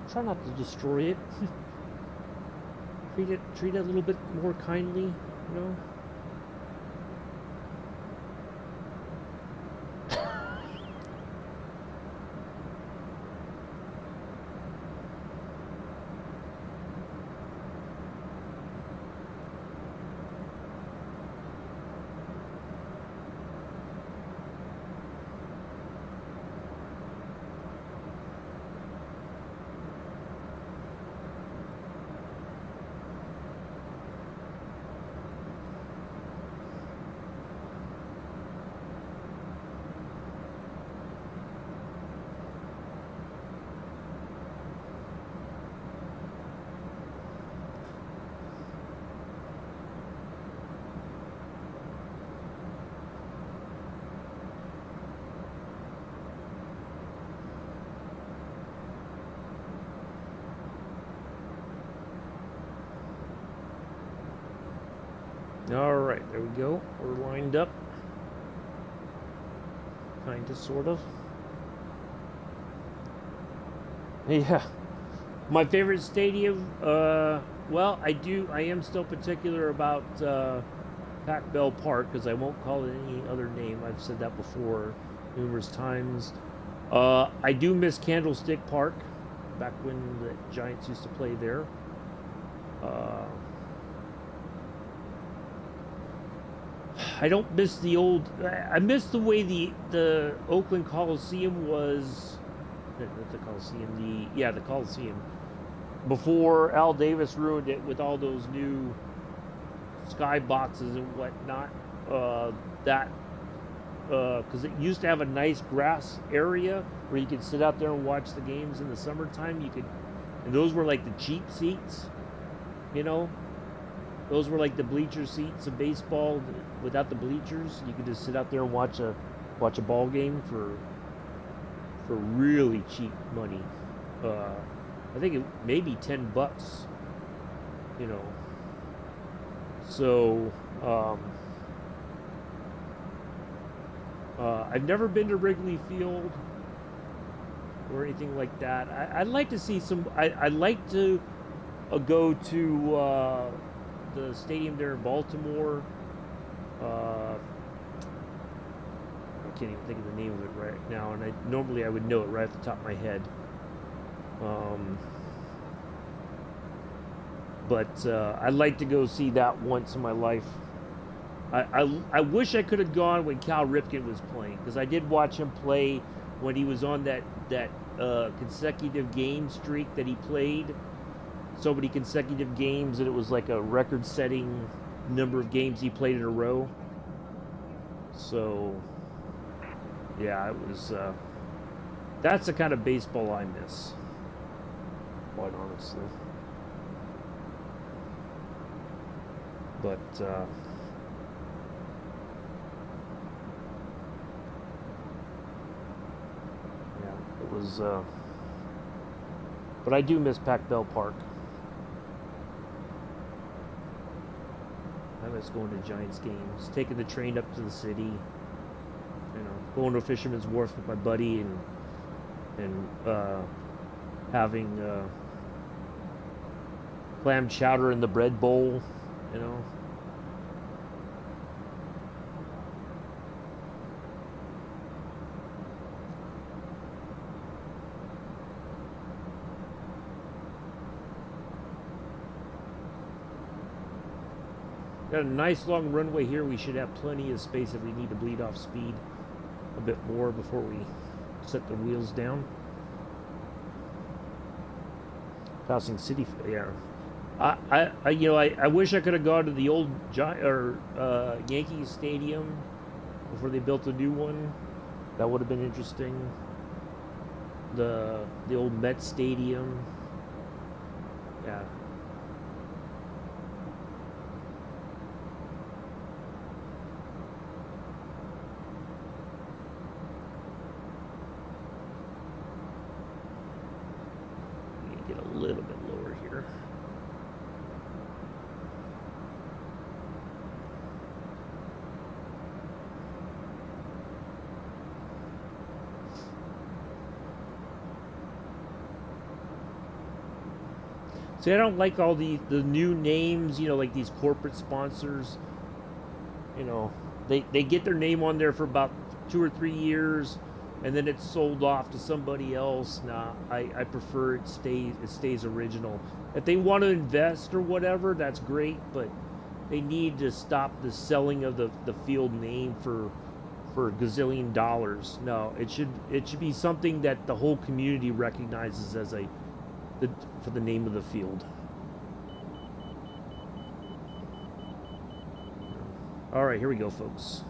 try not to destroy it. treat it a little bit more kindly, you know. Alright, there we go. We're lined up. Kinda, sort of. Yeah. My favorite stadium, well, I am still particular about Pac Bell Park, because I won't call it any other name. I've said that before numerous times. I do miss Candlestick Park, back when the Giants used to play there. I don't miss the old. I miss the way the Oakland Coliseum was. Not the Coliseum. The Coliseum. Before Al Davis ruined it with all those new sky boxes and whatnot. Because it used to have a nice grass area where you could sit out there and watch the games in the summertime. And those were like the cheap seats, you know. Those were like the bleacher seats of baseball without the bleachers. You could just sit out there and watch a ball game for really cheap money. I think it maybe $10, you know. So I've never been to Wrigley Field or anything like that. I'd like to see some. I'd like to go to the stadium there in Baltimore. I can't even think of the name of it right now, and normally I would know it right off the top of my head. But I'd like to go see that once in my life. I wish I could have gone when Cal Ripken was playing, because I did watch him play when he was on that consecutive game streak that he played. So many consecutive games that it was like a record-setting number of games he played in a row. So, yeah, it was. That's the kind of baseball I miss, quite honestly. But yeah, it was. But I do miss Pac Bell Park. I miss going to Giants games, taking the train up to the city, you know, going to Fisherman's Wharf with my buddy and having clam chowder in the bread bowl, you know. Got a nice long runway here. We should have plenty of space if we need to bleed off speed a bit more before we set the wheels down. Passing City, yeah. I wish I could have gone to the old Yankees Stadium before they built a new one. That would have been interesting. The old Met Stadium. Yeah. get a little bit lower here. See, I don't like all the new names, like these corporate sponsors. You know, they get their name on there for about 2 or 3 years, and then it's sold off to somebody else. Nah, I prefer it stays original. If they want to invest or whatever, that's great, but they need to stop the selling of the field name for a gazillion dollars. No, it should be something that the whole community recognizes as for the name of the field. All right, here we go, folks.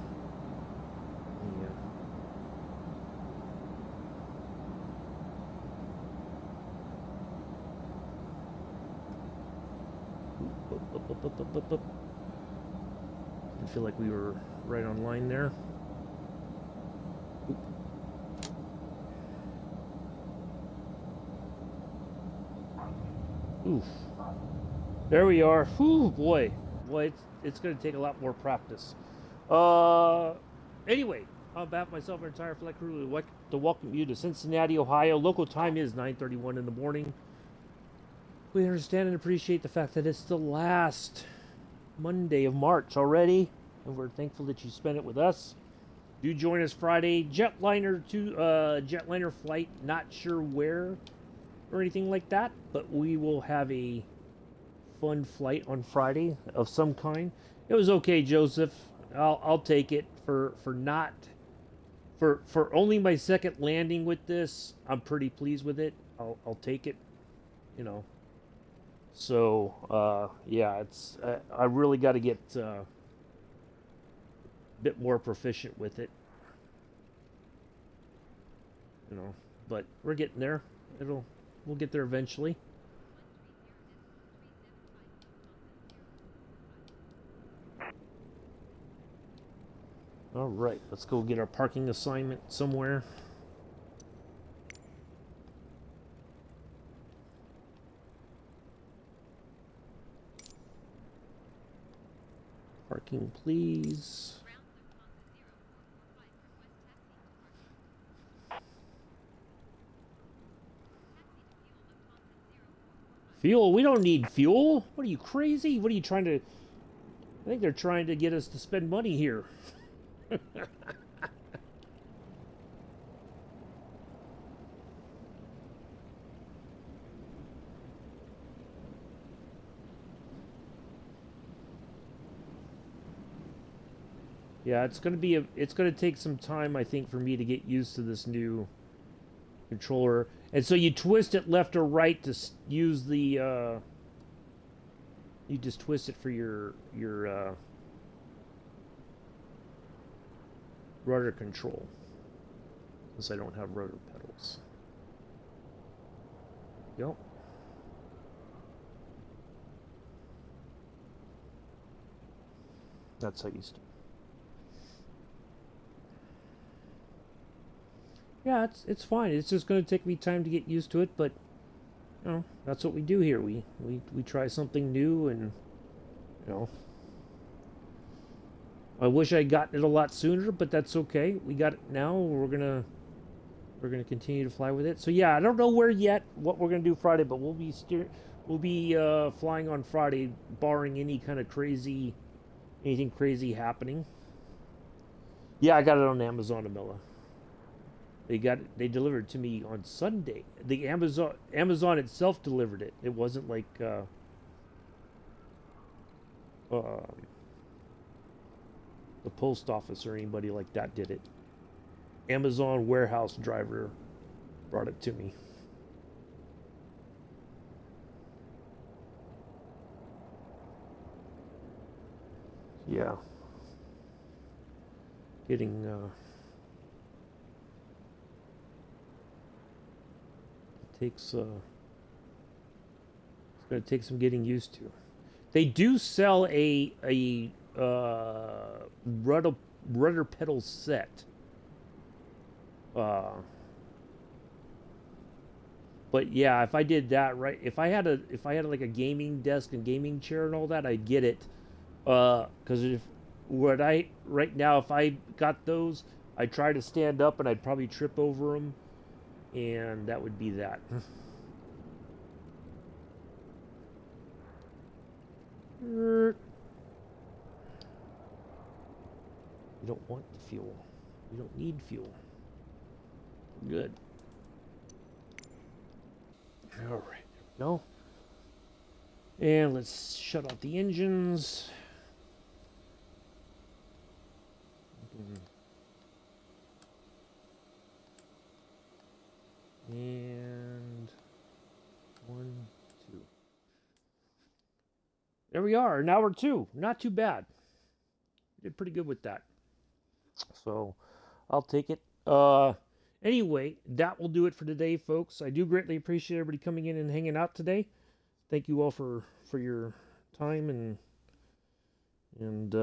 Yeah. I feel like we were right on line there. Oof. There we are. Whew, boy. Boy, it's going to take a lot more practice. Anyway, on behalf of myself and entire flight crew, we'd like to welcome you to Cincinnati, Ohio. Local time is 9:31 in the morning. We understand and appreciate the fact that it's the last Monday of March already, and we're thankful that you spent it with us. Do join us Friday. Jetliner flight, not sure where or anything like that, but we will have a fun flight on Friday of some kind. It was okay, Joseph. I'll take it for only my second landing with this. I'm pretty pleased with it. I'll take it. You know. So yeah, it's I really got to get a bit more proficient with it. You know, but we're getting there. We'll get there eventually. All right, let's go get our parking assignment somewhere. Parking, please. Fuel? We don't need fuel. What are you, crazy? What are you trying to... I think they're trying to get us to spend money here. Yeah, it's gonna take some time, I think, for me to get used to this new controller. And so you twist it left or right to use the you just twist it for your rudder control, since I don't have rudder pedals. Yep. That's how you start. Yeah, it's fine. It's just going to take me time to get used to it, but that's what we do here. We try something new, and you know, I wish I'd gotten it a lot sooner, but that's okay. We got it now. We're gonna continue to fly with it. So yeah, I don't know where yet what we're gonna do Friday, but we'll be flying on Friday, barring any kind of anything crazy happening. Yeah, I got it on Amazon, Amilla. They delivered it to me on Sunday. The Amazon itself delivered it. It wasn't like uh, the post office or anybody like that did it. Amazon warehouse driver brought it to me. Yeah. Getting takes it's going to take some getting used to. They do sell a rudder pedal set. Uh, But yeah, if I did that right, if I had like a gaming desk and gaming chair and all that, I'd get it. Because if what I right now, if I got those, I'd try to stand up and I'd probably trip over them, and that would be that. You don't want the fuel. You don't need fuel. Good. All right. There we go. And let's shut off the engines. And 1, 2. There we are. An hour 2. Not too bad. Did pretty good with that. So I'll take it. Anyway, that will do it for today, folks. I do greatly appreciate everybody coming in and hanging out today. Thank you all for your time and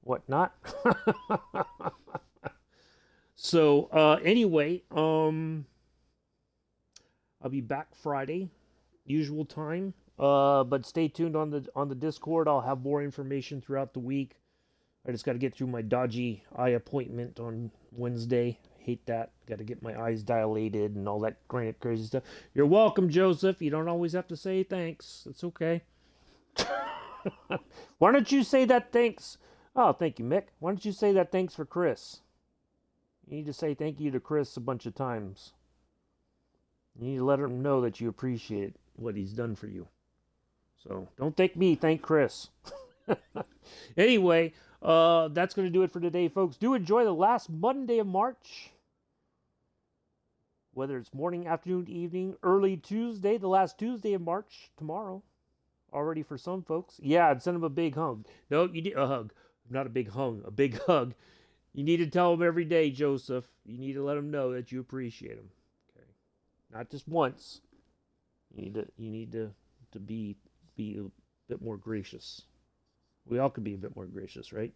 whatnot. So anyway, I'll be back Friday, usual time. But stay tuned on the Discord. I'll have more information throughout the week. I just got to get through my dodgy eye appointment on Wednesday. Hate that. Got to get my eyes dilated and all that crazy stuff. You're welcome, Joseph. You don't always have to say thanks. It's okay. Why don't you say that thanks? Oh, thank you, Mick. Why don't you say that thanks for Chris? You need to say thank you to Chris a bunch of times. You need to let him know that you appreciate what he's done for you. So don't thank me, thank Chris. Anyway, that's going to do it for today, folks. Do enjoy the last Monday of March. Whether it's morning, afternoon, evening, early Tuesday, the last Tuesday of March, tomorrow. Already for some folks. Yeah, I'd send them a big hug. No, you need a hug. Not a big hug, a big hug. You need to tell them every day, Joseph. You need to let them know that you appreciate them. Okay, not just once. You need to be a bit more gracious. We all could be a bit more gracious, right?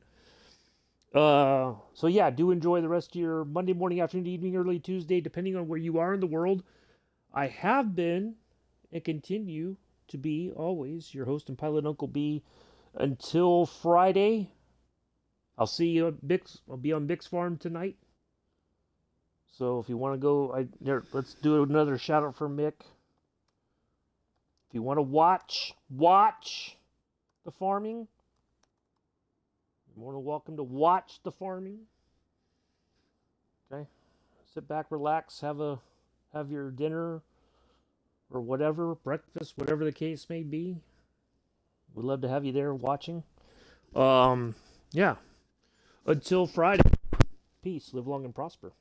So yeah, do enjoy the rest of your Monday morning, afternoon, evening, early Tuesday, depending on where you are in the world. I have been and continue to be always your host and pilot, Uncle B, until Friday. I'll see you at Bix. I'll be on Bix Farm tonight. So if you want to go, let's do another shout out for Mick. If you want to watch the farming, you're more than welcome to watch the farming. Okay, sit back, relax, have your dinner or whatever, breakfast, whatever the case may be. We'd love to have you there watching. Yeah. Until Friday, peace, live long and prosper.